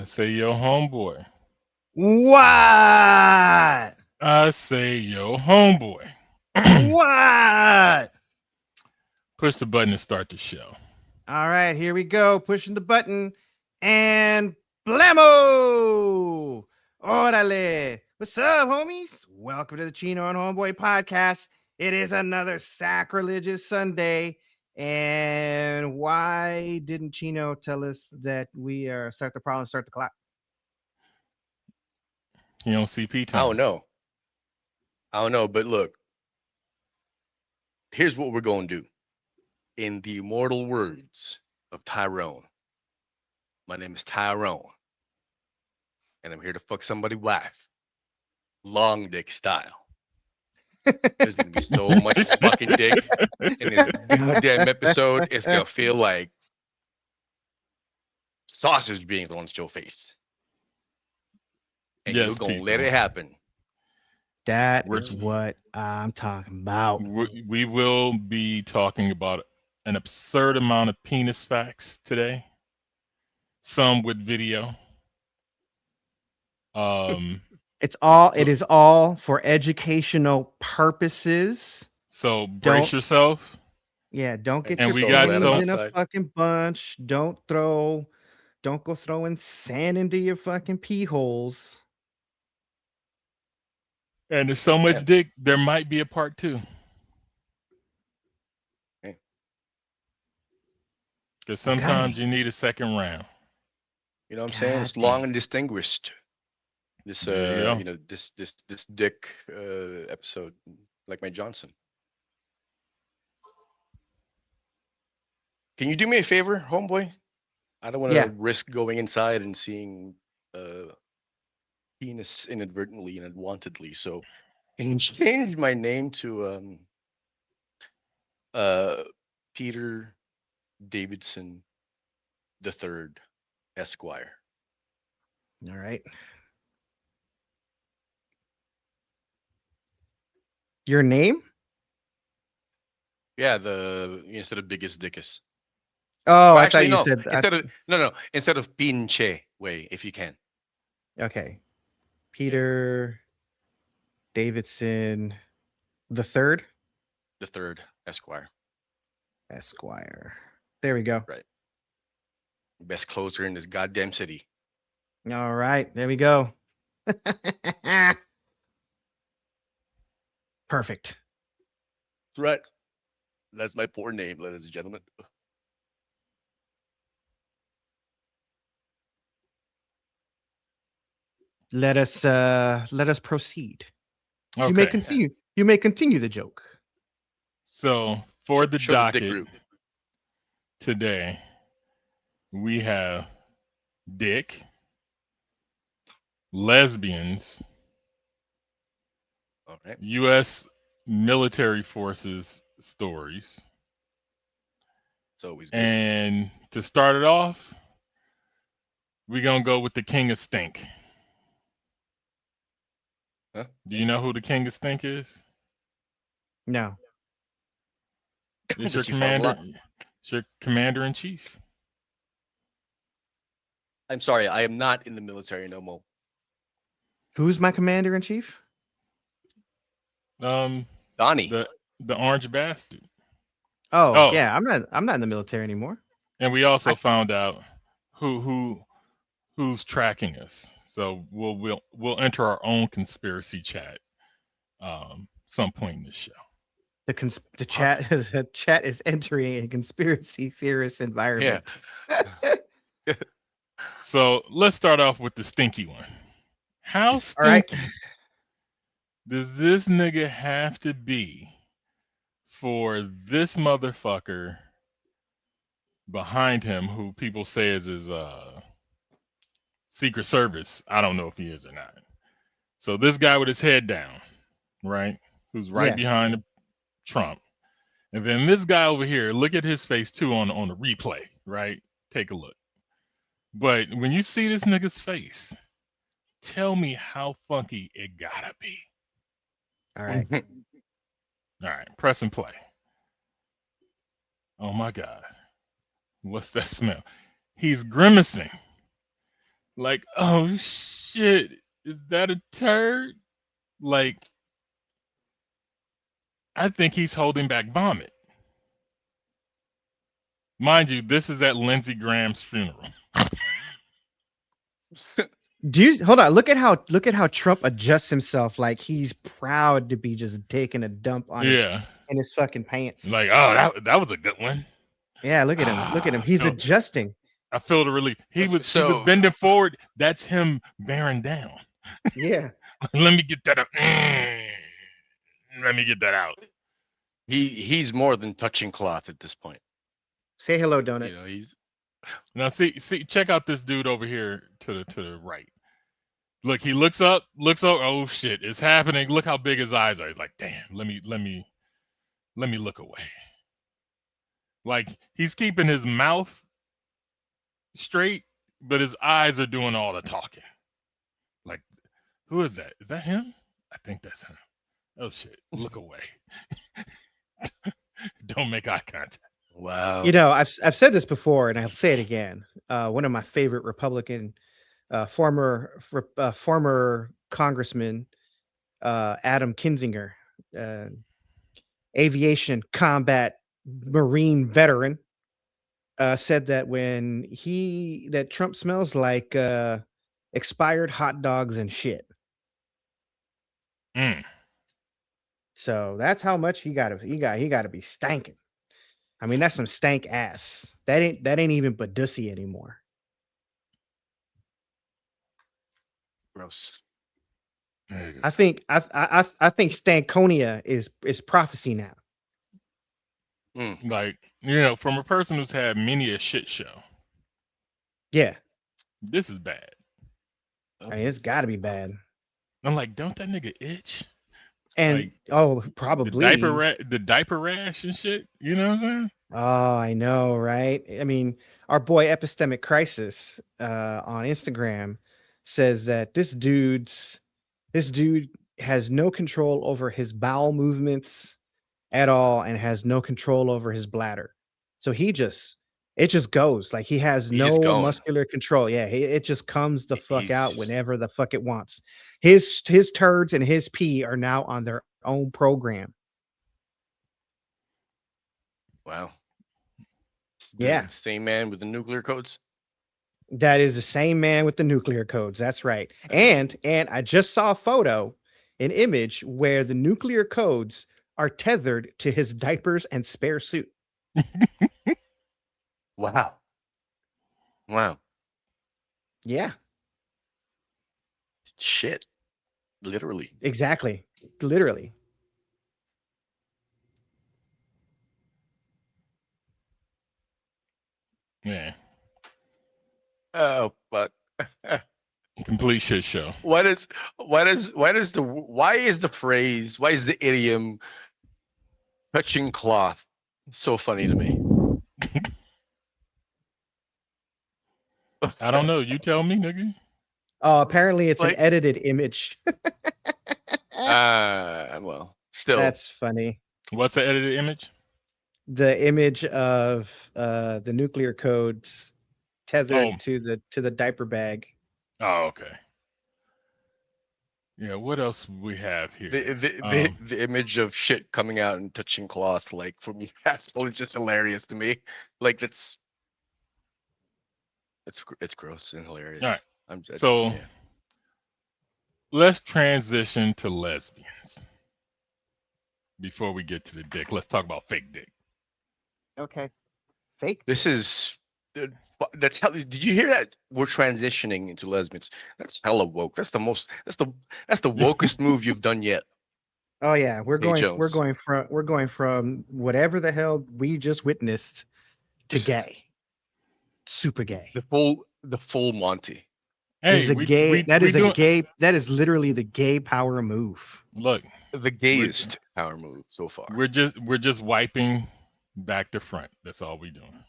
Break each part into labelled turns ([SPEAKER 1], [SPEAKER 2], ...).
[SPEAKER 1] say yo homeboy.
[SPEAKER 2] What?
[SPEAKER 1] I say yo homeboy.
[SPEAKER 2] What?
[SPEAKER 1] Push the button to start the show.
[SPEAKER 2] All right, here we go. Pushing the button and blammo! Orale! What's up, homies? Welcome to the Chino Homeboy Podcast. It is another sacrilegious Sunday. And why didn't Chino tell us that we start the problem, start the clock?
[SPEAKER 1] He on CP
[SPEAKER 3] I
[SPEAKER 1] time.
[SPEAKER 3] don't know. But look, here's what we're going to do. In the immortal words of Tyrone, my name is Tyrone, and I'm here to fuck somebody's wife, long dick style. There's gonna be so much fucking dick in this goddamn episode. It's gonna feel like sausage being thrown at your face, and
[SPEAKER 1] Yes,
[SPEAKER 3] you're gonna
[SPEAKER 1] people.
[SPEAKER 3] let it happen.
[SPEAKER 2] That
[SPEAKER 1] We're-
[SPEAKER 2] is what I'm talking about.
[SPEAKER 1] We will be talking about an absurd amount of penis facts today. Some with video.
[SPEAKER 2] It is all for educational purposes.
[SPEAKER 1] So brace
[SPEAKER 2] Don't-
[SPEAKER 1] yourself.
[SPEAKER 2] Yeah, don't get
[SPEAKER 1] And
[SPEAKER 2] your
[SPEAKER 1] we got
[SPEAKER 2] peas
[SPEAKER 1] some-
[SPEAKER 2] in a fucking bunch. Don't go throwing sand into your fucking pee holes.
[SPEAKER 1] And there's so much
[SPEAKER 3] Yeah.
[SPEAKER 1] dick, there might be a part two.
[SPEAKER 3] Okay.
[SPEAKER 1] Because sometimes you need a second round.
[SPEAKER 3] You know what I'm saying? It's
[SPEAKER 2] God
[SPEAKER 3] long
[SPEAKER 2] damn.
[SPEAKER 3] and distinguished. This
[SPEAKER 1] There you go.
[SPEAKER 3] this dick episode, like my Johnson. Can you do me a favor, homeboy? I don't want to
[SPEAKER 2] Yeah.
[SPEAKER 3] risk going inside and seeing penis inadvertently and unwantedly. So can you change my name to Peter Davidson the Third, Esquire?
[SPEAKER 2] All right. Your name?
[SPEAKER 3] Yeah, the instead of biggest dickus.
[SPEAKER 2] Oh,
[SPEAKER 3] Well,
[SPEAKER 2] I
[SPEAKER 3] actually,
[SPEAKER 2] thought you
[SPEAKER 3] no.
[SPEAKER 2] said
[SPEAKER 3] Instead of pinche way, if you can.
[SPEAKER 2] okay. Peter Davidson the Third,
[SPEAKER 3] The Third, Esquire.
[SPEAKER 2] Esquire. There we go.
[SPEAKER 3] Best closer in this goddamn city.
[SPEAKER 2] All right, there we go. Perfect.
[SPEAKER 3] That's right. That's my poor name, ladies and gentlemen.
[SPEAKER 2] Let us proceed.
[SPEAKER 1] Okay.
[SPEAKER 2] You may continue. You may continue the joke.
[SPEAKER 1] So for the
[SPEAKER 3] Show the dick
[SPEAKER 1] docket
[SPEAKER 3] root.
[SPEAKER 1] today, we have dick, lesbians,
[SPEAKER 3] All right.
[SPEAKER 1] U.S. military forces stories,
[SPEAKER 3] It's always good.
[SPEAKER 1] and to start it off, we're gonna go with the King of Stink.
[SPEAKER 3] Huh?
[SPEAKER 1] Do you know who the King of Stink is?
[SPEAKER 2] No.
[SPEAKER 1] It's your
[SPEAKER 3] Guess you found a
[SPEAKER 1] commander.
[SPEAKER 3] lot.
[SPEAKER 1] It's your commander in chief.
[SPEAKER 3] I'm sorry, I am not in the military no more.
[SPEAKER 2] Who's my commander in chief?
[SPEAKER 3] Donnie.
[SPEAKER 1] The orange bastard.
[SPEAKER 2] Oh,
[SPEAKER 1] Oh.
[SPEAKER 2] yeah, I'm not in the military anymore.
[SPEAKER 1] And we also found out who's tracking us. So we'll enter our own conspiracy chat some point in the show.
[SPEAKER 2] The chat the chat is entering a conspiracy theorist environment.
[SPEAKER 3] Yeah.
[SPEAKER 1] So let's start off with the stinky one. How
[SPEAKER 2] All right.
[SPEAKER 1] stinky does this nigga have to be for this motherfucker behind him, who people say is his Secret Service? I don't know if he is or not. So this guy with his head down, right? Who's right
[SPEAKER 2] Yeah.
[SPEAKER 1] behind Trump. And then this guy over here, look at his face too on the replay, right? Take a look. But when you see this nigga's face, tell me how funky it gotta be.
[SPEAKER 2] All right.
[SPEAKER 1] All right, press and play. Oh my God. What's that smell? He's grimacing. Like, oh shit, is that a turd? Like, I think he's holding back vomit. Mind you, this is at Lindsey Graham's funeral.
[SPEAKER 2] Do you hold on? Look at how Trump adjusts himself. Like he's proud to be just taking a dump on
[SPEAKER 1] Yeah.
[SPEAKER 2] his fucking pants.
[SPEAKER 1] Like, oh, that was a good one.
[SPEAKER 2] Yeah, look at him. Look at him. He's
[SPEAKER 1] So
[SPEAKER 2] adjusting.
[SPEAKER 1] I feel the relief. He was
[SPEAKER 3] So
[SPEAKER 1] bending forward. That's him bearing down.
[SPEAKER 2] Yeah.
[SPEAKER 1] Let me get that up. Let me get that out.
[SPEAKER 3] he's more than touching cloth at this point.
[SPEAKER 2] Say hello, donut.
[SPEAKER 3] You know, he's
[SPEAKER 1] Now see, check out this dude over here to the right. Look, he looks up. Oh shit, it's happening. Look how big his eyes are. He's like, damn. Let me look away. Like he's keeping his mouth straight, but his eyes are doing all the talking. Like, who is that? Is that him? I think that's him. Oh shit, look away. Don't make eye contact.
[SPEAKER 3] wow.
[SPEAKER 2] You know, I've said this before, and I'll say it again. One of my favorite Republican former congressman, Adam Kinzinger, aviation combat Marine veteran, said that that Trump smells like expired hot dogs and shit.
[SPEAKER 1] Mm.
[SPEAKER 2] So that's how much he got to be stanking. I mean, that's some stank ass. That ain't even Badussy anymore.
[SPEAKER 3] Gross.
[SPEAKER 1] There you go.
[SPEAKER 2] I think Stankonia is prophecy now.
[SPEAKER 1] Like, from a person who's had many a shit show,
[SPEAKER 2] Yeah,
[SPEAKER 1] this is bad.
[SPEAKER 2] I mean, it's got to be bad.
[SPEAKER 1] I'm like, don't that nigga itch?
[SPEAKER 2] And
[SPEAKER 1] Like,
[SPEAKER 2] probably
[SPEAKER 1] the diaper rash and shit. You know what I'm saying?
[SPEAKER 2] Oh, I know, right? I mean, our boy Epistemic Crisis on Instagram says that this dude has no control over his bowel movements at all and has no control over his bladder. So it just goes. Like he has
[SPEAKER 3] He's just
[SPEAKER 2] no
[SPEAKER 3] going.
[SPEAKER 2] muscular control. Yeah, it just comes the fuck out
[SPEAKER 3] He's-
[SPEAKER 2] whenever the fuck it wants. His turds and his pee are now on their own program.
[SPEAKER 3] Wow.
[SPEAKER 2] Yeah.
[SPEAKER 3] Same man with the nuclear codes.
[SPEAKER 2] That is the same man with the nuclear codes. That's right. And I just saw a photo, an image where the nuclear codes are tethered to his diapers and spare suit.
[SPEAKER 3] Wow. Wow.
[SPEAKER 2] Yeah,
[SPEAKER 3] Shit. Literally.
[SPEAKER 2] exactly. Literally.
[SPEAKER 1] Yeah.
[SPEAKER 3] Oh fuck.
[SPEAKER 1] Complete shit show.
[SPEAKER 3] why is the idiom touching cloth so funny to me?
[SPEAKER 1] I don't know. You tell me, nigga.
[SPEAKER 2] Oh, apparently it's
[SPEAKER 3] Like-
[SPEAKER 2] an edited image.
[SPEAKER 3] Well, still.
[SPEAKER 2] That's funny.
[SPEAKER 1] What's the edited image?
[SPEAKER 2] The image of the nuclear codes tethered to the diaper bag.
[SPEAKER 1] Oh, okay. Yeah. What else we have here?
[SPEAKER 3] The image of shit coming out and touching cloth, like for me, that's just hilarious to me. Like it's gross and hilarious.
[SPEAKER 1] All right.
[SPEAKER 3] I'm just,
[SPEAKER 1] So
[SPEAKER 3] yeah.
[SPEAKER 1] let's transition to lesbians. Before we get to the dick, let's talk about fake dick.
[SPEAKER 2] Okay. Fake.
[SPEAKER 3] This is that's how. Did you hear that? We're transitioning into lesbians. That's hella woke. That's the wokest move you've done yet.
[SPEAKER 2] Oh yeah, we're
[SPEAKER 3] Hey,
[SPEAKER 2] going from whatever the hell we just witnessed to gay. Super gay.
[SPEAKER 3] The full Monty.
[SPEAKER 1] Hey,
[SPEAKER 2] that is literally the gay power move.
[SPEAKER 1] Look,
[SPEAKER 3] The gayest power move so far.
[SPEAKER 1] we're just wiping back to front. That's all we doing.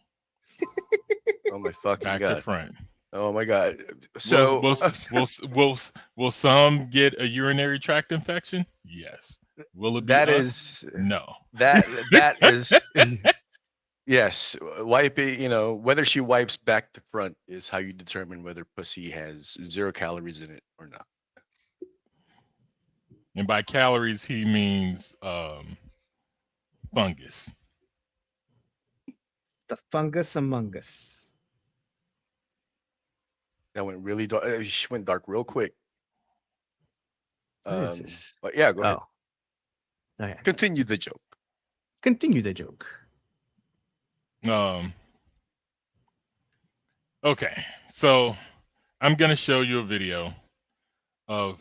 [SPEAKER 3] Oh my fucking
[SPEAKER 1] Back to
[SPEAKER 3] god.
[SPEAKER 1] front.
[SPEAKER 3] Oh my god. So
[SPEAKER 1] will some get a urinary tract infection? Yes. Will it be
[SPEAKER 3] that
[SPEAKER 1] us?
[SPEAKER 3] is
[SPEAKER 1] No.
[SPEAKER 3] that is Yes, wiping. Whether she wipes back to front is how you determine whether pussy has 0 calories in it or not.
[SPEAKER 1] And by calories, he means fungus.
[SPEAKER 2] The fungus among us.
[SPEAKER 3] That went really dark. She went dark real quick.
[SPEAKER 2] What is this?
[SPEAKER 3] But yeah, go ahead.
[SPEAKER 2] Oh, yeah.
[SPEAKER 3] Continue the joke.
[SPEAKER 2] Continue the joke.
[SPEAKER 1] Okay, so I'm gonna show you a video of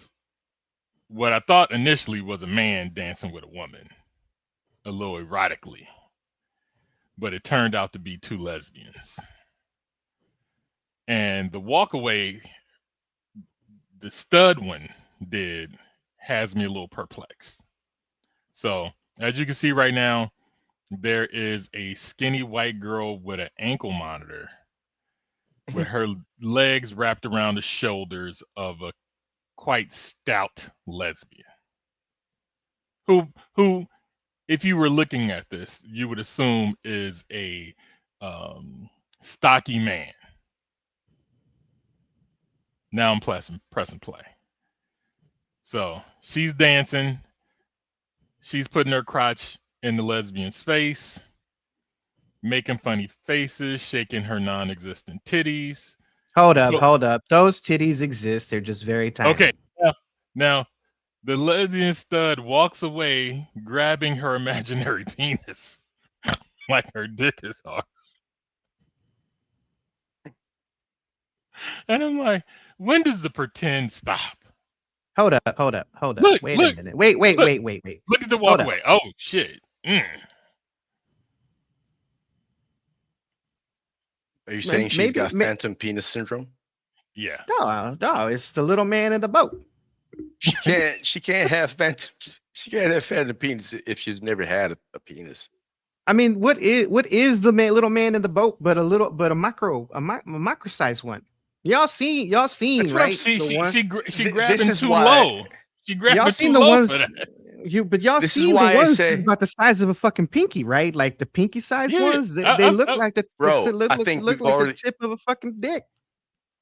[SPEAKER 1] what I thought initially was a man dancing with a woman, a little erotically, but it turned out to be two lesbians. And the walkaway the stud one did has me a little perplexed. So as you can see right now, there is a skinny white girl with an ankle monitor with her legs wrapped around the shoulders of a quite stout lesbian who if you were looking at this you would assume is a stocky man. Now I'm pressing play. So she's dancing, she's putting her crotch in the lesbian's face, making funny faces, shaking her non-existent titties.
[SPEAKER 2] Hold up. Those titties exist. They're just very tiny.
[SPEAKER 1] Okay. Now the lesbian stud walks away, grabbing her imaginary penis like her dick is hard. And I'm like, when does the pretend stop?
[SPEAKER 2] Hold up.
[SPEAKER 1] Look,
[SPEAKER 2] Wait
[SPEAKER 1] look,
[SPEAKER 2] a minute. Wait.
[SPEAKER 1] Look at the
[SPEAKER 2] Hold up.
[SPEAKER 1] walkway. Oh shit.
[SPEAKER 3] Are you saying she's got phantom penis syndrome?
[SPEAKER 1] Yeah.
[SPEAKER 2] No, it's the little man in the boat.
[SPEAKER 3] She can't have phantom penis if she's never had a penis.
[SPEAKER 2] I mean, what is the little man in the boat but a micro-sized one? Y'all seen
[SPEAKER 3] That's
[SPEAKER 2] right?
[SPEAKER 1] She grabbing too low. She grabbing too low for that.
[SPEAKER 2] Y'all seen the ones about the size of a fucking pinky, right? Like the pinky size ones. They look like the look like the tip of a fucking dick.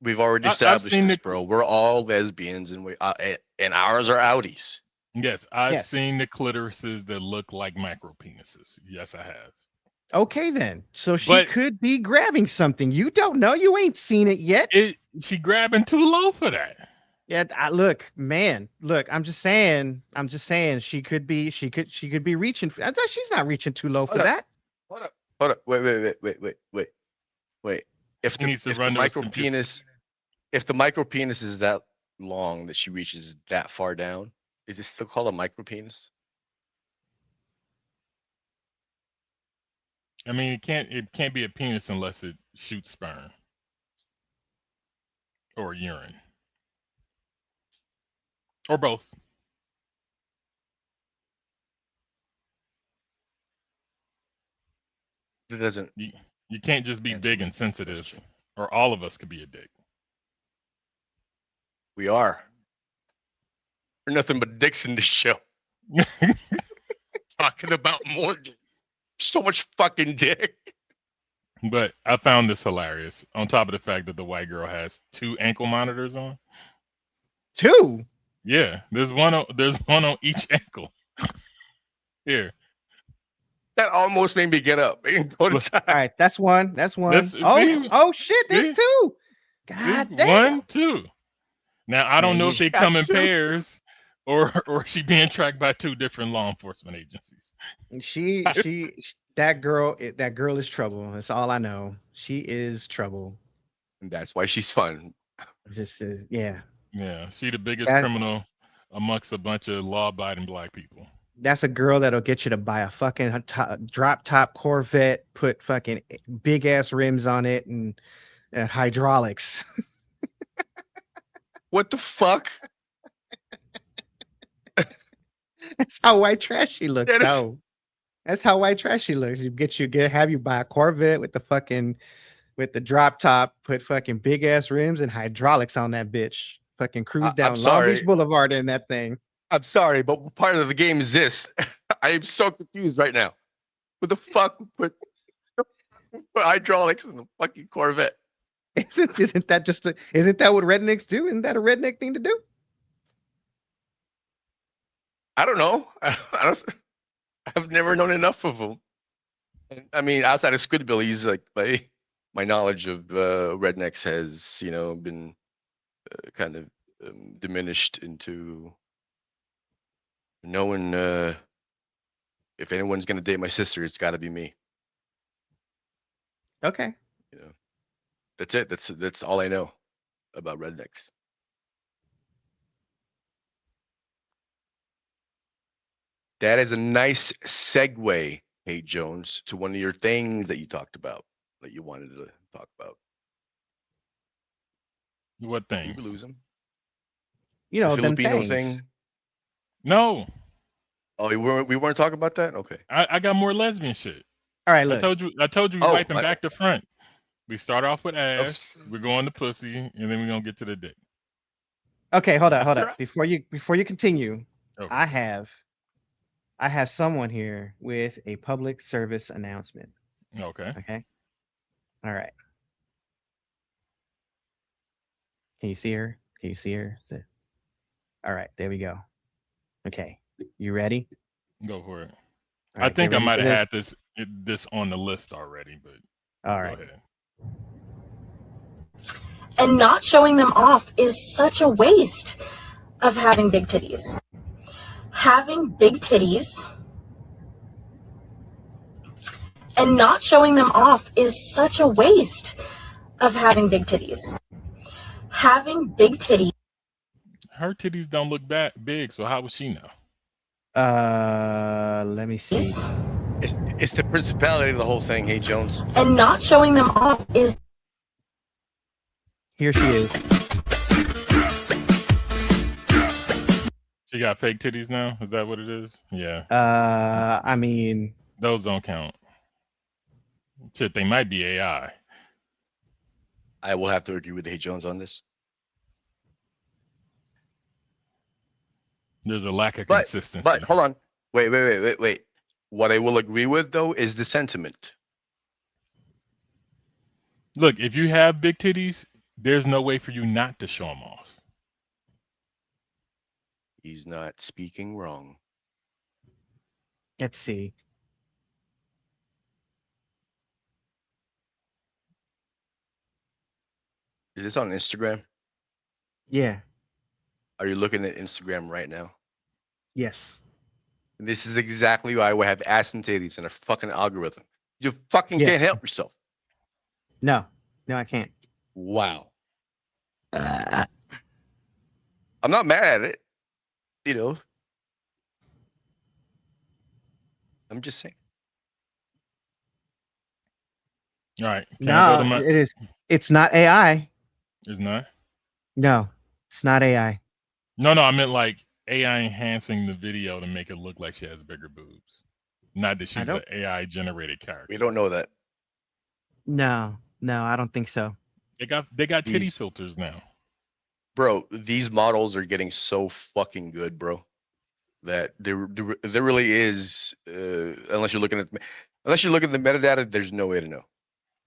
[SPEAKER 3] We've already established this, bro. We're all lesbians, and and ours are outies.
[SPEAKER 1] Yes, I've seen the clitorises that look like micro penises. Yes, I have.
[SPEAKER 2] Okay, then. So she could be grabbing something. You don't know. You ain't seen it yet.
[SPEAKER 1] She grabbing too low for that.
[SPEAKER 2] Yeah, look, man. Look, I'm just saying. She could be reaching. She's not reaching too low for that.
[SPEAKER 3] Hold up. Wait. If the micro penis is that long that she reaches that far down, is it still called a micro penis?
[SPEAKER 1] I mean, it can't be a penis unless it shoots sperm or urine or both.
[SPEAKER 3] It doesn't.
[SPEAKER 1] You can't just be big and sensitive, or all of us could be a dick.
[SPEAKER 3] We are. We're nothing but dicks in this show. Talking about more. So much fucking dick.
[SPEAKER 1] But I found this hilarious. On top of the fact that the white girl has 2 ankle monitors on.
[SPEAKER 2] 2?
[SPEAKER 1] Yeah, there's one on each ankle. Here.
[SPEAKER 3] That almost made me get up.
[SPEAKER 2] All right, that's one. Oh shit, there's 2. God damn.
[SPEAKER 1] 1, 2. Now I don't know if they come in pairs or she being tracked by 2 different law enforcement agencies.
[SPEAKER 2] That girl is trouble. That's all I know. She is trouble.
[SPEAKER 3] And that's why she's fun.
[SPEAKER 2] Yeah.
[SPEAKER 1] Yeah, she the biggest criminal amongst a bunch of law-abiding black people.
[SPEAKER 2] That's a girl that'll get you to buy a fucking drop top Corvette, put fucking big ass rims on it, and hydraulics.
[SPEAKER 3] What the fuck?
[SPEAKER 2] That's how white trash she looks. That's how white trash she looks. Have you buy a Corvette with the drop top, put fucking big ass rims and hydraulics on that bitch. Fucking cruise down Long Beach Boulevard in that thing.
[SPEAKER 3] I'm sorry, but part of the game is this. I am so confused right now. What the fuck? hydraulics in the fucking Corvette.
[SPEAKER 2] Isn't that what rednecks do? Isn't that a redneck thing to do?
[SPEAKER 3] I don't know. I've never known enough of them. I mean, outside of Squidbillies, like my knowledge of rednecks has, been kind of diminished into knowing if anyone's gonna date my sister, it's got to be me.
[SPEAKER 2] Okay.
[SPEAKER 3] That's it. That's all I know about rednecks. That is a nice segue, hey Jones, to one of your things that you talked about that you wanted to talk about.
[SPEAKER 1] What
[SPEAKER 3] Did we
[SPEAKER 1] things?
[SPEAKER 3] lose him?
[SPEAKER 2] You know,
[SPEAKER 3] The
[SPEAKER 2] them
[SPEAKER 3] Filipino
[SPEAKER 2] things.
[SPEAKER 3] thing.
[SPEAKER 1] No,
[SPEAKER 3] Oh, we weren't talking about that. Okay.
[SPEAKER 1] I got more lesbian shit.
[SPEAKER 2] All right,
[SPEAKER 1] I
[SPEAKER 2] look.
[SPEAKER 1] told you we
[SPEAKER 3] Oh,
[SPEAKER 1] wiping back to front. We start off with ass,
[SPEAKER 3] s-
[SPEAKER 1] we're going to pussy, and then we're gonna get to the dick.
[SPEAKER 2] Okay, hold up.
[SPEAKER 3] After-
[SPEAKER 2] Before you continue,
[SPEAKER 1] Okay.
[SPEAKER 2] I have someone here with a public service announcement.
[SPEAKER 1] Okay.
[SPEAKER 2] Okay. All right. Can you see her? All right, there we go. Okay. You ready?
[SPEAKER 1] Go for it.
[SPEAKER 2] All
[SPEAKER 1] I
[SPEAKER 2] right,
[SPEAKER 1] think
[SPEAKER 2] get
[SPEAKER 1] I
[SPEAKER 2] ready
[SPEAKER 1] might
[SPEAKER 2] for
[SPEAKER 1] have
[SPEAKER 2] this.
[SPEAKER 1] had this on the list already, but
[SPEAKER 2] All
[SPEAKER 1] go
[SPEAKER 2] right.
[SPEAKER 1] ahead.
[SPEAKER 4] And not showing them off is such a waste of having big titties. Having big titties and not showing them off is such a waste of having big titties. Having big titties.
[SPEAKER 1] Her titties don't look big, so how would she know?
[SPEAKER 2] Let me see.
[SPEAKER 3] It's the principality of the whole thing, hey Jones.
[SPEAKER 4] And not showing them off is.
[SPEAKER 2] Here she is.
[SPEAKER 1] She got fake titties now? Is that what it is? Yeah.
[SPEAKER 2] I mean,
[SPEAKER 1] Those don't count. Shit, they might be AI.
[SPEAKER 3] I will have to agree with hey Jones on this.
[SPEAKER 1] There's a lack of
[SPEAKER 3] But
[SPEAKER 1] consistency.
[SPEAKER 3] hold on. Wait. What I will agree with though is the sentiment.
[SPEAKER 1] Look, if you have big titties, there's no way for you not to show them off.
[SPEAKER 3] He's not speaking wrong.
[SPEAKER 2] let's see.
[SPEAKER 3] Is this on Instagram?
[SPEAKER 2] Yeah.
[SPEAKER 3] Are you looking at Instagram right now?
[SPEAKER 2] Yes.
[SPEAKER 3] This is exactly why we have ass and titties in a fucking algorithm. You fucking
[SPEAKER 2] Yes.
[SPEAKER 3] can't help yourself.
[SPEAKER 2] No, I can't.
[SPEAKER 3] Wow. I'm not mad at it. I'm just saying.
[SPEAKER 1] All right. Can I go to
[SPEAKER 2] No,
[SPEAKER 1] my...
[SPEAKER 2] it is. It's not AI.
[SPEAKER 1] It's not?
[SPEAKER 2] No, it's not AI.
[SPEAKER 1] No, I meant like AI enhancing the video to make it look like she has bigger boobs. Not that she's an
[SPEAKER 2] don't-
[SPEAKER 1] AI generated character.
[SPEAKER 3] We don't know that.
[SPEAKER 2] No, I don't think so.
[SPEAKER 1] They got titty
[SPEAKER 3] These-
[SPEAKER 1] filters now.
[SPEAKER 3] Bro, these models are getting so fucking good, bro. That there really is, unless you're looking at the metadata, there's no way to know.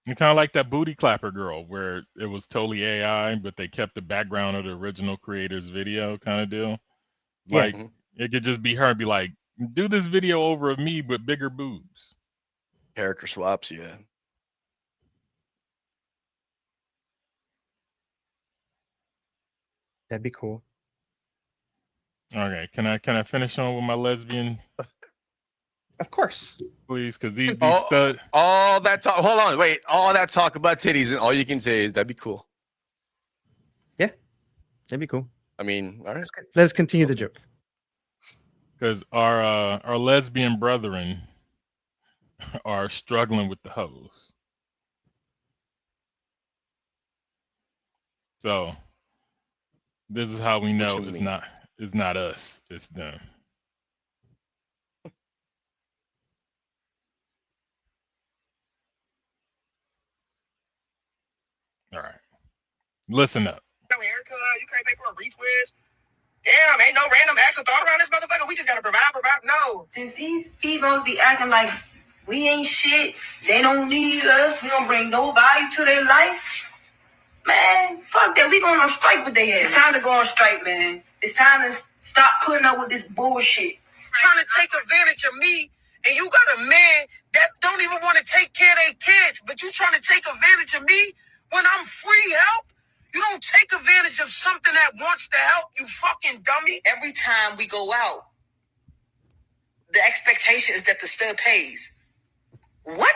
[SPEAKER 1] It's kind of like that booty clapper girl where it was totally AI, but they kept the background of the original creator's video kind of deal.
[SPEAKER 2] Yeah.
[SPEAKER 1] Like it could just be her and be like, do this video over of me with bigger boobs.
[SPEAKER 3] Character swaps, yeah.
[SPEAKER 2] That'd be cool.
[SPEAKER 1] Okay, can I finish on with my lesbian,
[SPEAKER 2] Of course.
[SPEAKER 1] please? Because these
[SPEAKER 3] Oh,
[SPEAKER 1] stud.
[SPEAKER 3] All that talk. Hold on, wait. All that talk about titties, and all you can say is that'd be cool.
[SPEAKER 2] That'd be cool.
[SPEAKER 3] I mean, all right.
[SPEAKER 2] Let's continue the joke.
[SPEAKER 1] Because our lesbian brethren are struggling with the hoes. So this is how we know
[SPEAKER 3] you
[SPEAKER 1] it's
[SPEAKER 3] mean?
[SPEAKER 1] not us, it's them. All right. Listen up.
[SPEAKER 5] No haircut, you can't pay for a retwist. Damn, ain't no random acts of thought around this motherfucker. We just gotta provide. No.
[SPEAKER 6] Since these females be acting like
[SPEAKER 5] We ain't shit. They don't need us. We don't bring no value to their life. Man, fuck that. We going on strike with their ass. It's time to go on strike, man. It's time to stop putting up with this bullshit. Trying to take advantage of me, and you got a man that don't even want to take care of their kids, but you trying to take advantage of me when I'm free help? You don't take advantage of something that wants to help, you fucking dummy. Every time we go out, the expectation is that the stud pays. What?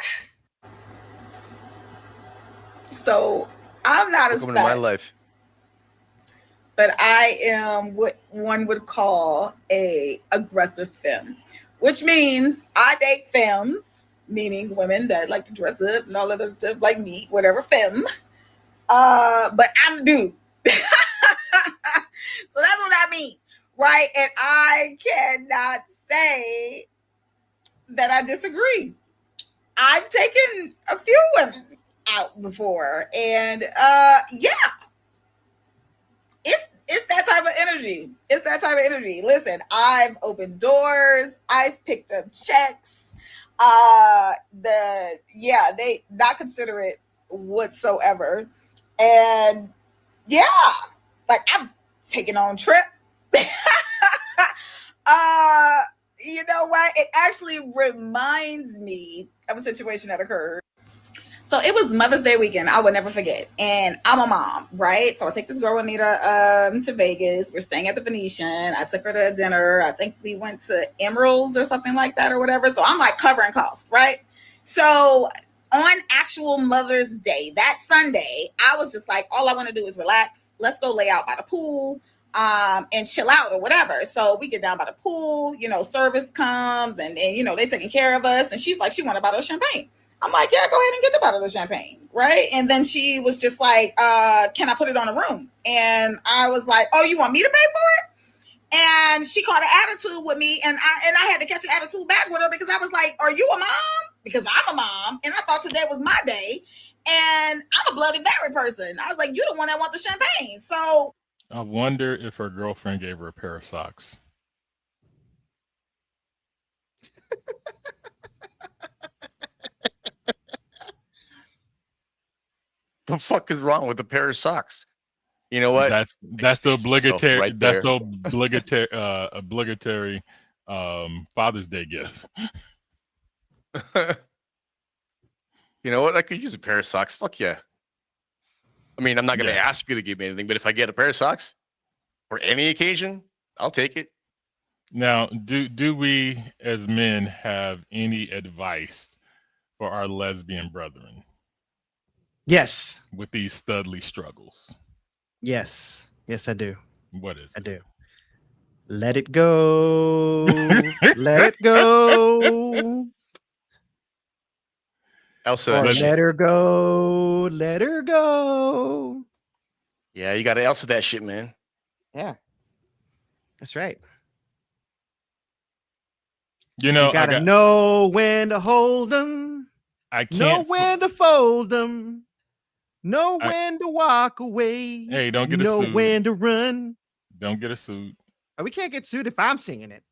[SPEAKER 6] So I'm not a
[SPEAKER 3] Welcome to my
[SPEAKER 6] stud,
[SPEAKER 3] life.
[SPEAKER 6] but I am what one would call a aggressive femme, which means I date femmes, meaning women that like to dress up and all other stuff like me, whatever femme. But I'm a dude. So that's what that means, right? And I cannot say that I disagree. I've taken a few women out before, and yeah, it's that type of energy. It's that type of energy. Listen, I've opened doors. I've picked up checks. They not considerate whatsoever. And yeah, like I've taken on trip. You know what? It actually reminds me of a situation that occurred. So it was Mother's Day weekend. I would never forget. And I'm a mom, right? So I take this girl with me to Vegas. We're staying at the Venetian. I took her to dinner. I think we went to Emerald's or something like that or whatever. So I'm like covering costs, right? So on actual Mother's Day, that Sunday, I was just like, all I want to do is relax. Let's go lay out by the pool and chill out or whatever. So we get down by the pool, service comes and they taking care of us. And she's like, she want a bottle of champagne. I'm like, yeah, go ahead and get the bottle of champagne, right? And then she was just like, can I put it on the room? And I was like, oh, you want me to pay for it? And she caught an attitude with me, and I had to catch an attitude back with her because I was like, are you a mom? Because I'm a mom, and I thought today was my day, and I'm a Bloody Mary person. I was like, you the one that want the champagne. So
[SPEAKER 1] I wonder if her girlfriend gave her a pair of socks.
[SPEAKER 3] The fuck is wrong with a pair of socks? You know what?
[SPEAKER 1] That's the obligatory
[SPEAKER 3] right
[SPEAKER 1] that's
[SPEAKER 3] there.
[SPEAKER 1] the obligatory Father's Day gift.
[SPEAKER 3] You know what? I could use a pair of socks. Fuck yeah. I mean, I'm not gonna
[SPEAKER 1] Yeah.
[SPEAKER 3] ask you to give me anything, but if I get a pair of socks for any occasion, I'll take it.
[SPEAKER 1] Now, do we as men have any advice for our lesbian brethren
[SPEAKER 2] Yes.
[SPEAKER 1] with these studly struggles?
[SPEAKER 2] Yes, I do.
[SPEAKER 1] What is
[SPEAKER 2] I
[SPEAKER 1] it?
[SPEAKER 2] do. Let it go. Let it go.
[SPEAKER 3] Elsa,
[SPEAKER 2] Or
[SPEAKER 3] that shit.
[SPEAKER 2] let her go. Let her go.
[SPEAKER 3] Yeah, you gotta Elsa that shit, man.
[SPEAKER 2] Yeah. That's right.
[SPEAKER 1] You know,
[SPEAKER 2] You gotta know when to hold them.
[SPEAKER 1] I
[SPEAKER 2] Know
[SPEAKER 1] can't.
[SPEAKER 2] when to fold them. Know
[SPEAKER 1] I-
[SPEAKER 2] when to walk away.
[SPEAKER 1] Hey, don't get a
[SPEAKER 2] know
[SPEAKER 1] suit.
[SPEAKER 2] when to run.
[SPEAKER 1] Don't get a suit.
[SPEAKER 2] Oh, we can't get sued if I'm singing it.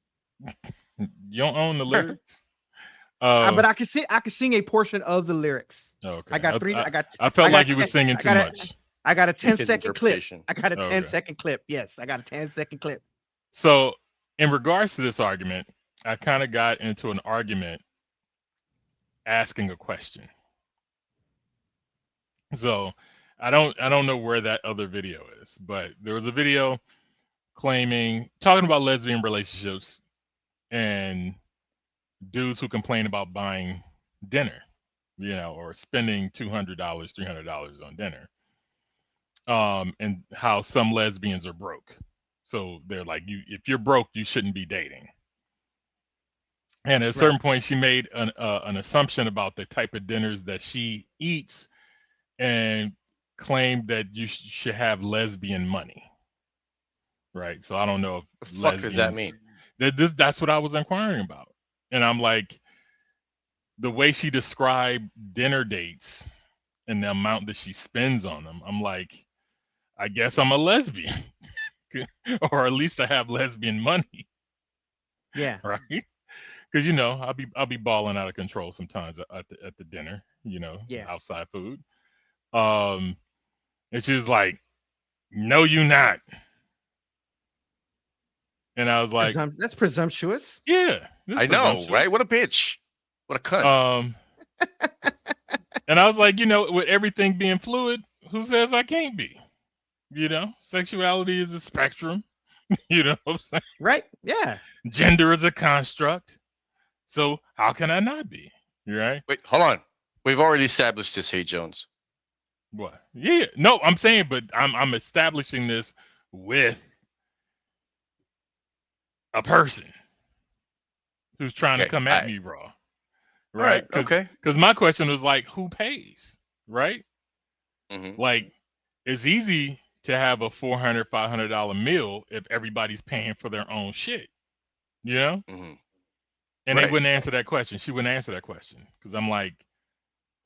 [SPEAKER 1] You don't own the lyrics.
[SPEAKER 2] But I can sing a portion of the lyrics.
[SPEAKER 1] Okay.
[SPEAKER 2] I got three. I
[SPEAKER 1] felt like
[SPEAKER 2] got
[SPEAKER 1] you were
[SPEAKER 2] 10
[SPEAKER 1] singing
[SPEAKER 2] I
[SPEAKER 1] too
[SPEAKER 2] got a-
[SPEAKER 1] much.
[SPEAKER 2] I got a
[SPEAKER 3] His
[SPEAKER 2] 10-second clip.
[SPEAKER 3] interpretation.
[SPEAKER 2] I got a
[SPEAKER 1] Okay.
[SPEAKER 2] 10-second clip. Yes, I got a 10-second clip.
[SPEAKER 1] So, in regards to this argument, I kind of got into an argument asking a question. So, I don't know where that other video is, but there was a video talking about lesbian relationships and dudes who complain about buying dinner, or spending $200, $300 on dinner. And how some lesbians are broke. So they're like, if you're broke, you shouldn't be dating. And at a certain point, she made an assumption about the type of dinners that she eats, and claimed that you should have lesbian money. Right. So I don't know if
[SPEAKER 3] The fuck does that mean?
[SPEAKER 1] That's what I was inquiring about. And I'm like, the way she described dinner dates and the amount that she spends on them, I'm like, I guess I'm a lesbian. Or at least I have lesbian money.
[SPEAKER 2] Yeah.
[SPEAKER 1] Right. because I'll be balling out of control sometimes at the dinner,
[SPEAKER 2] Yeah.
[SPEAKER 1] outside food. Um, and she was like, "No, you not." And I was like,
[SPEAKER 2] That's presumptuous.
[SPEAKER 1] "Yeah, this
[SPEAKER 3] I
[SPEAKER 1] is
[SPEAKER 3] know, right?
[SPEAKER 1] presumptuous."
[SPEAKER 3] What a bitch. What a cunt.
[SPEAKER 1] And I was like, with everything being fluid, who says I can't be? Sexuality is a spectrum. You know what I'm saying?
[SPEAKER 2] Right? Yeah.
[SPEAKER 1] Gender is a construct. So how can I not be? Right?
[SPEAKER 3] Wait, hold on. We've already established this, Hey Jones.
[SPEAKER 1] What? Yeah. No, I'm saying, but I'm establishing this with a person who's trying to
[SPEAKER 3] Okay.
[SPEAKER 1] come at me raw.
[SPEAKER 3] All right.
[SPEAKER 1] Right?
[SPEAKER 3] Okay.
[SPEAKER 1] Because my question was like, who pays? Right?
[SPEAKER 3] Mm-hmm.
[SPEAKER 1] Like, it's easy to have a $400, $500 meal if everybody's paying for their own shit. You know?
[SPEAKER 3] Mm-hmm.
[SPEAKER 1] And they
[SPEAKER 3] Right.
[SPEAKER 1] wouldn't answer that question. She wouldn't answer that question because I'm like,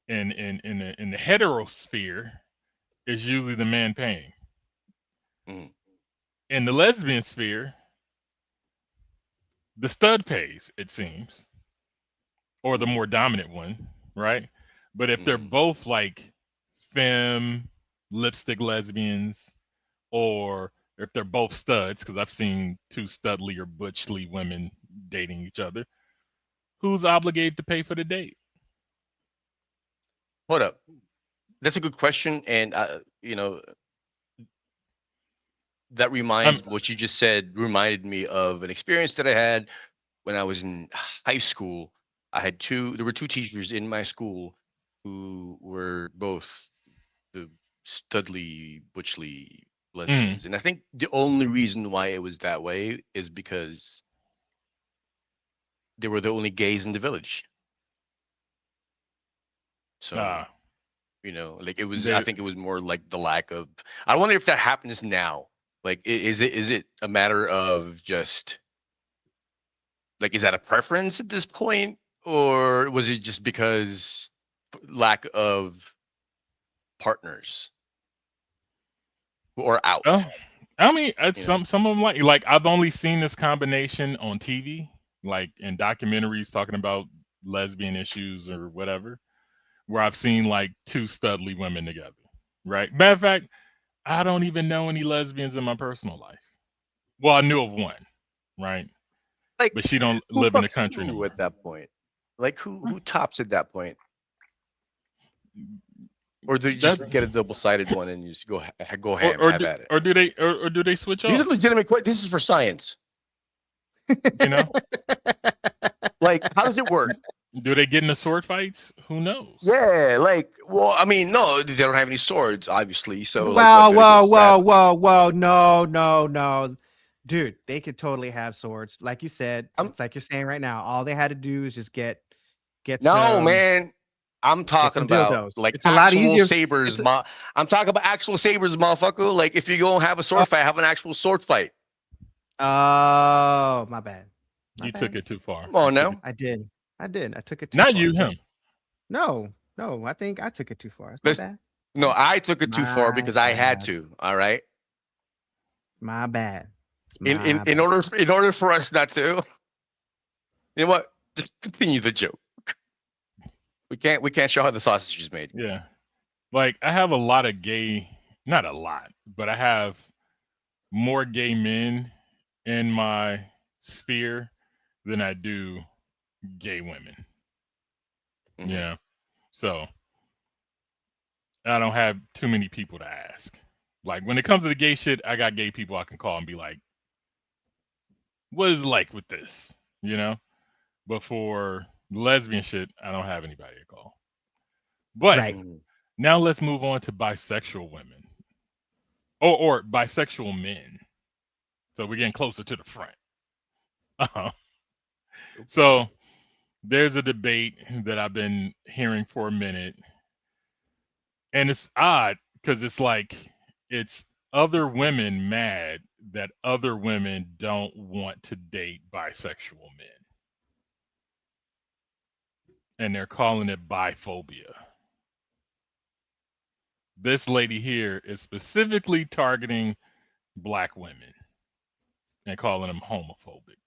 [SPEAKER 1] in the heterosphere, it's usually the man paying.
[SPEAKER 3] Mm-hmm.
[SPEAKER 1] In the lesbian sphere, the stud pays, it seems, or the more dominant one, right? But if they're
[SPEAKER 3] Mm-hmm.
[SPEAKER 1] both like femme, lipstick lesbians, or if they're both studs, because I've seen two studly or butchly women dating each other, who's obligated to pay for the date?
[SPEAKER 3] Hold up. That's a good question. And, that
[SPEAKER 1] I'm,
[SPEAKER 3] what you just said reminded me of an experience that I had when I was in high school. There were two teachers in my school who were both the studly, butchly
[SPEAKER 1] mm,
[SPEAKER 3] lesbians. And I think the only reason why it was that way is because they were the only gays in the village. So,
[SPEAKER 1] nah,
[SPEAKER 3] like I
[SPEAKER 1] they,
[SPEAKER 3] think it was more like the lack of, I wonder if that happens now. Like, is it a matter of just, like, is that a preference at this point? Or was it just because lack of partners who are
[SPEAKER 1] oh,
[SPEAKER 3] out?
[SPEAKER 1] I mean,
[SPEAKER 3] You know,
[SPEAKER 1] some of them like I've only seen this combination on TV, like in documentaries talking about lesbian issues or whatever, where I've seen like two studly women together. Right. Matter of fact, I don't even know any lesbians in my personal life. Well, I knew of one, right?
[SPEAKER 3] like,
[SPEAKER 1] But she don't
[SPEAKER 3] who
[SPEAKER 1] live in the
[SPEAKER 3] fucks
[SPEAKER 1] country
[SPEAKER 3] who
[SPEAKER 1] anymore.
[SPEAKER 3] at that point? Like, who tops at that point? Or do you
[SPEAKER 1] That
[SPEAKER 3] just get a double-sided one and you just go
[SPEAKER 1] or
[SPEAKER 3] ham,
[SPEAKER 1] or
[SPEAKER 3] have
[SPEAKER 1] do,
[SPEAKER 3] at it?
[SPEAKER 1] or do they or do they switch
[SPEAKER 3] These are
[SPEAKER 1] off?
[SPEAKER 3] legitimate questions. This is for science.
[SPEAKER 1] You know,
[SPEAKER 3] Like, how does it work?
[SPEAKER 1] do they get into sword fights? Who knows?
[SPEAKER 3] Yeah, like, well, I mean, no, they don't have any swords, obviously. So, like, what,
[SPEAKER 2] Whoa,
[SPEAKER 3] do they go
[SPEAKER 2] whoa, whoa,
[SPEAKER 3] stab?
[SPEAKER 2] whoa, whoa. No, no, no. Dude, they could totally have swords. Like you said,
[SPEAKER 3] I'm
[SPEAKER 2] it's like you're saying right now. All they had to do is just get
[SPEAKER 3] No,
[SPEAKER 2] some
[SPEAKER 3] man. I'm talking about
[SPEAKER 2] dildos.
[SPEAKER 3] like
[SPEAKER 2] It's a lot
[SPEAKER 3] actual
[SPEAKER 2] easier.
[SPEAKER 3] sabers.
[SPEAKER 2] It's
[SPEAKER 3] I'm talking about actual sabers, motherfucker. Like, if you go have a sword fight, have an actual sword fight.
[SPEAKER 2] oh, my bad. My
[SPEAKER 1] You took
[SPEAKER 2] bad.
[SPEAKER 1] it too far.
[SPEAKER 3] Come on now.
[SPEAKER 2] I did. I took it too
[SPEAKER 1] Not
[SPEAKER 2] far.
[SPEAKER 1] you,
[SPEAKER 2] But
[SPEAKER 1] him.
[SPEAKER 2] no, I think I took it too far. It's my
[SPEAKER 3] Let's,
[SPEAKER 2] bad.
[SPEAKER 3] no, I took it too far
[SPEAKER 2] My
[SPEAKER 3] because I had
[SPEAKER 2] bad.
[SPEAKER 3] to. All right.
[SPEAKER 2] My bad. It's
[SPEAKER 3] In
[SPEAKER 2] my
[SPEAKER 3] in
[SPEAKER 2] bad.
[SPEAKER 3] in order for us not to, you know what? Just continue the joke. We can't show how the sausage is made.
[SPEAKER 1] Yeah. Like I have a lot of gay, not a lot, but I have more gay men in my sphere than I do gay women.
[SPEAKER 3] Mhm.
[SPEAKER 1] Yeah. So I don't have too many people to ask. Like when it comes to the gay shit, I got gay people I can call and be like, what is it like with this? You know? But for lesbian shit, I don't have anybody to call. But
[SPEAKER 2] Right.
[SPEAKER 3] Mhm.
[SPEAKER 1] now let's move on to bisexual women. Or bisexual men. So we're getting closer to the front. Uh-huh. So there's a debate that I've been hearing for a minute. And it's odd because it's like it's other women mad that other women don't want to date bisexual men. And they're calling it biphobia. This lady here is specifically targeting black women and calling them homophobic.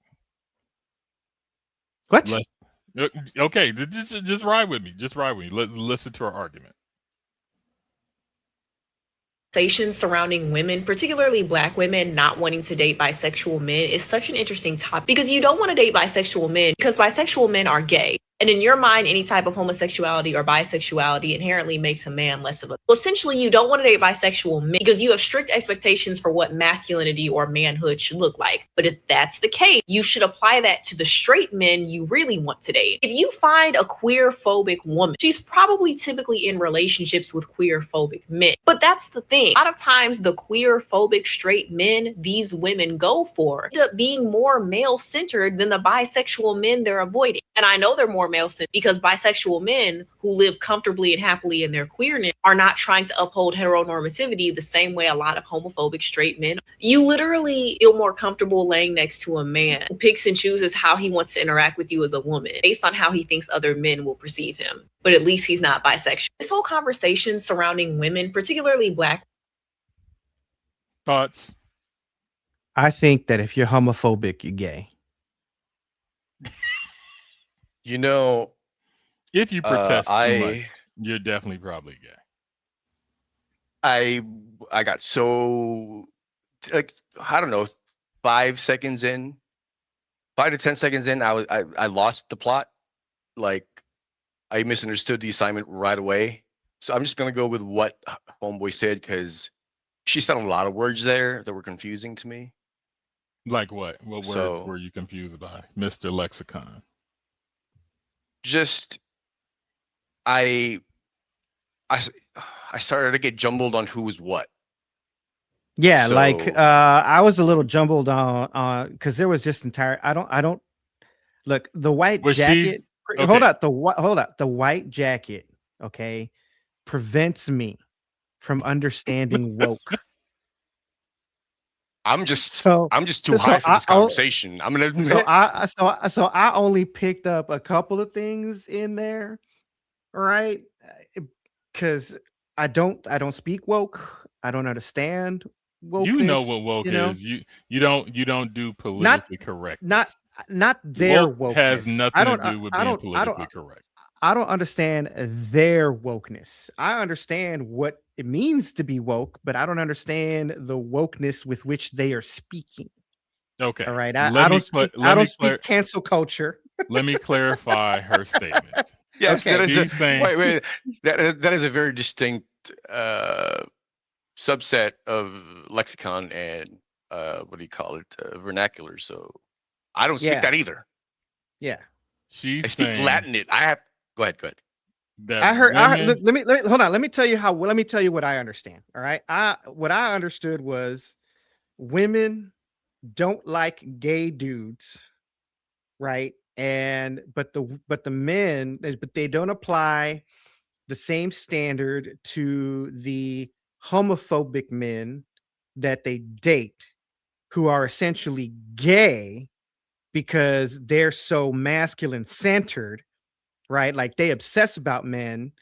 [SPEAKER 2] What?
[SPEAKER 1] Okay, just ride with me. Just ride with me. Listen to our argument.
[SPEAKER 7] Conversation surrounding women, particularly Black women, not wanting to date bisexual men is such an interesting topic because you don't want to date bisexual men because bisexual men are gay. And in your mind, any type of homosexuality or bisexuality inherently makes a man less of a. Well, essentially, you don't want to date bisexual men because you have strict expectations for what masculinity or manhood should look like. But if that's the case, you should apply that to the straight men you really want to date. If you find a queer phobic woman, she's probably typically in relationships with queer phobic men. But that's the thing. A lot of times, the queer phobic straight men these women go for end up being more male centered than the bisexual men they're avoiding. And I know they're more male centered because bisexual men who live comfortably and happily in their queerness are not trying to uphold heteronormativity the same way a lot of homophobic straight men. You literally feel more comfortable laying next to a man who picks and chooses how he wants to interact with you as a woman based on how he thinks other men will perceive him. But at least he's not bisexual. This whole conversation surrounding women, particularly Black.
[SPEAKER 1] Thoughts?
[SPEAKER 2] I think that if you're homophobic, you're gay.
[SPEAKER 3] You know,
[SPEAKER 1] If you protest too
[SPEAKER 3] I
[SPEAKER 1] much, you're definitely probably gay.
[SPEAKER 3] I got so, like, I don't know, 5 seconds in, 5 to 10 seconds in, I lost the plot. Like, I misunderstood the assignment right away. So I'm just gonna go with what Homeboy said because she said a lot of words there that were confusing to me.
[SPEAKER 1] Like what? What words
[SPEAKER 3] So
[SPEAKER 1] were you confused by, Mr. Lexicon?
[SPEAKER 3] just I started to get jumbled on who was what.
[SPEAKER 2] Yeah, like
[SPEAKER 3] So
[SPEAKER 2] I was a little jumbled on because there was just entire. I don't look the white
[SPEAKER 1] Was she
[SPEAKER 2] jacket. Hold
[SPEAKER 1] okay?
[SPEAKER 2] up the white jacket. Okay, prevents me from understanding woke.
[SPEAKER 3] I'm just
[SPEAKER 2] So
[SPEAKER 3] too high for this
[SPEAKER 2] I
[SPEAKER 3] conversation. I'm gonna admit.
[SPEAKER 2] so I only picked up a couple of things in there, right? Because I don't speak woke. I don't understand
[SPEAKER 1] You know
[SPEAKER 2] wokeness.
[SPEAKER 1] what woke
[SPEAKER 2] You know,
[SPEAKER 1] is. You don't do
[SPEAKER 2] not
[SPEAKER 1] politically
[SPEAKER 2] not
[SPEAKER 1] correctness.
[SPEAKER 2] not their
[SPEAKER 1] Woke has
[SPEAKER 2] wokeness. I
[SPEAKER 1] nothing to
[SPEAKER 2] don't
[SPEAKER 1] do with being
[SPEAKER 2] I don't
[SPEAKER 1] politically correct.
[SPEAKER 2] I don't understand their wokeness. I understand what it means to be woke, but I don't understand the wokeness with which they are speaking.
[SPEAKER 1] Okay,
[SPEAKER 2] All right.
[SPEAKER 1] let me
[SPEAKER 2] I don't speak cancel culture.
[SPEAKER 1] let me clarify her statement.
[SPEAKER 3] Yes, that
[SPEAKER 2] Okay.
[SPEAKER 3] is a
[SPEAKER 1] She's saying
[SPEAKER 3] wait. That is a very distinct subset of lexicon and what do you call it, vernacular. So I don't speak
[SPEAKER 2] Yeah.
[SPEAKER 3] that either.
[SPEAKER 2] Yeah.
[SPEAKER 3] I
[SPEAKER 1] she's
[SPEAKER 3] speak
[SPEAKER 1] saying
[SPEAKER 3] Latin. I have. Go ahead.
[SPEAKER 1] that
[SPEAKER 2] I heard
[SPEAKER 1] women.
[SPEAKER 2] let me hold on. Let me tell you what I understand. All right. What I understood was women don't like gay dudes, right? And but the men, but they don't apply the same standard to the homophobic men that they date who are essentially gay because they're so masculine centered, right? Like they obsess about men,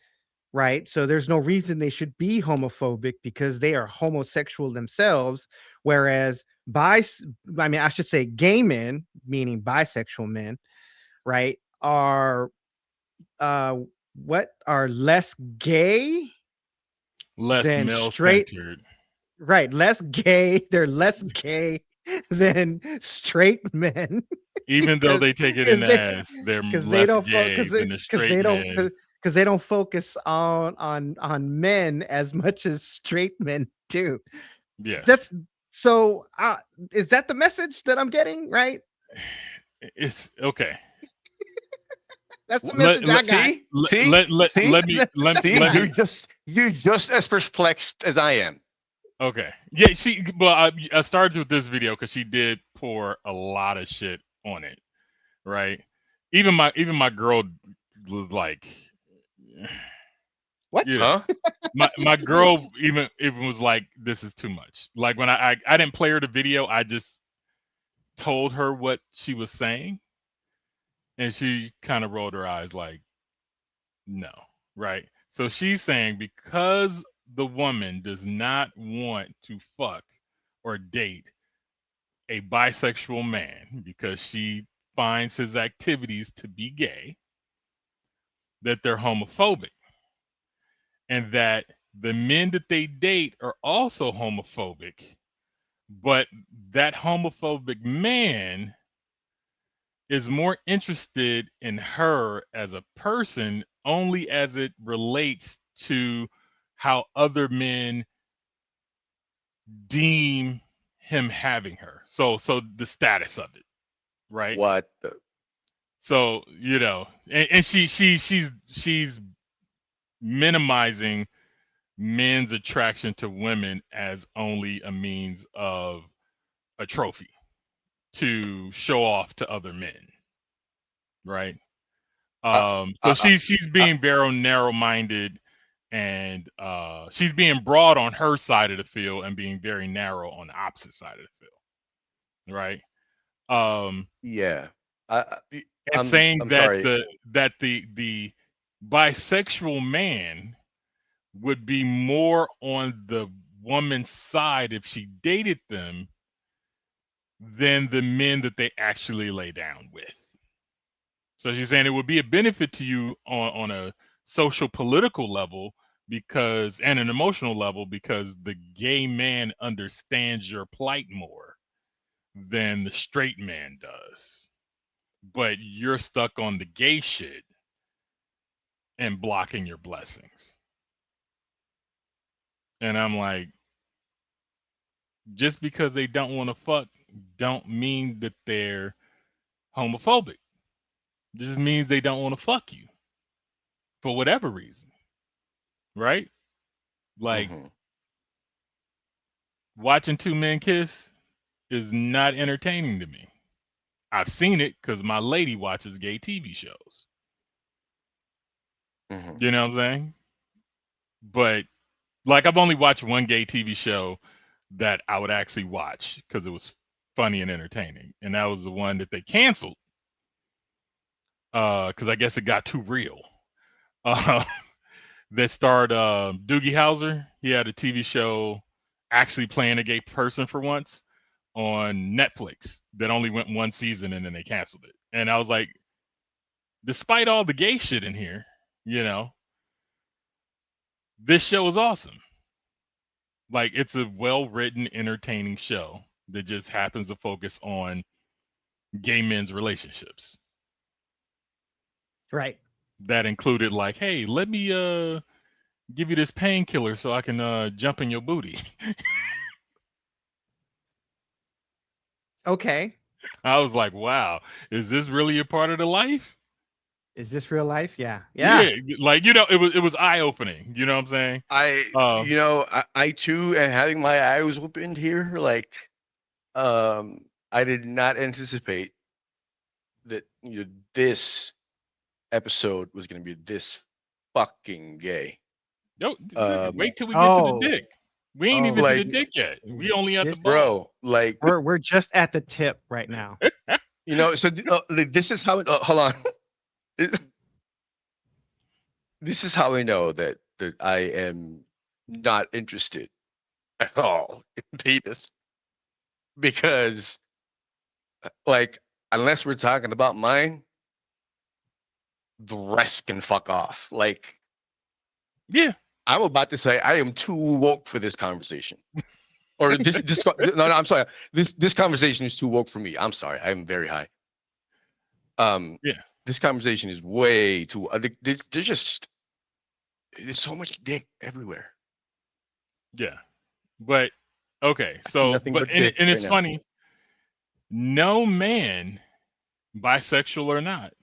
[SPEAKER 2] right? So there's no reason they should be homophobic because they are homosexual themselves. Whereas I should say gay men, meaning bisexual men, right, are uh what are less gay
[SPEAKER 1] Less
[SPEAKER 2] than
[SPEAKER 1] male
[SPEAKER 2] straight,
[SPEAKER 1] centered,
[SPEAKER 2] right? Less gay. They're less gay than straight men
[SPEAKER 1] even though
[SPEAKER 2] because
[SPEAKER 1] they take it in
[SPEAKER 2] because
[SPEAKER 1] the
[SPEAKER 2] they
[SPEAKER 1] ass. They're
[SPEAKER 2] because they
[SPEAKER 1] less
[SPEAKER 2] don't
[SPEAKER 1] gay
[SPEAKER 2] focus
[SPEAKER 1] than the
[SPEAKER 2] because
[SPEAKER 1] straight men.
[SPEAKER 2] they don't focus on men as much as straight men do.
[SPEAKER 1] Yes,
[SPEAKER 2] That's so. Is that the message that I'm getting? Right.
[SPEAKER 1] it's okay.
[SPEAKER 2] That's the
[SPEAKER 1] Let
[SPEAKER 2] message I
[SPEAKER 1] let
[SPEAKER 2] got.
[SPEAKER 3] See,
[SPEAKER 1] let
[SPEAKER 3] see,
[SPEAKER 1] let, let,
[SPEAKER 3] see,
[SPEAKER 1] let me
[SPEAKER 2] That's the
[SPEAKER 1] let,
[SPEAKER 2] message
[SPEAKER 3] see.
[SPEAKER 2] I
[SPEAKER 1] let
[SPEAKER 2] got.
[SPEAKER 1] me
[SPEAKER 3] You're just as perplexed as I am.
[SPEAKER 1] Okay. Yeah, I started with this video because she did pour a lot of shit on it, right? Even my girl was like,
[SPEAKER 2] What?
[SPEAKER 1] yeah.
[SPEAKER 3] Huh?
[SPEAKER 1] My girl even was like, this is too much. Like when I didn't play her the video, I just told her what she was saying, and she kind of rolled her eyes like, no, right? So she's saying because the woman does not want to fuck or date a bisexual man because she finds his activities to be gay, that they're homophobic, and that the men that they date are also homophobic, but that homophobic man is more interested in her as a person only as it relates to how other men deem him having her. So the status of it, right?
[SPEAKER 3] What the?
[SPEAKER 1] So, and she's minimizing men's attraction to women as only a means of a trophy to show off to other men, right? So she's being very narrow-minded, and she's being broad on her side of the field and being very narrow on the opposite side of the field, right?
[SPEAKER 3] Yeah.
[SPEAKER 1] And saying
[SPEAKER 3] I'm
[SPEAKER 1] that
[SPEAKER 3] sorry.
[SPEAKER 1] the bisexual man would be more on the woman's side if she dated them than the men that they actually lay down with. So she's saying it would be a benefit to you on a social political level and an emotional level, because the gay man understands your plight more than the straight man does. But you're stuck on the gay shit and blocking your blessings. And I'm like, just because they don't want to fuck don't mean that they're homophobic. It just means they don't want to fuck you for whatever reason, right? Like,
[SPEAKER 3] Mhm.
[SPEAKER 1] watching two men kiss is not entertaining to me. I've seen it because my lady watches gay TV shows.
[SPEAKER 3] Mhm.
[SPEAKER 1] You know what I'm saying? But like, I've only watched one gay TV show that I would actually watch because it was funny and entertaining, and that was the one that they canceled because I guess it got too real. Uh, that starred Doogie Howser. He had a TV show actually playing a gay person for once on Netflix that only went one season and then they canceled it. And I was like, despite all the gay shit in here, this show is awesome. Like, it's a well-written, entertaining show that just happens to focus on gay men's relationships.
[SPEAKER 2] Right.
[SPEAKER 1] That included, like, hey, let me give you this painkiller so I can jump in your booty.
[SPEAKER 2] Okay.
[SPEAKER 1] I was like, wow, is this really a part of the life?
[SPEAKER 2] Is this real life? Yeah.
[SPEAKER 1] Yeah,
[SPEAKER 2] Yeah.
[SPEAKER 1] like, it was eye-opening. You know what I'm saying?
[SPEAKER 3] I too am having my eyes opened here. Like, I did not anticipate that this episode was going to be this fucking gay.
[SPEAKER 1] No, wait till we get to the
[SPEAKER 2] Oh.
[SPEAKER 1] dick. We ain't
[SPEAKER 2] Oh,
[SPEAKER 1] even to the
[SPEAKER 3] Like,
[SPEAKER 1] dick yet. We only at the
[SPEAKER 2] this-
[SPEAKER 1] ball.
[SPEAKER 3] bro, like,
[SPEAKER 2] we're just at the tip right now.
[SPEAKER 3] so like, this is how. Hold on. This is how I know that I am not interested at all in penis, because, like, unless we're talking about mine, the rest can fuck off. Like,
[SPEAKER 1] Yeah.
[SPEAKER 3] I'm about to say I am too woke for this conversation. Or no, I'm sorry. This conversation is too woke for me. I'm sorry. I'm very high.
[SPEAKER 1] Yeah.
[SPEAKER 3] This conversation is way too. There's so much dick everywhere.
[SPEAKER 1] Yeah. But okay,
[SPEAKER 3] I see nothing but dicks
[SPEAKER 1] and
[SPEAKER 3] right
[SPEAKER 1] it's
[SPEAKER 3] now.
[SPEAKER 1] funny. No man, bisexual or not,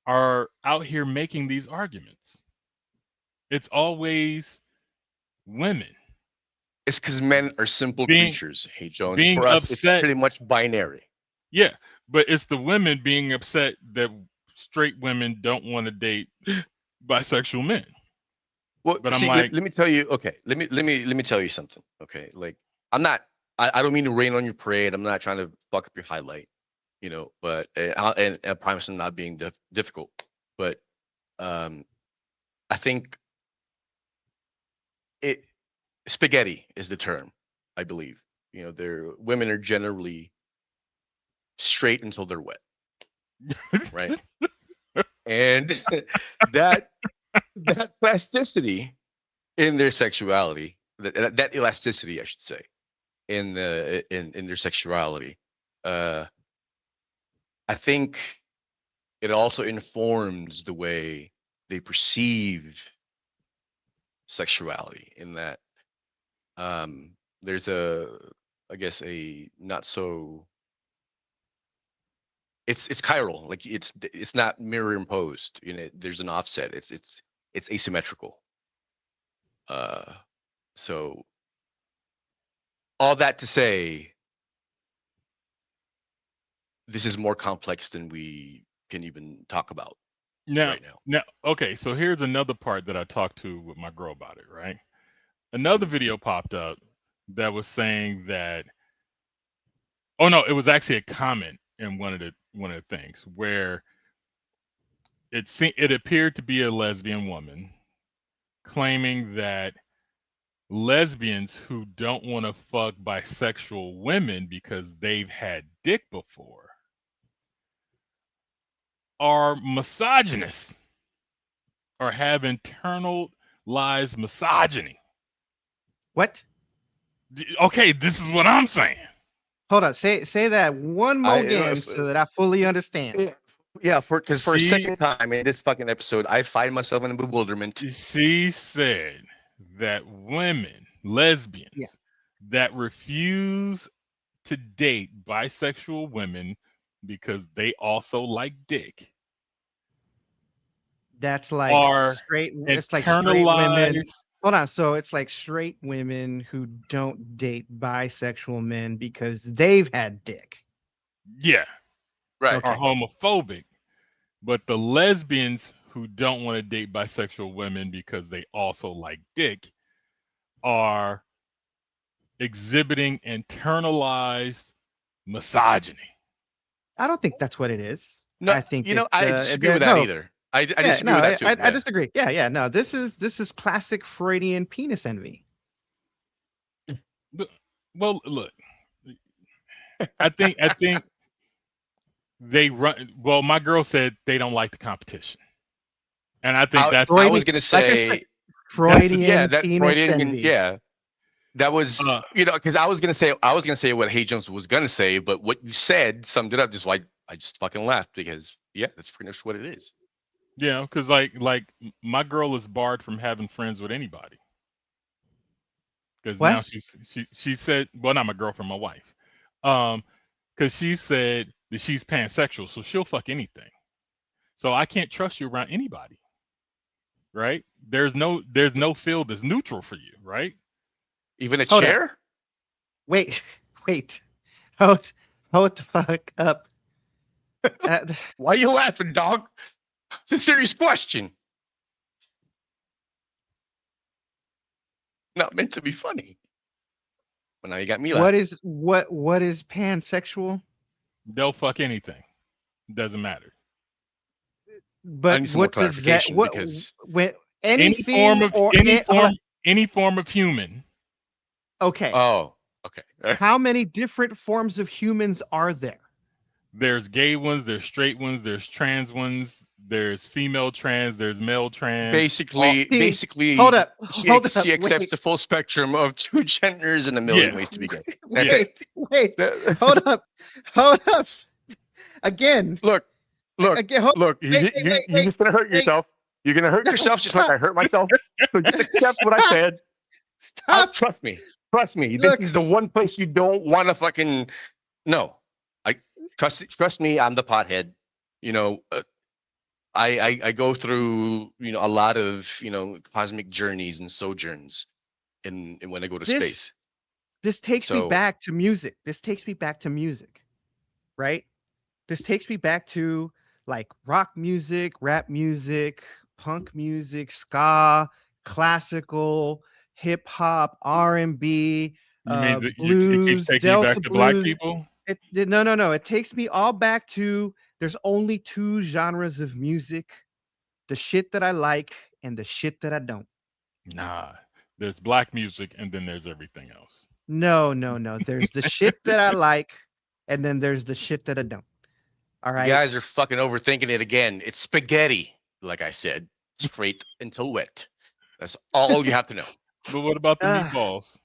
[SPEAKER 1] are out here making these arguments. It's always women
[SPEAKER 3] It's because men are simple
[SPEAKER 1] being
[SPEAKER 3] creatures. Hey, Jones.
[SPEAKER 1] being
[SPEAKER 3] For us, it's
[SPEAKER 1] upset.
[SPEAKER 3] pretty much binary.
[SPEAKER 1] Yeah, but it's the women being upset that straight women don't want to date bisexual men.
[SPEAKER 3] Well,
[SPEAKER 1] But I'm
[SPEAKER 3] see,
[SPEAKER 1] like,
[SPEAKER 3] let me tell you. Okay, let me tell you something. Okay, like, I'm not. I don't mean to rain on your parade. I'm not trying to fuck up your highlight. But and I promise I'm not being difficult. But I think spaghetti is the term. I believe. Women are generally straight until they're wet. right? And that that plasticity in their sexuality, that elasticity, I should say, in their sexuality, uh, I think it also informs the way they perceive sexuality. In that, there's I guess, a not so. It's chiral, like it's not mirror imposed. There's an offset. It's asymmetrical. Uh, so all that to say, this is more complex than we can even talk about
[SPEAKER 1] Now,
[SPEAKER 3] right now.
[SPEAKER 1] okay. So here's another part that I talked to with my girl about it. Right. Another
[SPEAKER 3] Mhm.
[SPEAKER 1] video popped up that was saying that. Oh no, it was actually a comment in one of the things where it appeared to be a lesbian woman claiming that lesbians who don't want to fuck bisexual women because they've had dick before are misogynists or have internalized misogyny.
[SPEAKER 2] What?
[SPEAKER 1] Okay, this is what I'm saying.
[SPEAKER 2] Hold on. Say that one more
[SPEAKER 3] I
[SPEAKER 2] again so that I fully understand.
[SPEAKER 3] Yeah, because for a
[SPEAKER 1] She
[SPEAKER 3] second time in this fucking episode, I find myself in a bewilderment.
[SPEAKER 1] she said that women,
[SPEAKER 2] Yeah,
[SPEAKER 1] lesbians, that refuse to date bisexual women because they also like dick
[SPEAKER 2] that's like
[SPEAKER 1] are
[SPEAKER 2] straight. It's like straight women.
[SPEAKER 1] internalized.
[SPEAKER 2] Hold on. So it's like straight women who don't date bisexual men because they've had dick.
[SPEAKER 1] Yeah,
[SPEAKER 3] Right.
[SPEAKER 1] are
[SPEAKER 2] Okay.
[SPEAKER 1] homophobic, but the lesbians who don't want to date bisexual women because they also like dick are exhibiting internalized misogyny.
[SPEAKER 2] I don't think that's what it is.
[SPEAKER 3] No,
[SPEAKER 2] I think
[SPEAKER 3] I disagree with that
[SPEAKER 2] no.
[SPEAKER 3] either. I
[SPEAKER 2] Yeah,
[SPEAKER 3] disagree
[SPEAKER 2] no,
[SPEAKER 3] with that too.
[SPEAKER 2] I
[SPEAKER 3] Yeah.
[SPEAKER 2] disagree. Yeah. No, this is classic Freudian penis envy.
[SPEAKER 1] But- Well, look, I think they run. Well, my girl said they don't like the competition, and I think that's
[SPEAKER 3] I was
[SPEAKER 2] Freudian,
[SPEAKER 3] gonna
[SPEAKER 2] like I said,
[SPEAKER 3] say
[SPEAKER 1] that's
[SPEAKER 3] yeah,
[SPEAKER 2] Freudian
[SPEAKER 3] that
[SPEAKER 2] penis
[SPEAKER 3] Freudian,
[SPEAKER 2] envy.
[SPEAKER 3] yeah, that was,
[SPEAKER 1] uh
[SPEAKER 3] because I was gonna say what Hay Jones was gonna say, but what you said summed it up. Just like I just fucking laughed because yeah, that's pretty much what it is.
[SPEAKER 1] because my girl is barred from having friends with anybody because now
[SPEAKER 2] What?
[SPEAKER 1] she said, well, not my girlfriend, my wife, um because she said that she's pansexual, so she'll fuck anything. So I can't trust you around anybody, right? There's no field that's neutral for you, right?
[SPEAKER 3] Even a
[SPEAKER 2] Hold up.
[SPEAKER 3] chair?
[SPEAKER 2] Wait, wait. Hold the fuck up. Uh,
[SPEAKER 3] Why are you laughing, dog? It's a serious question. Not meant to be funny. But now you got me laughing.
[SPEAKER 2] what is pansexual?
[SPEAKER 1] They'll fuck anything. Doesn't matter.
[SPEAKER 3] I
[SPEAKER 2] But
[SPEAKER 3] need some more
[SPEAKER 2] what does that
[SPEAKER 3] clarification
[SPEAKER 2] what
[SPEAKER 3] because
[SPEAKER 2] when
[SPEAKER 1] Any form
[SPEAKER 2] anything
[SPEAKER 1] of
[SPEAKER 2] or
[SPEAKER 1] any
[SPEAKER 2] hold
[SPEAKER 1] form
[SPEAKER 2] on.
[SPEAKER 1] any form of human.
[SPEAKER 2] Okay.
[SPEAKER 3] oh, okay.
[SPEAKER 2] How many different forms of humans are there?
[SPEAKER 1] There's gay ones, there's straight ones, there's trans ones, there's female trans, there's male trans. All
[SPEAKER 3] Basically,
[SPEAKER 2] See,
[SPEAKER 3] basically,
[SPEAKER 2] hold up,
[SPEAKER 3] she accepts
[SPEAKER 2] wait,
[SPEAKER 3] the full spectrum of two genders and a million
[SPEAKER 1] Yeah,
[SPEAKER 3] ways to be gay. That's
[SPEAKER 1] yeah.
[SPEAKER 3] it.
[SPEAKER 2] wait, hold up, hold up. Again,
[SPEAKER 3] Look, look,
[SPEAKER 2] again, hold,
[SPEAKER 3] look. You're just gonna hurt
[SPEAKER 2] wait,
[SPEAKER 3] yourself. You're gonna hurt
[SPEAKER 2] no,
[SPEAKER 3] yourself just like
[SPEAKER 2] stop,
[SPEAKER 3] I hurt myself. So just accept what I
[SPEAKER 2] stop,
[SPEAKER 3] said.
[SPEAKER 2] stop.
[SPEAKER 3] Trust me. Trust me. This
[SPEAKER 2] Look,
[SPEAKER 3] is the one place you don't want to fucking no. I trust me. I'm the pothead. You know, I go through a lot of cosmic journeys and sojourns in when I go to
[SPEAKER 2] this
[SPEAKER 3] space.
[SPEAKER 2] this takes me
[SPEAKER 3] So
[SPEAKER 2] back to music. This takes me back to music, right? This takes me back to like rock music, rap music, punk music, ska, classical, hip hop, R&B,
[SPEAKER 1] You mean that it keeps
[SPEAKER 2] blues,
[SPEAKER 1] taking you back
[SPEAKER 2] Delta
[SPEAKER 1] to black
[SPEAKER 2] blues.
[SPEAKER 1] people?
[SPEAKER 2] No. It takes me all back to there's only two genres of music, the shit that I like and the shit that I don't.
[SPEAKER 1] Nah. There's black music and then there's everything else.
[SPEAKER 2] No. There's the shit that I like and then there's the shit that I don't. All
[SPEAKER 3] You
[SPEAKER 2] right.
[SPEAKER 3] guys are fucking overthinking it again. It's spaghetti, like I said, straight until wet. That's all you have to know.
[SPEAKER 1] But what about the
[SPEAKER 2] Ugh.
[SPEAKER 1] meatballs?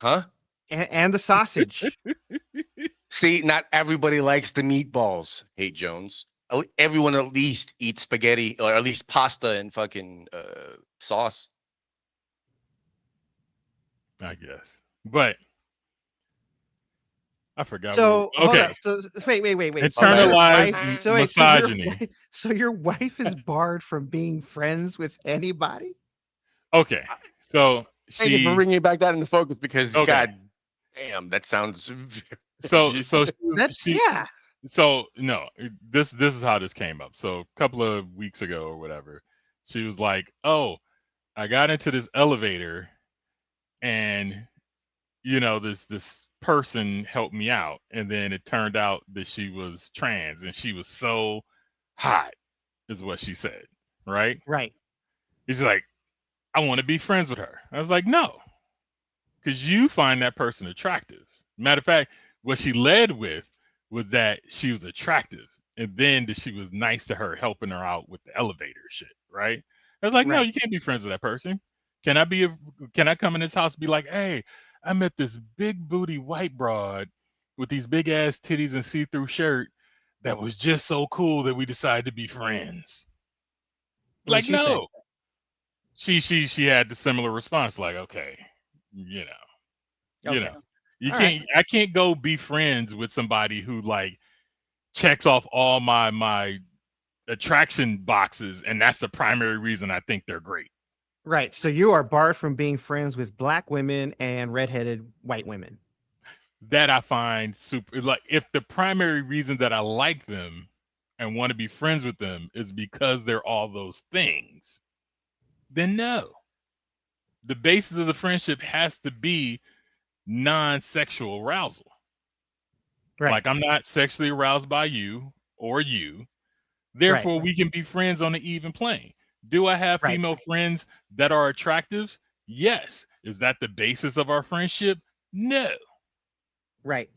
[SPEAKER 3] Huh?
[SPEAKER 2] And the sausage.
[SPEAKER 3] See, not everybody likes the meatballs, Hate Jones. Everyone at least eats spaghetti or at least pasta and fucking sauce.
[SPEAKER 1] I guess. But I forgot.
[SPEAKER 2] So hold
[SPEAKER 1] Okay.
[SPEAKER 2] up. So wait.
[SPEAKER 1] Internalized misogyny.
[SPEAKER 2] So your wife is barred from being friends with anybody?
[SPEAKER 1] Okay. So
[SPEAKER 3] Thank you for
[SPEAKER 1] she.
[SPEAKER 3] bringing back that into focus because
[SPEAKER 1] Okay.
[SPEAKER 3] god damn, that sounds
[SPEAKER 1] So
[SPEAKER 2] Yeah.
[SPEAKER 1] So no, this is how this came up. So a couple of weeks ago or whatever, she was like, "Oh, I got into this elevator, and this person helped me out, and then it turned out that she was trans, and she was so hot," is what she said, right?
[SPEAKER 2] Right.
[SPEAKER 1] She's like, "I want to be friends with her." I was like, "No, because you find that person attractive." Matter of fact, what she led with was that she was attractive, and then that she was nice to her, helping her out with the elevator shit, right? I was like, "No,
[SPEAKER 2] Right.
[SPEAKER 1] you can't be friends with that person. Can I come in this house and be like, hey, I met this big booty white broad with these big ass titties and see-through shirt that was just so cool that we decided to be friends?"
[SPEAKER 2] What did
[SPEAKER 1] Like,
[SPEAKER 2] she say?
[SPEAKER 1] no. She had the similar response, like, okay, you know,
[SPEAKER 2] Okay.
[SPEAKER 1] you
[SPEAKER 2] All
[SPEAKER 1] can't. I can't go be friends with somebody who like checks off all my attraction boxes, and that's the primary reason I think they're great.
[SPEAKER 2] Right. So you are barred from being friends with black women and redheaded white women.
[SPEAKER 1] That I find super. Like, if the primary reason that I like them and want to be friends with them is because they're all those things, then no. The basis of the friendship has to be non-sexual arousal.
[SPEAKER 2] Right.
[SPEAKER 1] Like, I'm not sexually aroused by you or you.
[SPEAKER 2] Right.
[SPEAKER 1] Therefore, we can be friends on an even plane. Do I have
[SPEAKER 2] Right.
[SPEAKER 1] female friends that are attractive? Yes. Is that the basis of our friendship? No.
[SPEAKER 2] Right.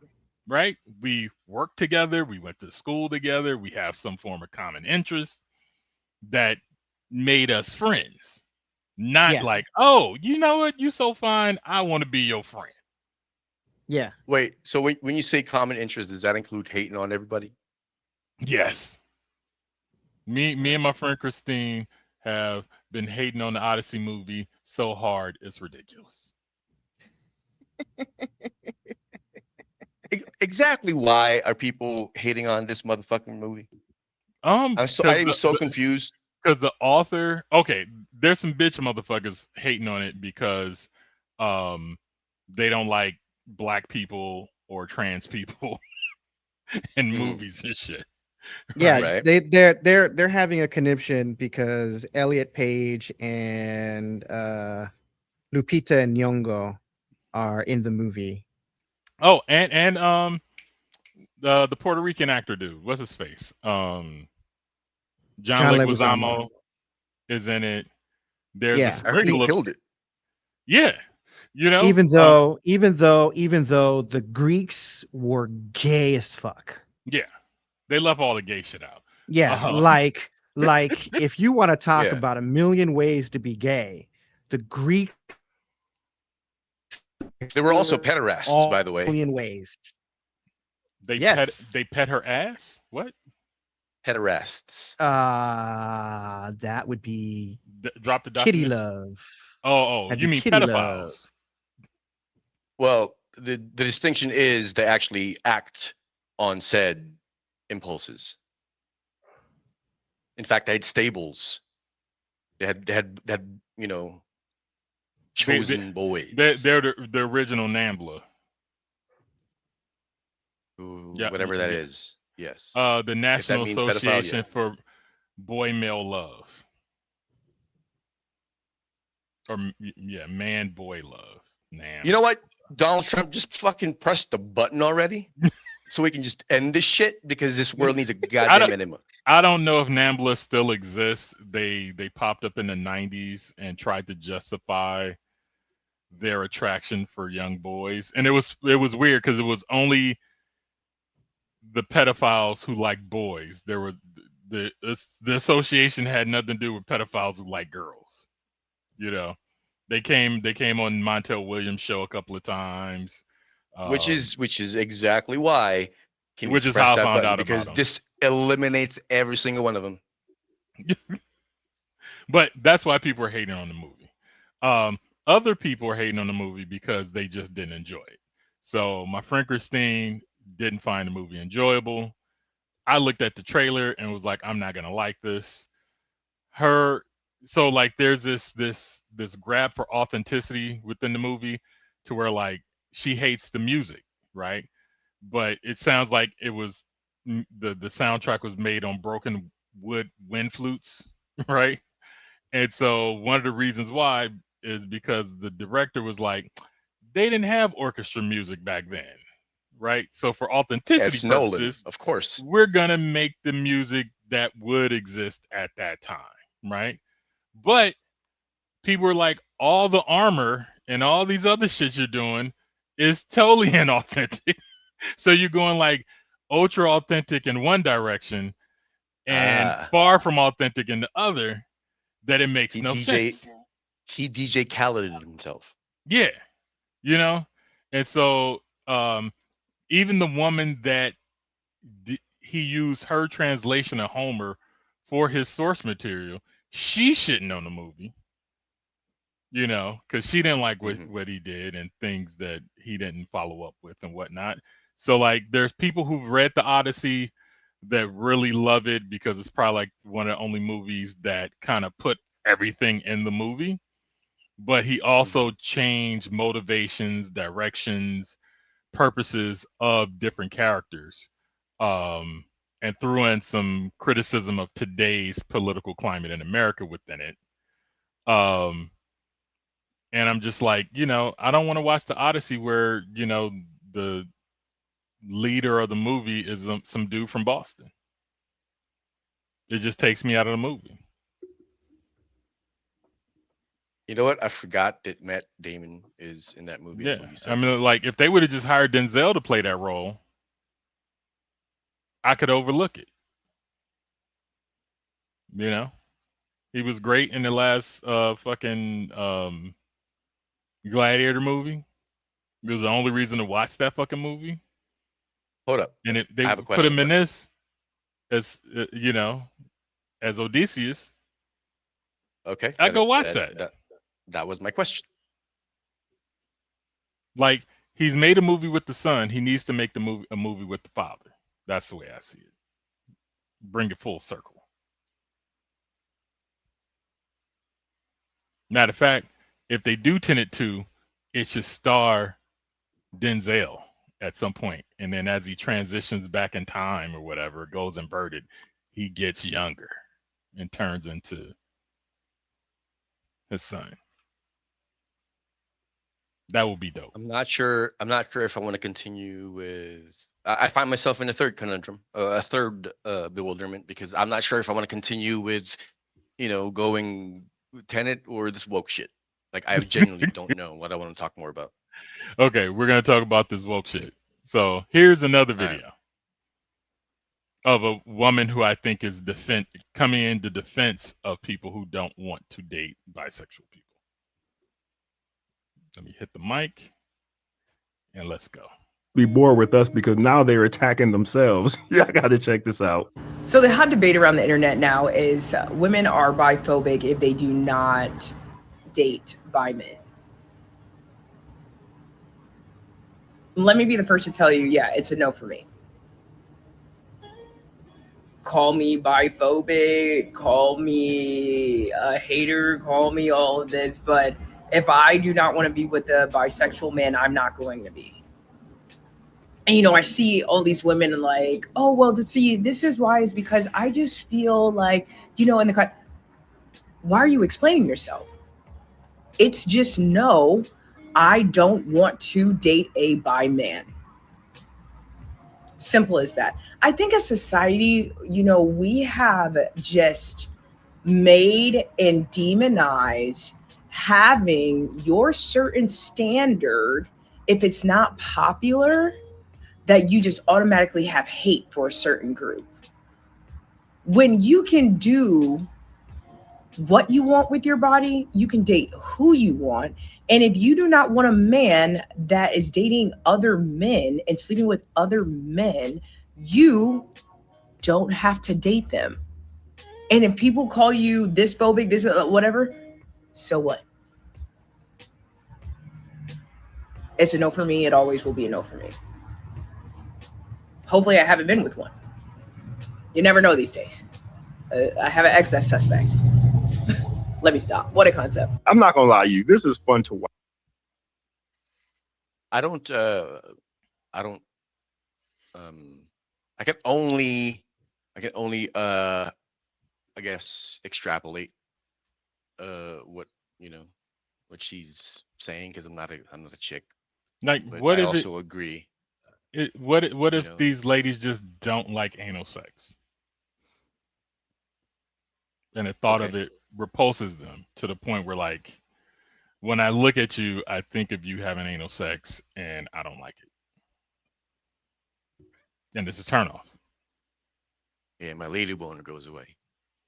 [SPEAKER 1] Right? We work together. We went to school together. We have some form of common interest that made us friends. Not
[SPEAKER 2] Yeah.
[SPEAKER 1] like, oh, you know what? You so fine. I want to be your friend.
[SPEAKER 2] Yeah.
[SPEAKER 3] Wait, so when you say common interest, does that include hating on everybody?
[SPEAKER 1] Yes. Me and my friend Christine have been hating on the Odyssey movie so hard it's ridiculous.
[SPEAKER 3] Exactly why are people hating on this motherfucking movie? I am so confused.
[SPEAKER 1] Because the author, okay, there's some bitch motherfuckers hating on it because they don't like black people or trans people in movies and shit.
[SPEAKER 2] Yeah,
[SPEAKER 3] Right.
[SPEAKER 2] they're having a conniption because Elliot Page and Lupita Nyong'o are in the movie.
[SPEAKER 1] Oh, and the Puerto Rican actor dude, what's his face? John
[SPEAKER 2] John
[SPEAKER 1] Leguizamo is in it. There's a
[SPEAKER 2] Yeah.
[SPEAKER 3] I heard he
[SPEAKER 1] sprinkle of,
[SPEAKER 3] killed it.
[SPEAKER 1] yeah,
[SPEAKER 2] Even though the Greeks were gay as fuck.
[SPEAKER 1] yeah, they left all the gay shit out.
[SPEAKER 2] Yeah,
[SPEAKER 1] Um,
[SPEAKER 2] like if you want to talk
[SPEAKER 3] Yeah.
[SPEAKER 2] about a million ways to be gay, the Greek
[SPEAKER 3] They were also pederasts, by the way.
[SPEAKER 2] million ways.
[SPEAKER 1] they
[SPEAKER 2] Yes.
[SPEAKER 1] pet her ass. What?
[SPEAKER 3] Pederasts.
[SPEAKER 2] That would be
[SPEAKER 1] Drop the
[SPEAKER 2] kitty
[SPEAKER 1] definition.
[SPEAKER 2] love.
[SPEAKER 1] Oh,
[SPEAKER 2] That'd
[SPEAKER 1] you
[SPEAKER 2] be
[SPEAKER 1] mean
[SPEAKER 2] kitty
[SPEAKER 1] pedophiles?
[SPEAKER 2] love.
[SPEAKER 3] Well, the distinction is they actually act on said impulses. In fact, they had stables. They had chosen boys.
[SPEAKER 1] They're the original Nambla. Yeah,
[SPEAKER 3] Whatever that is. Yes.
[SPEAKER 1] The National
[SPEAKER 3] means
[SPEAKER 1] Association
[SPEAKER 3] pedophilia.
[SPEAKER 1] for Boy Male Love, or man boy love.
[SPEAKER 3] You know what? Donald Trump just fucking pressed the button already, so we can just end this shit because this world needs a goddamn enema.
[SPEAKER 1] I don't know if Nambla still exists. They popped up in the 90s and tried to justify their attraction for young boys, and it was weird because it was only the pedophiles who like boys. There were the association had nothing to do with pedophiles who like girls. You know, they came on Montel Williams' show a couple of times,
[SPEAKER 3] which is exactly why can you
[SPEAKER 1] which is
[SPEAKER 3] press
[SPEAKER 1] how I
[SPEAKER 3] that
[SPEAKER 1] found
[SPEAKER 3] button,
[SPEAKER 1] out
[SPEAKER 3] because
[SPEAKER 1] about them.
[SPEAKER 3] this eliminates every single one of them.
[SPEAKER 1] But that's why people are hating on the movie. Other people are hating on the movie because they just didn't enjoy it. So my friend Christine didn't find the movie enjoyable. I looked at the trailer and was like, I'm not gonna like this. So like there's this grab for authenticity within the movie to where like she hates the music, right? But it sounds like it was the soundtrack was made on broken wood wind flutes, right? And so one of the reasons why is because the director was like, they didn't have orchestra music back then, right? So for authenticity
[SPEAKER 3] It's Nolan,
[SPEAKER 1] purposes,
[SPEAKER 3] of course.
[SPEAKER 1] we're gonna make the music that would exist at that time, right? But people were like, all the armor and all these other shit you're doing is totally inauthentic. So you're going like ultra authentic in one direction and far from authentic in the other, that it makes no sense.
[SPEAKER 3] He DJ Khaled himself.
[SPEAKER 1] Yeah, you know, and so even the woman that he used her translation of Homer for his source material, she shouldn't know the movie, you know, because she didn't like what he did and things that he didn't follow up with and whatnot. So like, there's people who've read the Odyssey that really love it because it's probably like one of the only movies that kind of put everything in the movie. But he also changed motivations, directions, purposes of different characters, and threw in some criticism of today's political climate in America within it. And I'm just like, you know, I don't want to watch the Odyssey where, you know, the leader of the movie is some dude from Boston. It just takes me out of the movie.
[SPEAKER 3] You know what? I forgot that Matt Damon is in that movie.
[SPEAKER 1] Yeah,
[SPEAKER 3] Until you said
[SPEAKER 1] I mean,
[SPEAKER 3] something.
[SPEAKER 1] like if they would have just hired Denzel to play that role, I could overlook it. You know, he was great in the last fucking Gladiator movie. It was the only reason to watch that fucking movie.
[SPEAKER 3] Hold up,
[SPEAKER 1] And if they
[SPEAKER 3] I have a
[SPEAKER 1] put him
[SPEAKER 3] question.
[SPEAKER 1] in this as you know, as Odysseus,
[SPEAKER 3] Okay,
[SPEAKER 1] I go watch that.
[SPEAKER 3] That was my question.
[SPEAKER 1] Like he's made a movie with the son, he needs to make a movie with the father. That's the way I see it. Bring it full circle. Matter of fact, if they do Tenet 2, it should star Denzel at some point, and then as he transitions back in time or whatever, goes inverted, he gets younger and turns into his son. That would be dope.
[SPEAKER 3] I'm not sure if I want to continue with. I find myself in a third conundrum, a third bewilderment, because I'm not sure if I want to continue with, you know, going Tenet or this woke shit. Like I genuinely don't know what I want to talk more about.
[SPEAKER 1] Okay, we're gonna talk about this woke shit. So here's another video of a woman who I think is coming into defense of people who don't want to date bisexual people. Let me hit the mic and let's go.
[SPEAKER 8] Be bored with us because now they're attacking themselves. Yeah, I gotta check this out.
[SPEAKER 9] So the hot debate around the internet now is women are biphobic if they do not date bi men. Let me be the first to tell you, yeah, it's a no for me. Call me biphobic, call me a hater, call me all of this, but if I do not want to be with a bisexual man, I'm not going to be. And, you know, I see all these women like, oh, well, see, this is why, is because I just feel like, you know, why are you explaining yourself? It's just no, I don't want to date a bi man. Simple as that. I think as society, you know, we have just made and demonized having your certain standard. If it's not popular, that you just automatically have hate for a certain group. When you can do what you want with your body, you can date who you want. And if you do not want a man that is dating other men and sleeping with other men, you don't have to date them. And if people call you this phobic, this whatever, so what? It's a no for me. It always will be a no for me. Hopefully I haven't been with one. You never know these days. I have an ex that's suspect. Let me stop. What a concept.
[SPEAKER 8] I'm not gonna lie to you. This is fun to watch.
[SPEAKER 3] I can only I guess extrapolate what what she's saying, because I'm not a chick.
[SPEAKER 1] Like,
[SPEAKER 3] But
[SPEAKER 1] what
[SPEAKER 3] I
[SPEAKER 1] if
[SPEAKER 3] also agree.
[SPEAKER 1] what
[SPEAKER 3] You
[SPEAKER 1] if
[SPEAKER 3] know,
[SPEAKER 1] these ladies just don't like anal sex, and the thought of
[SPEAKER 3] okay.
[SPEAKER 1] it repulses them to the point where, like, when I look at you, I think of you having anal sex, and I don't like it, and it's a turnoff.
[SPEAKER 3] Yeah, my lady boner goes away.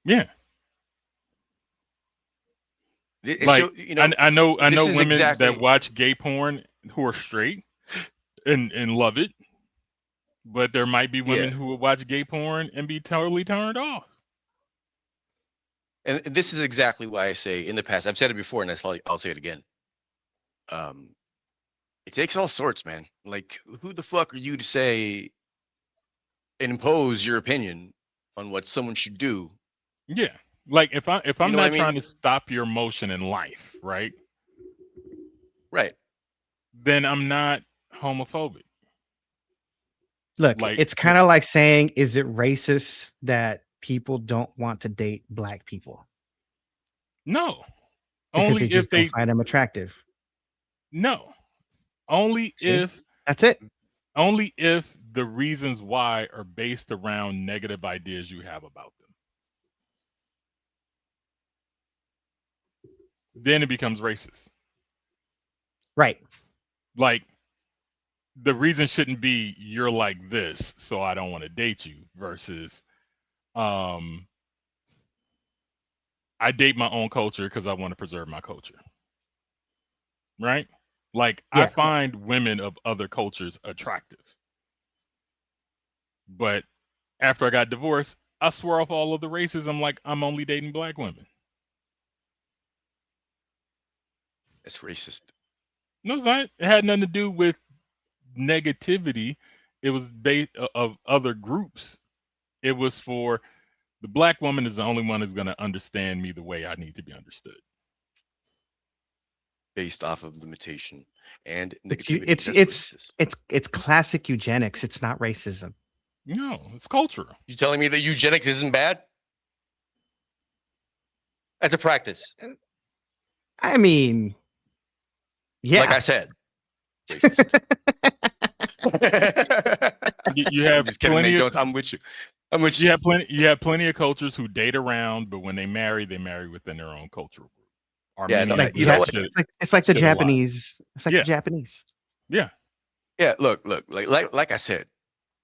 [SPEAKER 1] Yeah,
[SPEAKER 3] It
[SPEAKER 1] like
[SPEAKER 3] show, you know,
[SPEAKER 1] I know
[SPEAKER 3] this is
[SPEAKER 1] women that
[SPEAKER 3] exactly
[SPEAKER 1] watch gay porn who are straight and love it, but there might be women
[SPEAKER 3] yeah.
[SPEAKER 1] who will watch gay porn and be totally turned off.
[SPEAKER 3] And this is exactly why I say in the past, I've said it before, and I'll say it again. Um, it takes all sorts, man. Like, who the fuck are you to say and impose your opinion on what someone should do?
[SPEAKER 1] Yeah, like if
[SPEAKER 3] You
[SPEAKER 1] I'm
[SPEAKER 3] know what I
[SPEAKER 1] not
[SPEAKER 3] mean?
[SPEAKER 1] trying to stop your motion in life, right?
[SPEAKER 3] Right.
[SPEAKER 1] Then I'm not homophobic.
[SPEAKER 2] Look,
[SPEAKER 1] Like,
[SPEAKER 2] it's kind of like saying, is it racist that people don't want to date black people
[SPEAKER 1] no,
[SPEAKER 2] because
[SPEAKER 1] only
[SPEAKER 2] they
[SPEAKER 1] if
[SPEAKER 2] just don't
[SPEAKER 1] they
[SPEAKER 2] find them attractive?
[SPEAKER 1] no, only
[SPEAKER 2] See,
[SPEAKER 1] if
[SPEAKER 2] that's it.
[SPEAKER 1] the reasons why are based around negative ideas you have about them. Then it becomes racist.
[SPEAKER 2] Right.
[SPEAKER 1] Like, the reason shouldn't be you're like this, so I don't want to date you, versus um I date my own culture because I want to preserve my culture. Right? Like, I
[SPEAKER 2] Yeah.
[SPEAKER 1] find women of other cultures attractive. But after I got divorced, I swore off all of the races. I'm like, I'm only dating black women.
[SPEAKER 3] It's racist.
[SPEAKER 1] No, it's not. It had nothing to do with negativity. It was based of other groups. It was for the black woman is the only one who's going to understand me the way I need to be understood.
[SPEAKER 3] Based off of limitation and
[SPEAKER 2] It's
[SPEAKER 3] negativity. That's racist.
[SPEAKER 2] it's classic eugenics. It's not racism.
[SPEAKER 1] No, it's cultural.
[SPEAKER 3] You telling me that eugenics isn't bad as a practice?
[SPEAKER 2] I mean,
[SPEAKER 3] Like I
[SPEAKER 2] yeah.
[SPEAKER 3] said, racist.
[SPEAKER 1] You
[SPEAKER 3] I'm
[SPEAKER 1] have
[SPEAKER 3] just kidding, man.
[SPEAKER 1] plenty of
[SPEAKER 3] Jones. I'm with you. I'm with you.
[SPEAKER 1] you have plenty of cultures who date around, but when they marry within their own cultural group.
[SPEAKER 3] Yeah, no,
[SPEAKER 1] Armenians
[SPEAKER 3] you know what?
[SPEAKER 2] It's like the
[SPEAKER 1] shit a lot.
[SPEAKER 2] Japanese. It's like
[SPEAKER 1] Yeah.
[SPEAKER 2] the Japanese.
[SPEAKER 1] Yeah.
[SPEAKER 3] Yeah, look, like I said,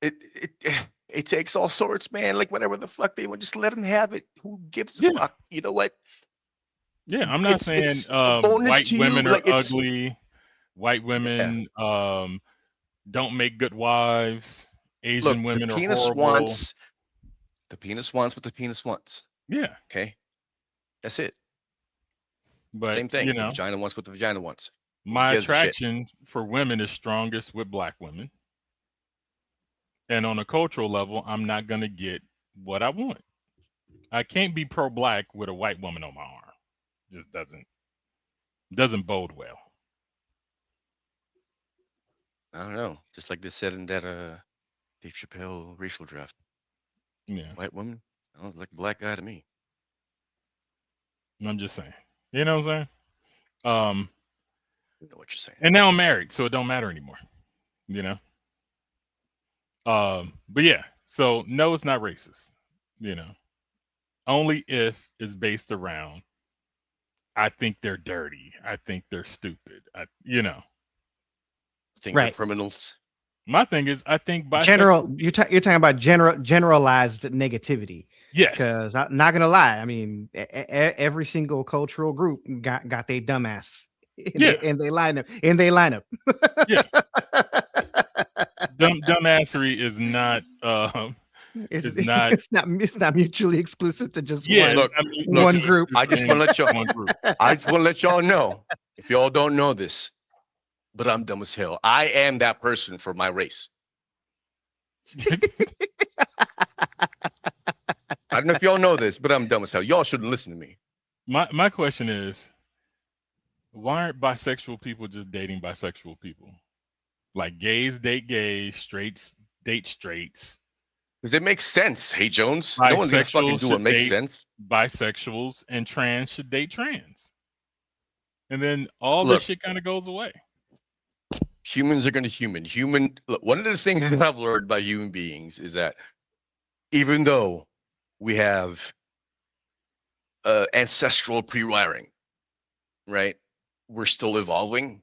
[SPEAKER 3] it takes all sorts, man. Like whatever the fuck they want, just let them have it. Who gives a
[SPEAKER 1] Yeah.
[SPEAKER 3] fuck? You know what?
[SPEAKER 1] Yeah, I'm not saying
[SPEAKER 3] It's a bonus
[SPEAKER 1] white
[SPEAKER 3] to
[SPEAKER 1] women
[SPEAKER 3] you.
[SPEAKER 1] are
[SPEAKER 3] Like it's
[SPEAKER 1] ugly. White women don't make good wives.
[SPEAKER 3] look,
[SPEAKER 1] Asian
[SPEAKER 3] the
[SPEAKER 1] women are
[SPEAKER 3] penis
[SPEAKER 1] horrible.
[SPEAKER 3] wants what the penis wants.
[SPEAKER 1] Yeah,
[SPEAKER 3] Okay, that's it.
[SPEAKER 1] but
[SPEAKER 3] Same thing. The vagina wants what the vagina wants. Who
[SPEAKER 1] my
[SPEAKER 3] gives a shit?
[SPEAKER 1] attraction for women is strongest with black women. And on a cultural level, I'm not gonna get what I want. I can't be pro-black with a white woman on my arm. Just doesn't bode well.
[SPEAKER 3] I don't know. Just like they said in that Dave Chappelle racial draft.
[SPEAKER 1] Yeah,
[SPEAKER 3] White woman sounds like a black guy to me.
[SPEAKER 1] I'm just saying. You know what I'm saying?
[SPEAKER 3] You know what you're saying.
[SPEAKER 1] And now I'm married, so it don't matter anymore. You know. But yeah, so no, it's not racist. You know, only if it's based around. I think they're dirty. I think they're stupid.
[SPEAKER 3] Think they're
[SPEAKER 2] Right.
[SPEAKER 3] criminals.
[SPEAKER 1] My thing is, I think
[SPEAKER 2] General, you're talking about generalized negativity.
[SPEAKER 1] Yes.
[SPEAKER 2] Because I'm not gonna lie, I mean, every single cultural group got their dumbass
[SPEAKER 1] Yeah.
[SPEAKER 2] in they lineup.
[SPEAKER 1] Yeah. Dumbassery is not is not
[SPEAKER 2] it's not mutually exclusive to just
[SPEAKER 1] yeah.
[SPEAKER 3] Look,
[SPEAKER 2] one group.
[SPEAKER 3] I just want to let y'all.
[SPEAKER 1] one group.
[SPEAKER 3] I just want to let y'all know, if y'all don't know this, but I'm dumb as hell. I am that person for my race. I don't know if y'all know this, but I'm dumb as hell. Y'all shouldn't listen to me.
[SPEAKER 1] My question is, why aren't bisexual people just dating bisexual people? Like gays date gays, straights date straights.
[SPEAKER 3] Because it makes sense. Hey, Jones. No one's gonna fucking do what makes sense.
[SPEAKER 1] Bisexuals and trans should date trans. And then all
[SPEAKER 3] Look,
[SPEAKER 1] this shit kind of goes away.
[SPEAKER 3] Humans are gonna human. Look, one of the things that I've learned by human beings is that even though we have ancestral pre-wiring, right? We're still evolving,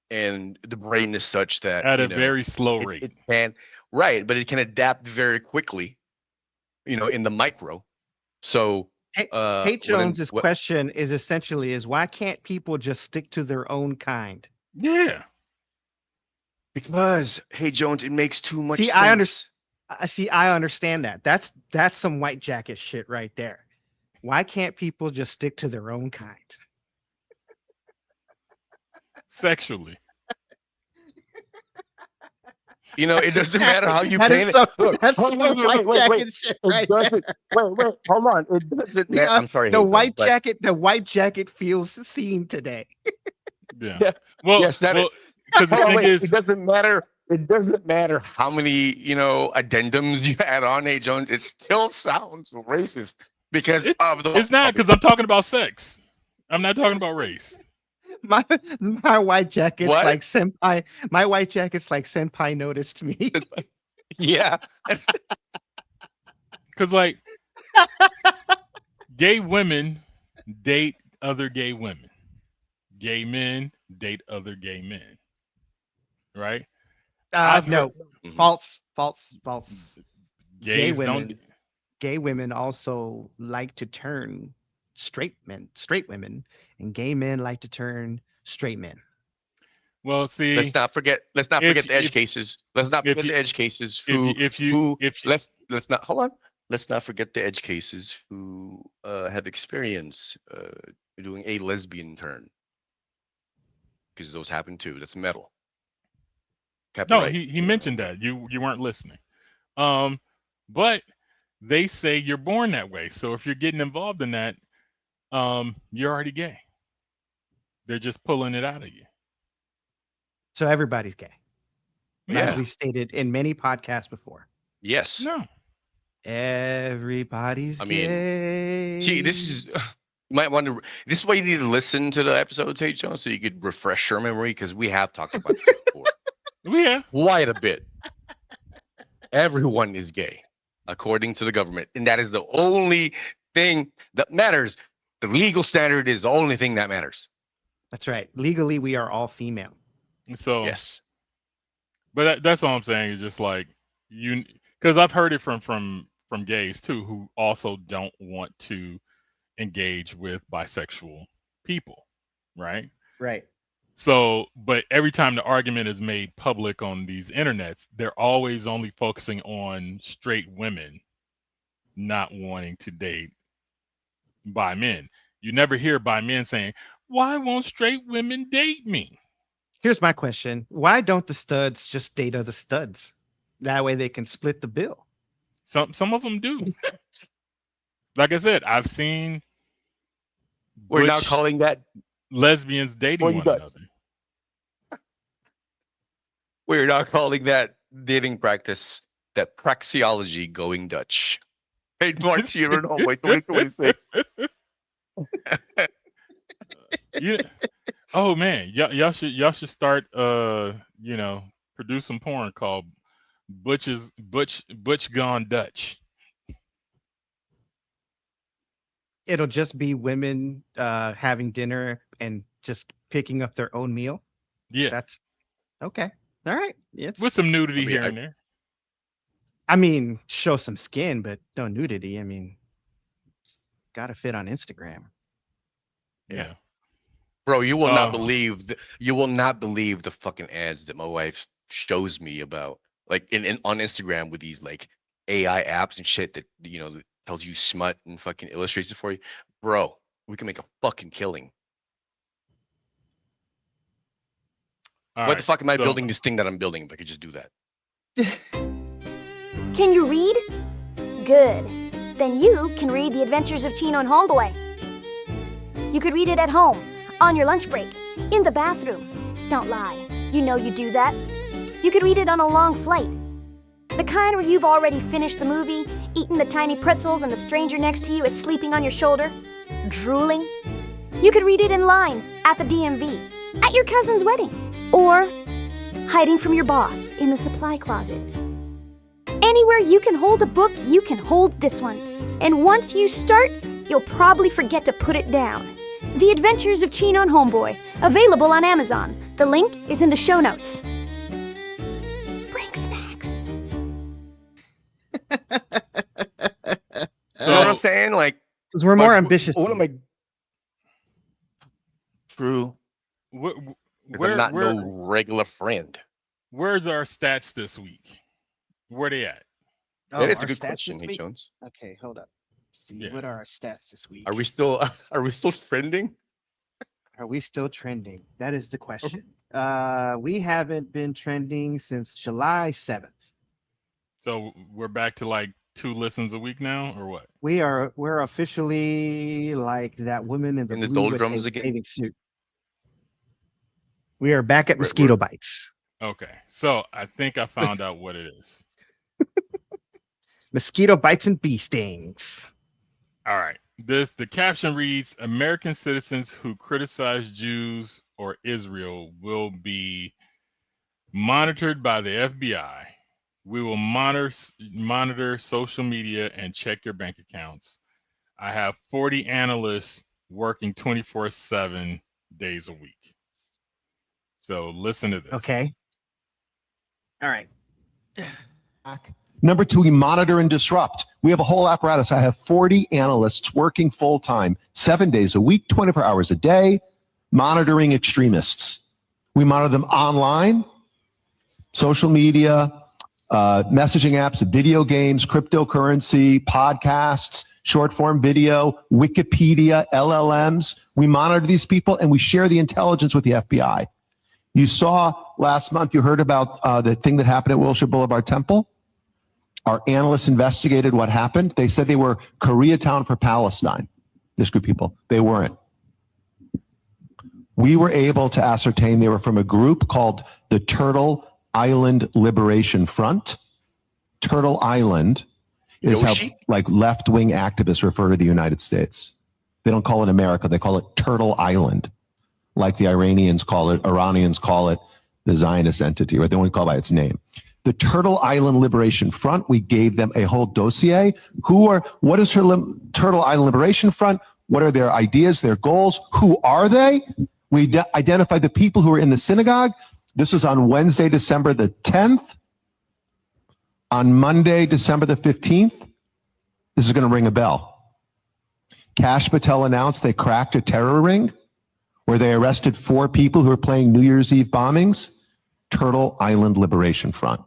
[SPEAKER 3] and the brain is such that
[SPEAKER 1] At a very slow rate.
[SPEAKER 3] It can, right, but it can adapt very quickly, in the micro. So
[SPEAKER 2] Hey Jones's question is essentially why can't people just stick to their own kind?
[SPEAKER 1] Yeah.
[SPEAKER 3] Because, hey Jones, it makes too much sense.
[SPEAKER 2] I understand that. That's some white jacket shit right there. Why can't people just stick to their own kind?
[SPEAKER 1] Sexually.
[SPEAKER 3] It doesn't matter how you paint it. Look,
[SPEAKER 2] that's some white jacket shit right there.
[SPEAKER 8] Wait, hold on. It doesn't matter.
[SPEAKER 3] I'm sorry.
[SPEAKER 2] The white jacket feels seen today.
[SPEAKER 1] Yeah. Well,
[SPEAKER 3] yes,
[SPEAKER 1] because the thing is,
[SPEAKER 3] it doesn't matter. It doesn't matter how many, addendums you add on, A. Jones. It still sounds racist because
[SPEAKER 1] it's not, because I'm talking about sex. I'm not talking about race.
[SPEAKER 2] My white jacket's like senpai. My white jacket's like senpai noticed me.
[SPEAKER 3] Yeah.
[SPEAKER 1] Because like gay women date other gay women. Gay men date other gay men. Right?
[SPEAKER 2] No. False.
[SPEAKER 1] Gays
[SPEAKER 2] Gay women also like to turn straight women, and gay men like to turn straight men.
[SPEAKER 1] Well, see,
[SPEAKER 3] let's not forget the edge cases. Let's not forget the edge cases let's not hold on. Let's not forget the edge cases who have experience doing a lesbian turn. Because those happen too. That's metal.
[SPEAKER 1] No, he mentioned that. You weren't listening. But they say you're born that way. So if you're getting involved in that, you're already gay. They're just pulling it out of you.
[SPEAKER 2] So everybody's gay.
[SPEAKER 3] Yeah.
[SPEAKER 2] As we've stated in many podcasts before.
[SPEAKER 3] Yes.
[SPEAKER 1] No.
[SPEAKER 2] Everybody's gay.
[SPEAKER 3] See, this is you might wonder. This is why you need to listen to the episodes, H. Jones, so you could refresh your memory, because we have talked about this before.
[SPEAKER 1] Yeah.
[SPEAKER 3] Quite a bit. Everyone is gay, according to the government, and that is the only thing that matters. The legal standard is the only thing that matters.
[SPEAKER 2] That's right. Legally, we are all female.
[SPEAKER 1] So
[SPEAKER 3] yes.
[SPEAKER 1] But that's all I'm saying is just like because I've heard it from gays too, who also don't want to engage with bisexual people, right?
[SPEAKER 2] Right.
[SPEAKER 1] So, but every time the argument is made public on these internets, they're always only focusing on straight women not wanting to date bi men. You never hear bi men saying, "Why won't straight women date me?"
[SPEAKER 2] Here's my question. Why don't the studs just date other studs? That way they can split the bill.
[SPEAKER 1] Some of them do. Like I said, I've seen
[SPEAKER 3] we're now calling that
[SPEAKER 1] lesbians dating one another.
[SPEAKER 3] We're now calling that dating practice, that praxeology, going Dutch. Hey, Mark, Chino Homeboy 2026.
[SPEAKER 1] Yeah. Oh man, y'all should start produce some porn called Butch Gone Dutch.
[SPEAKER 2] It'll just be women having dinner and just picking up their own meal.
[SPEAKER 1] Yeah.
[SPEAKER 2] That's okay. All right. It's,
[SPEAKER 1] with some nudity
[SPEAKER 3] I mean,
[SPEAKER 1] here
[SPEAKER 3] I-
[SPEAKER 1] and there.
[SPEAKER 2] I mean, show some skin, but no nudity. I mean, it's got to fit on Instagram.
[SPEAKER 1] Yeah.
[SPEAKER 3] Bro, you will not
[SPEAKER 1] Uh,
[SPEAKER 3] believe you will not believe the fucking ads that my wife shows me about, like in on Instagram with these like AI apps and shit that that tells you smut and fucking illustrates it for you. Bro, we can make a fucking killing.
[SPEAKER 1] all
[SPEAKER 3] Why
[SPEAKER 1] right.
[SPEAKER 3] the fuck am I
[SPEAKER 1] So-
[SPEAKER 3] building this thing that I'm building if I could just do that?
[SPEAKER 10] Can you read? Good. Then you can read The Adventures of Chino and Homeboy. You could read it at home, on your lunch break, in the bathroom. Don't lie. You know you do that. You could read it on a long flight. The kind where you've already finished the movie, eaten the tiny pretzels, and the stranger next to you is sleeping on your shoulder, drooling. You could read it in line, at the DMV, at your cousin's wedding, or hiding from your boss in the supply closet. Anywhere you can hold a book, you can hold this one. And once you start, you'll probably forget to put it down. The Adventures of Chino and Homeboy, available on Amazon. The link is in the show notes. Bring snacks.
[SPEAKER 3] You know what I'm saying? Like,
[SPEAKER 2] Because we're more
[SPEAKER 3] like,
[SPEAKER 2] ambitious.
[SPEAKER 3] What
[SPEAKER 2] than
[SPEAKER 3] am I? True.
[SPEAKER 1] Where,
[SPEAKER 3] 'Cause I'm not no regular friend.
[SPEAKER 1] Where's our stats this week? Where they at?
[SPEAKER 2] Oh,
[SPEAKER 3] That is
[SPEAKER 2] our
[SPEAKER 3] a good
[SPEAKER 2] stats
[SPEAKER 3] question,
[SPEAKER 2] this
[SPEAKER 3] Hey
[SPEAKER 2] week?
[SPEAKER 3] Jones.
[SPEAKER 2] Okay, hold up. Let's see,
[SPEAKER 1] Yeah.
[SPEAKER 2] what are our stats this week?
[SPEAKER 3] Are we still trending?
[SPEAKER 2] Are we still trending? That is the question. We haven't been trending since July 7th.
[SPEAKER 1] So we're back to like 2 listens a week now, or what?
[SPEAKER 2] We're officially like that woman in the
[SPEAKER 3] In the
[SPEAKER 2] blue
[SPEAKER 3] doldrums
[SPEAKER 2] with a
[SPEAKER 3] again?
[SPEAKER 2] bathing suit. We are back at
[SPEAKER 3] We're-
[SPEAKER 2] mosquito bites.
[SPEAKER 1] Okay, so I think I found out what it is.
[SPEAKER 2] Mosquito bites and bee stings.
[SPEAKER 1] All right. The caption reads: American citizens who criticize Jews or Israel will be monitored by the FBI. We will monitor social media and check your bank accounts. I have 40 analysts working 24/7 days a week. So listen to this.
[SPEAKER 2] Okay. All right.
[SPEAKER 11] Number 2, we monitor and disrupt. We have a whole apparatus. I have 40 analysts working full time, 7 days a week, 24 hours a day, monitoring extremists. We monitor them online, social media, messaging apps, video games, cryptocurrency, podcasts, short form video, Wikipedia, LLMs. We monitor these people and we share the intelligence with the FBI. You saw last month, you heard about the thing that happened at Wilshire Boulevard Temple. Our analysts investigated what happened. They said they were Koreatown for Palestine, this group of people. They weren't. We were able to ascertain they were from a group called the Turtle Island Liberation Front. Turtle Island is
[SPEAKER 3] Yoshi?
[SPEAKER 11] how like left-wing activists refer to the United States. They don't call it America. They call it Turtle Island, like the Iranians call it the Zionist entity, or they only call it by its name. The Turtle Island Liberation Front, we gave them a whole dossier. What is Turtle Island Liberation Front? What are their ideas, their goals? Who are they? We identified the people who were in the synagogue. This was on Wednesday, December the 10th. On Monday, December the 15th, this is going to ring a bell. Kash Patel announced they cracked a terror ring where they arrested 4 people who were planning New Year's Eve bombings. Turtle Island Liberation Front.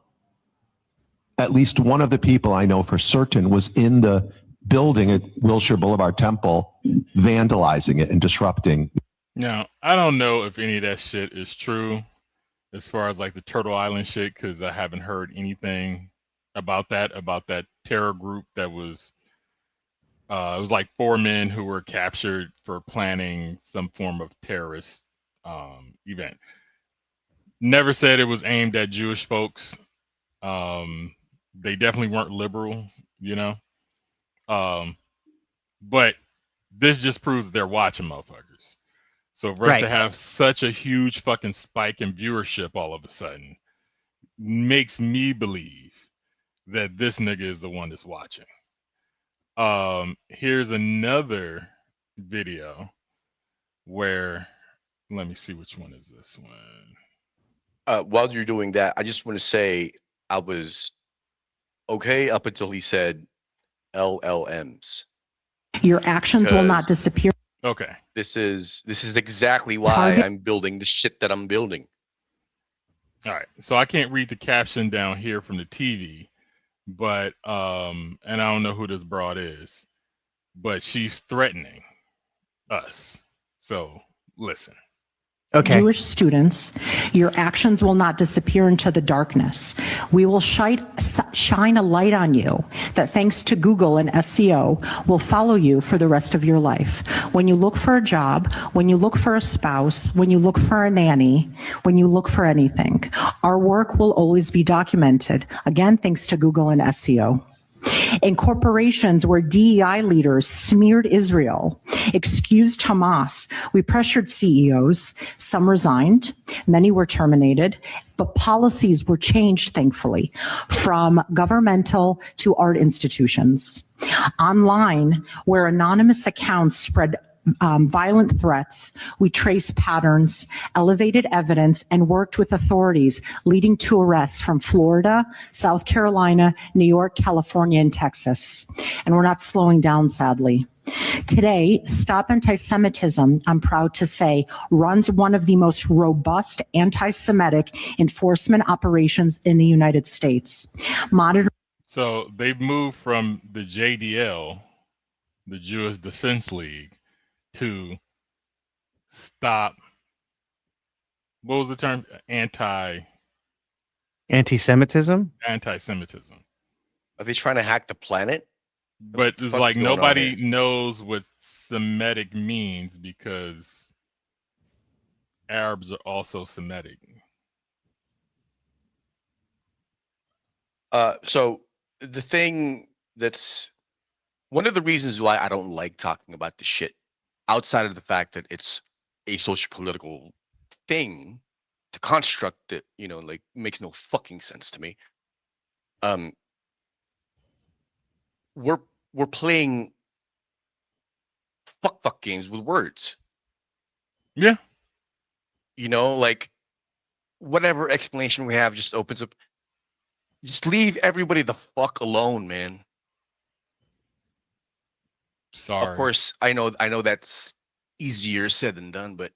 [SPEAKER 11] At least one of the people I know for certain was in the building at Wilshire Boulevard Temple, vandalizing it and disrupting.
[SPEAKER 1] Now, I don't know if any of that shit is true as far as like the Turtle Island shit, because I haven't heard anything about that terror group that was, it was like 4 men who were captured for planning some form of terrorist event. Never said it was aimed at Jewish folks. They definitely weren't liberal, you know. But this just proves that they're watching motherfuckers. So for us to have such a huge fucking spike in viewership all of a sudden makes me believe that this nigga is the one that's watching. Here's another video where, let me see which one is this one.
[SPEAKER 3] While you're doing that, I just want to say I was okay up until he said LLMs.
[SPEAKER 12] Your actions will not
[SPEAKER 3] Because
[SPEAKER 12] disappear.
[SPEAKER 1] Okay.
[SPEAKER 3] this is exactly why
[SPEAKER 12] Target-
[SPEAKER 3] I'm building the shit that I'm building.
[SPEAKER 1] All right. So I can't read the caption down here from the TV, but and I don't know who this broad is, but she's threatening us. So listen.
[SPEAKER 2] Okay.
[SPEAKER 12] Jewish students, your actions will not disappear into the darkness. We will shine a light on you that, thanks to Google and SEO, will follow you for the rest of your life. When you look for a job, when you look for a spouse, when you look for a nanny, when you look for anything, our work will always be documented. Again, thanks to Google and SEO. In corporations where DEI leaders smeared Israel, excused Hamas, we pressured CEOs. Some resigned, many were terminated, but policies were changed, thankfully, from governmental to art institutions. Online, where anonymous accounts spread violent threats, we traced patterns, elevated evidence, and worked with authorities, leading to arrests from Florida, South Carolina, New York, California, and Texas. And we're not slowing down, sadly. Today, Stop Anti-Semitism, I'm proud to say, runs one of the most robust anti-Semitic enforcement operations in the United States.
[SPEAKER 1] So they've moved from the JDL, the Jewish Defense League, to stop. What was the term?
[SPEAKER 2] Anti-Semitism.
[SPEAKER 1] Anti-Semitism.
[SPEAKER 3] Are they trying to hack the planet?
[SPEAKER 1] But it's like nobody knows what Semitic means because Arabs are also Semitic.
[SPEAKER 3] So the thing that's one of the reasons why I don't like talking about this shit, outside of the fact that it's a socio-political thing, to construct it, like, makes no fucking sense to me. We're playing fuck games with words.
[SPEAKER 1] Yeah.
[SPEAKER 3] Like, whatever explanation we have just opens up. Just leave everybody the fuck alone, man.
[SPEAKER 1] Sorry.
[SPEAKER 3] Of course, I know that's easier said than done, but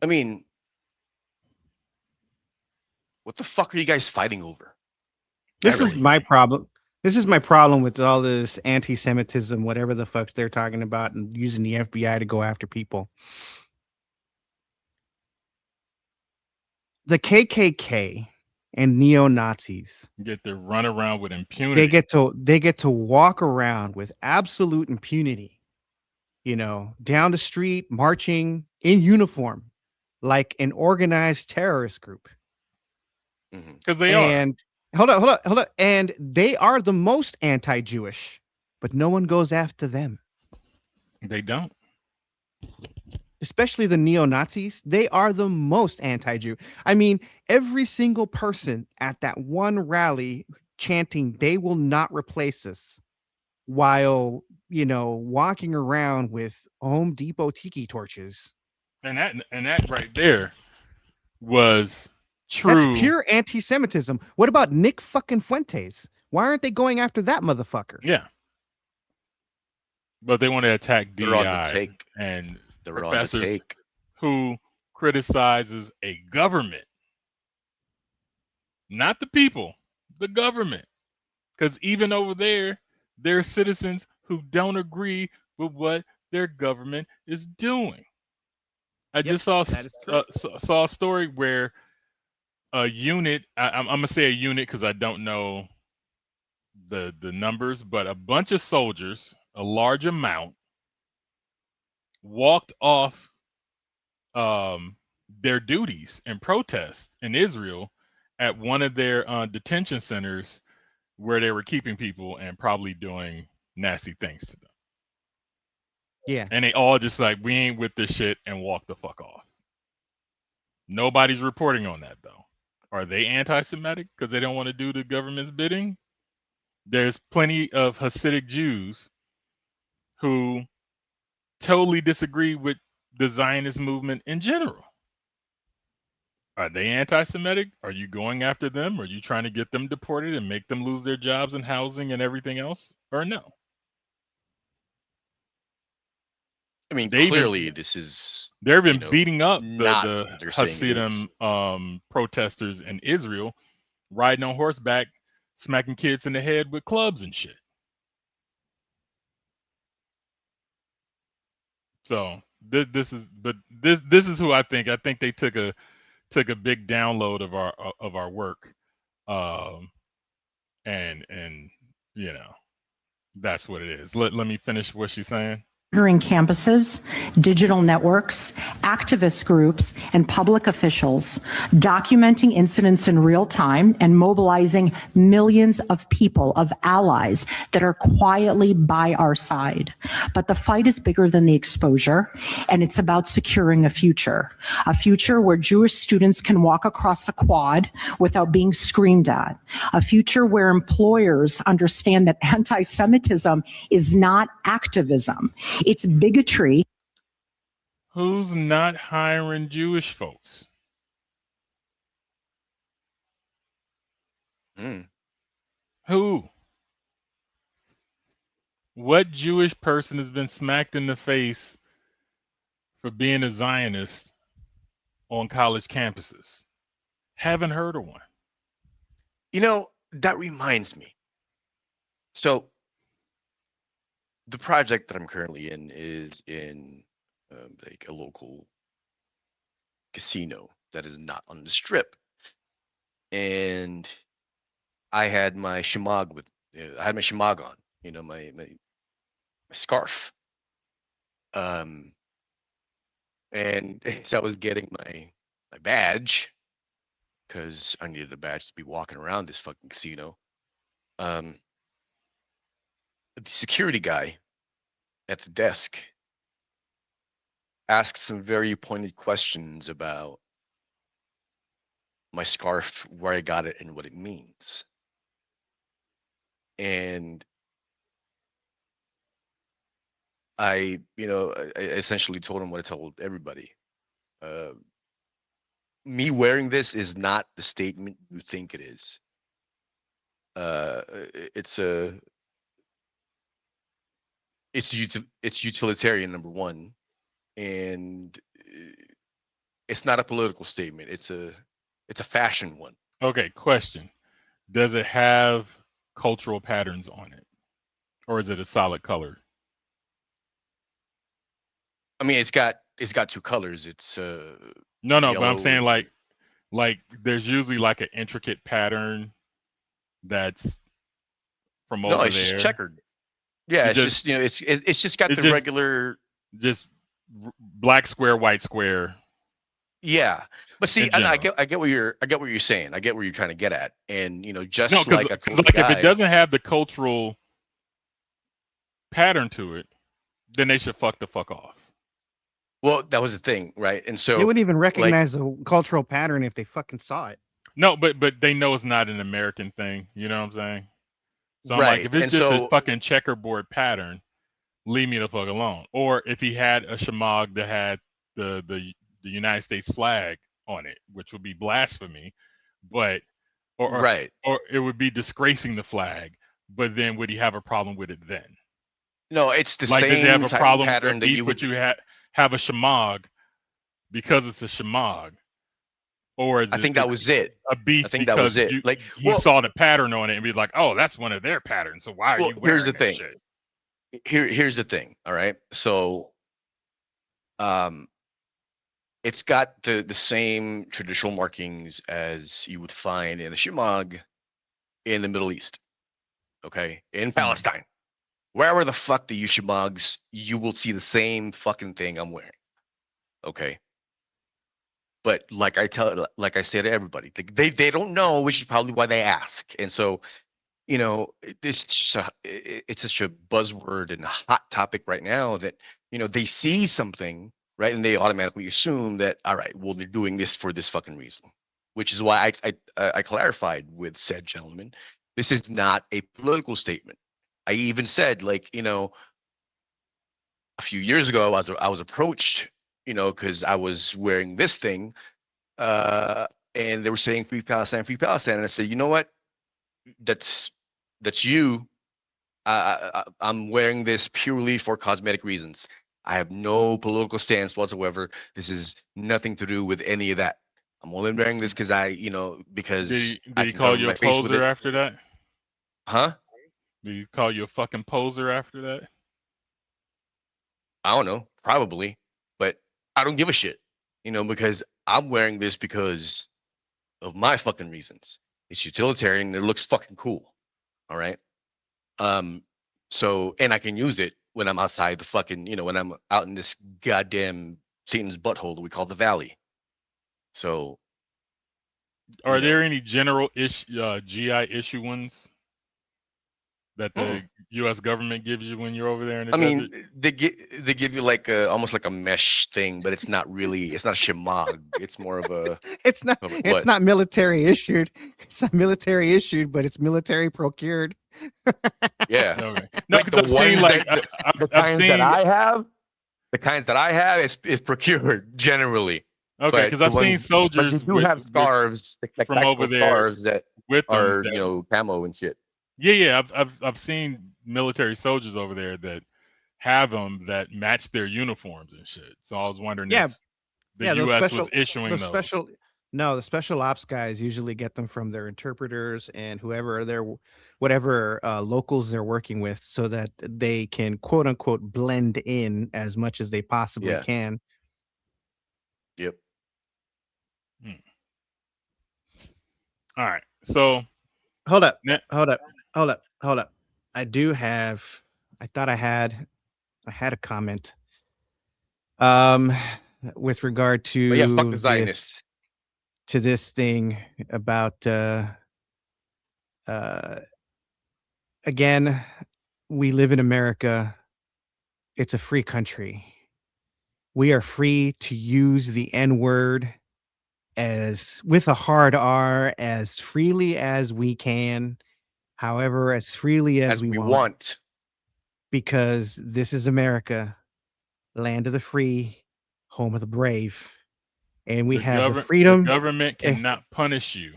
[SPEAKER 3] I mean, what the fuck are you guys fighting over?
[SPEAKER 2] This is my problem. This is my problem with all this anti-Semitism, whatever the fuck they're talking about, and using the FBI to go after people. The KKK and neo-Nazis
[SPEAKER 1] get to run around with impunity.
[SPEAKER 2] They get to walk around with absolute impunity, down the street, marching in uniform, like an organized terrorist group.
[SPEAKER 1] Because they are.
[SPEAKER 2] Hold on. And they are the most anti-Jewish, but no one goes after them.
[SPEAKER 1] They don't.
[SPEAKER 2] Especially the neo-Nazis. They are the most anti-Jew. I mean, every single person at that one rally chanting, "They will not replace us," while, walking around with Home Depot tiki torches.
[SPEAKER 1] And that right there was true.
[SPEAKER 2] That's pure anti-Semitism. What about Nick fucking Fuentes? Why aren't they going after that motherfucker?
[SPEAKER 1] Yeah. But they want to attack DEI
[SPEAKER 3] They're on the take.
[SPEAKER 1] And
[SPEAKER 3] They're on the
[SPEAKER 1] professors
[SPEAKER 3] take.
[SPEAKER 1] who criticizes a government. Not the people, the government. Because even over there are citizens who don't agree with what their government is doing. I just saw a story where a unit, I'm going to say a unit because I don't know the numbers, but a bunch of soldiers, a large amount, walked off their duties and protest in Israel at one of their detention centers where they were keeping people and probably doing nasty things to them.
[SPEAKER 2] Yeah.
[SPEAKER 1] And they all just like, we ain't with this shit, and walk the fuck off. Nobody's reporting on that though. Are they anti-Semitic because they don't want to do the government's bidding? There's plenty of Hasidic Jews who totally disagree with the Zionist movement in general. Are they anti-Semitic? Are you going after them? Are you trying to get them deported and make them lose their jobs and housing and everything else? Or no?
[SPEAKER 3] I mean,
[SPEAKER 1] They've been
[SPEAKER 3] clearly this is,
[SPEAKER 1] they've
[SPEAKER 3] you
[SPEAKER 1] been
[SPEAKER 3] know,
[SPEAKER 1] beating up
[SPEAKER 3] not
[SPEAKER 1] the
[SPEAKER 3] what they're saying it is.
[SPEAKER 1] Hasidim protesters in Israel, riding on horseback, smacking kids in the head with clubs and shit. So this is who I think. I think they took a big download of our work, and you know, that's what it is. Let me finish what she's saying.
[SPEAKER 12] Monitoring campuses, digital networks, activist groups, and public officials, documenting incidents in real time and mobilizing millions of people, of allies that are quietly by our side. But the fight is bigger than the exposure, and it's about securing a future where Jewish students can walk across a quad without being screamed at, a future where employers understand that anti-Semitism is not activism. It's bigotry.
[SPEAKER 1] Who's not hiring Jewish folks? Who? What Jewish person has been smacked in the face for being a Zionist on college campuses? Haven't heard of one.
[SPEAKER 3] You know, that reminds me. So the project that I'm currently in is in like a local casino that is not on the strip, and I had my shemagh on, you know, my scarf, and as I was getting my badge, because I needed a badge to be walking around this fucking casino. The security guy at the desk asked some very pointed questions about my scarf, where I got it, and what it means. And I essentially told him what I told everybody. Me wearing this is not the statement you think it is. It's utilitarian, number one, and it's not a political statement. It's a fashion one.
[SPEAKER 1] Okay, question. Does it have cultural patterns on it? Or is it a solid color?
[SPEAKER 3] I mean, it's got two colors. It's
[SPEAKER 1] No, but I'm
[SPEAKER 3] yellow
[SPEAKER 1] saying like there's usually like an intricate pattern that's from over
[SPEAKER 3] no, it's
[SPEAKER 1] there.
[SPEAKER 3] just checkered. Yeah, it's just it's just got the regular
[SPEAKER 1] just black square, white square.
[SPEAKER 3] Yeah, but see, I get what you're saying. I get where you're trying to get at, and just like I told the guy,
[SPEAKER 1] if it doesn't have the cultural pattern to it, then they should fuck off.
[SPEAKER 3] Well, that was the thing, right? And so
[SPEAKER 2] they wouldn't even recognize the cultural pattern if they fucking saw it.
[SPEAKER 1] No, but they know it's not an American thing. You know what I'm saying? So I'm
[SPEAKER 3] right.
[SPEAKER 1] like, if it's just a fucking checkerboard pattern, leave me the fuck alone. Or if he had a shemagh that had the United States flag on it, which would be blasphemy, but or it would be disgracing the flag. But then would he have a problem with it then?
[SPEAKER 3] No, it's the
[SPEAKER 1] like,
[SPEAKER 3] same
[SPEAKER 1] does he have a problem
[SPEAKER 3] pattern that you would
[SPEAKER 1] have a shemagh because it's a shemagh, or is
[SPEAKER 3] I think that was it.
[SPEAKER 1] A beef?
[SPEAKER 3] I think that was it.
[SPEAKER 1] He saw the pattern on it and be like, "Oh, that's one of their patterns. So why are you wearing
[SPEAKER 3] here's the thing.
[SPEAKER 1] Shit?
[SPEAKER 3] Here's the thing. All right, so it's got the same traditional markings as you would find in a shemagh in the Middle East. Okay, in Palestine, wherever the fuck the shemaghs, you will see the same fucking thing I'm wearing. Okay. But like I say to everybody, they don't know, which is probably why they ask. And so, it's such a buzzword and a hot topic right now that, they see something, right? And they automatically assume that, all right, well, they're doing this for this fucking reason, which is why I clarified with said gentleman, this is not a political statement. I even said, a few years ago, I was approached, because I was wearing this thing and they were saying free Palestine, and I said, you know what? That's you. I'm wearing this purely for cosmetic reasons. I have no political stance whatsoever. This is nothing to do with any of that. I'm only wearing this because because
[SPEAKER 1] Did he call you a poser after that?
[SPEAKER 3] Huh?
[SPEAKER 1] Did he call you a fucking poser after that?
[SPEAKER 3] I don't know, probably, but I don't give a shit, because I'm wearing this because of my fucking reasons. It's utilitarian. It looks fucking cool. All right. So, and I can use it when I'm outside the fucking, when I'm out in this goddamn Satan's butthole that we call the valley. So,
[SPEAKER 1] are there any general GI issue ones that the U.S. government gives you when you're over there in the desert?
[SPEAKER 3] They give you like almost like a mesh thing, but it's not a shemagh. It's more of a.
[SPEAKER 2] It's not military issued. It's not military issued, but it's military procured.
[SPEAKER 3] Yeah.
[SPEAKER 1] Okay. No,
[SPEAKER 3] like the ones the kinds that I have is procured generally.
[SPEAKER 1] Okay, because I've seen soldiers.
[SPEAKER 3] But you do have scarves
[SPEAKER 1] from over there
[SPEAKER 3] scarves that
[SPEAKER 1] with
[SPEAKER 3] are camo and shit.
[SPEAKER 1] Yeah. I've seen military soldiers over there that have them that match their uniforms and shit. So I was wondering if the U.S. was issuing those.
[SPEAKER 2] The special ops guys usually get them from their interpreters and whatever locals they're working with, so that they can quote unquote blend in as much as they possibly can.
[SPEAKER 3] Yep.
[SPEAKER 1] All right. So
[SPEAKER 2] hold up. I thought I had a comment. With regard to
[SPEAKER 3] fuck the Zionists.
[SPEAKER 2] To this thing about again, we live in America. It's a free country. We are free to use the N-word with a hard R as freely as we can, however, as freely as we want. Because this is America, land of the free, home of the brave. And we have the freedom.
[SPEAKER 1] The government cannot punish you.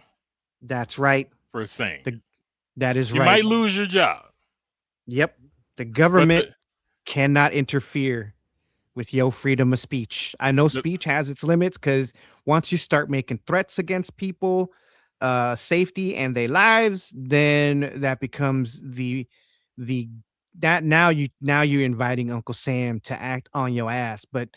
[SPEAKER 2] That's right.
[SPEAKER 1] For saying.
[SPEAKER 2] That is
[SPEAKER 1] right. You might lose your job.
[SPEAKER 2] Yep. The government cannot interfere with your freedom of speech. I know speech has its limits, because once you start making threats against people, safety and their lives, then that becomes now you're inviting Uncle Sam to act on your ass. But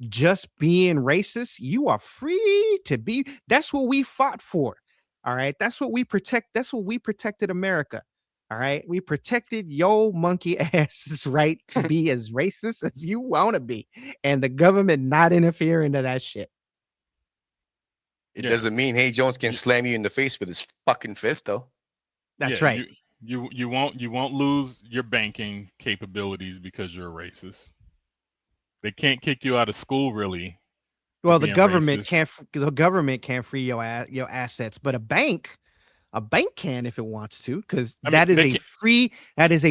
[SPEAKER 2] just being racist, you are free to be. That's what we fought for. All right. That's what we protect. That's what we protected America. All right. We protected your monkey ass's right to be as racist as you want to be. And the government not interfere into that shit.
[SPEAKER 3] It doesn't mean Hay Jones can slam you in the face with his fucking fist, though.
[SPEAKER 2] That's right.
[SPEAKER 1] You won't lose your banking capabilities because you're a racist. They can't kick you out of school, really.
[SPEAKER 2] Well, the government can't free your assets, but a bank can if it wants to, because that is a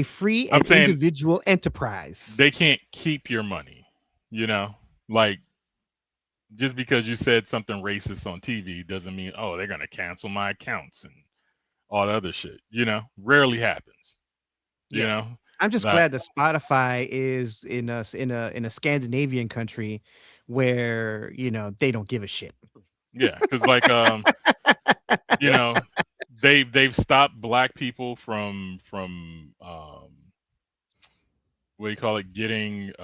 [SPEAKER 2] free and individual enterprise.
[SPEAKER 1] They can't keep your money, like just because you said something racist on TV doesn't mean they're gonna cancel my accounts and all the other shit. Rarely happens. You know.
[SPEAKER 2] I'm just glad that Spotify is in a Scandinavian country where they don't give a shit.
[SPEAKER 1] Yeah, because they've stopped black people from what do you call it, getting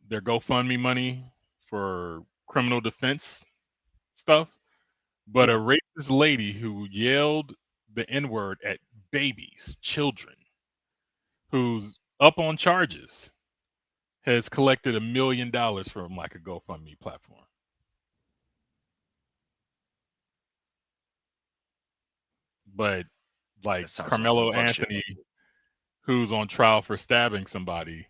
[SPEAKER 1] their GoFundMe money for criminal defense stuff. But a racist lady who yelled the N-word at children, who's up on charges, has collected $1 million from like a GoFundMe platform. But like Carmelo Anthony, who's on trial for stabbing somebody,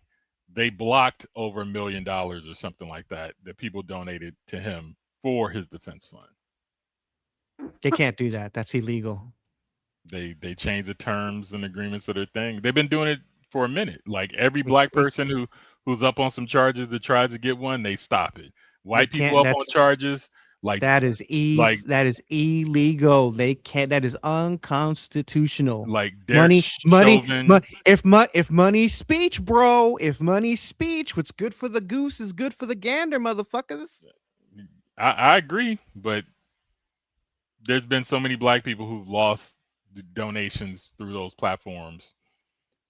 [SPEAKER 1] they blocked over $1 million or something like that people donated to him for his defense fund.
[SPEAKER 2] They can't do that. That's illegal.
[SPEAKER 1] They changed the terms and agreements of their thing. They've been doing it for a minute. Like every black person who's up on some charges that tries to get one, they stop it. White people up on charges, Like
[SPEAKER 2] that is that is illegal. They can't. That is unconstitutional.
[SPEAKER 1] like
[SPEAKER 2] Money,
[SPEAKER 1] Derek
[SPEAKER 2] money,
[SPEAKER 1] Chauvin.
[SPEAKER 2] if money's speech, bro. If money's speech, what's good for the goose is good for the gander, motherfuckers.
[SPEAKER 1] I agree, but there's been so many black people who've lost the donations through those platforms,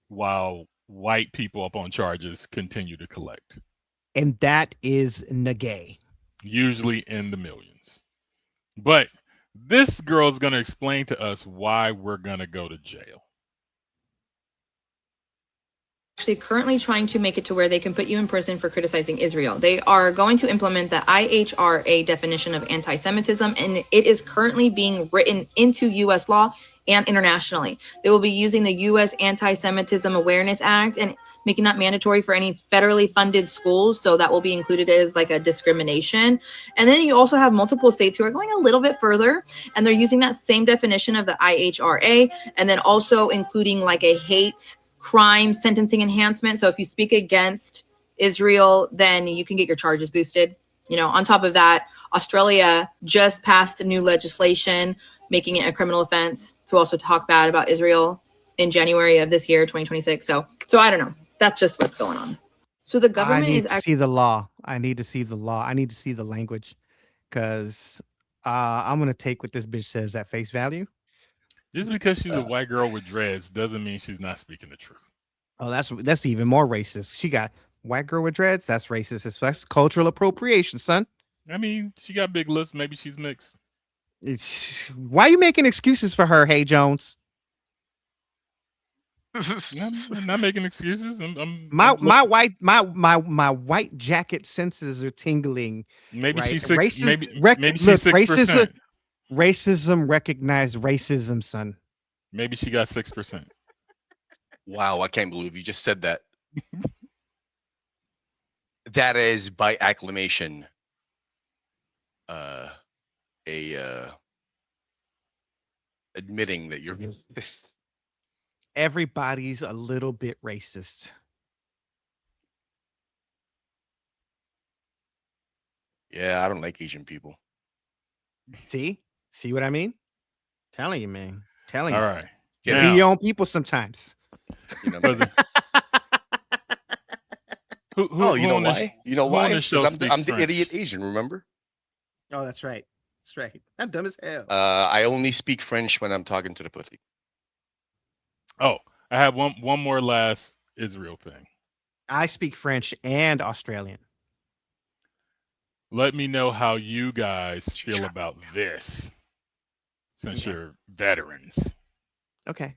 [SPEAKER 1] while white people up on charges continue to collect,
[SPEAKER 2] And that is negay.
[SPEAKER 1] usually in the millions. But this girl's gonna explain to us why we're gonna go to jail.
[SPEAKER 7] Actually currently trying to make it to where they can put you in prison for criticizing Israel. They are going to implement the IHRA definition of anti-Semitism, and it is currently being written into U.S. law and internationally. They will be using the U.S. Anti-Semitism Awareness Act and making that mandatory for any federally funded schools. So that will be included as like a discrimination. And then you also have multiple states who are going a little bit further, and they're using that same definition of the IHRA, and then also including like a hate crime sentencing enhancement. So if you speak against Israel, then you can get your charges boosted. You know, on top of that, Australia just passed a new legislation making it a criminal offense to also talk bad about Israel in January of this year, 2026. So I don't know. That's just what's going on. So the government
[SPEAKER 2] I need
[SPEAKER 7] is
[SPEAKER 2] to see the law. I need to see the law. I need to see the language, because I'm gonna take what this bitch says at face value.
[SPEAKER 1] Just because she's a white girl with dreads doesn't mean she's not speaking the truth.
[SPEAKER 2] Oh, that's even more racist. She got white girl with dreads. That's racist. That's cultural appropriation, son.
[SPEAKER 1] I mean, she got big lips. Maybe she's mixed.
[SPEAKER 2] Why are you making excuses for her, Hey Jones?
[SPEAKER 1] I'm not making excuses.
[SPEAKER 2] My white jacket senses are tingling.
[SPEAKER 1] Maybe
[SPEAKER 2] right?
[SPEAKER 1] she's six.
[SPEAKER 2] Racist,
[SPEAKER 1] maybe she's
[SPEAKER 2] look,
[SPEAKER 1] 6%.
[SPEAKER 2] racism recognized racism, son.
[SPEAKER 1] Maybe she got 6%.
[SPEAKER 3] Wow, I can't believe you just said that. That is by acclamation. Admitting that you're racist.
[SPEAKER 2] Everybody's a little bit racist.
[SPEAKER 3] Yeah, I don't like Asian people.
[SPEAKER 2] See what I mean? Telling you, man. Telling
[SPEAKER 1] All
[SPEAKER 2] you.
[SPEAKER 1] right.
[SPEAKER 2] Be
[SPEAKER 1] Now,
[SPEAKER 2] your own people sometimes.
[SPEAKER 3] You know,
[SPEAKER 1] who
[SPEAKER 3] you know
[SPEAKER 1] on this-
[SPEAKER 3] why? You know
[SPEAKER 1] who on
[SPEAKER 3] why?
[SPEAKER 1] this show
[SPEAKER 3] Because I'm
[SPEAKER 1] speaks
[SPEAKER 3] the
[SPEAKER 1] French?
[SPEAKER 3] idiot Asian, remember?
[SPEAKER 2] Oh, that's right. That's right. I'm dumb as hell.
[SPEAKER 3] I only speak French when I'm talking to the pussy.
[SPEAKER 1] Oh, I have one more last Israel thing.
[SPEAKER 2] I speak French and Australian.
[SPEAKER 1] Let me know how you guys feel about this, since
[SPEAKER 2] Okay.
[SPEAKER 1] you're veterans.
[SPEAKER 2] Okay.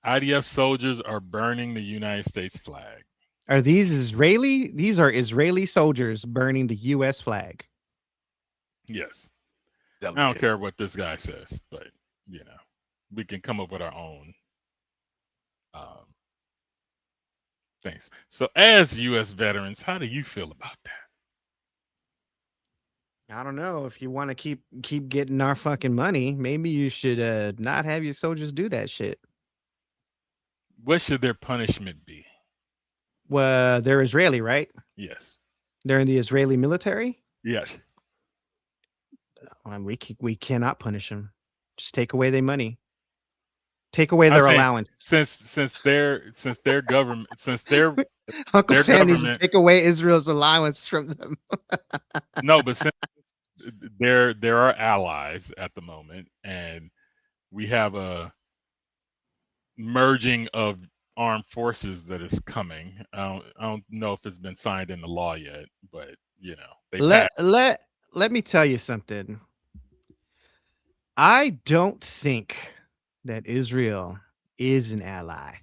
[SPEAKER 1] IDF soldiers are burning the United States flag.
[SPEAKER 2] Are these Israeli? These are Israeli soldiers burning the U.S. flag.
[SPEAKER 1] Yes. I don't care what this guy says, but we can come up with our own things. So, as U.S. veterans, how do you feel about that?
[SPEAKER 2] I don't know. If you want to keep getting our fucking money, maybe you should not have your soldiers do that shit.
[SPEAKER 1] What should their punishment be?
[SPEAKER 2] Well, they're Israeli, right?
[SPEAKER 1] Yes.
[SPEAKER 2] They're in the Israeli military.
[SPEAKER 1] Yes.
[SPEAKER 2] We cannot punish them. Just take away their money. Take away their
[SPEAKER 1] I'm saying,
[SPEAKER 2] allowance.
[SPEAKER 1] Since their government,
[SPEAKER 2] Uncle
[SPEAKER 1] their
[SPEAKER 2] Sam needs to
[SPEAKER 1] government-
[SPEAKER 2] take away Israel's allowance from them.
[SPEAKER 1] No, but since there are allies at the moment, and we have a merging of armed forces that is coming. I don't know if it's been signed into law yet, but they
[SPEAKER 2] Let me tell you something. I don't think that Israel is an ally.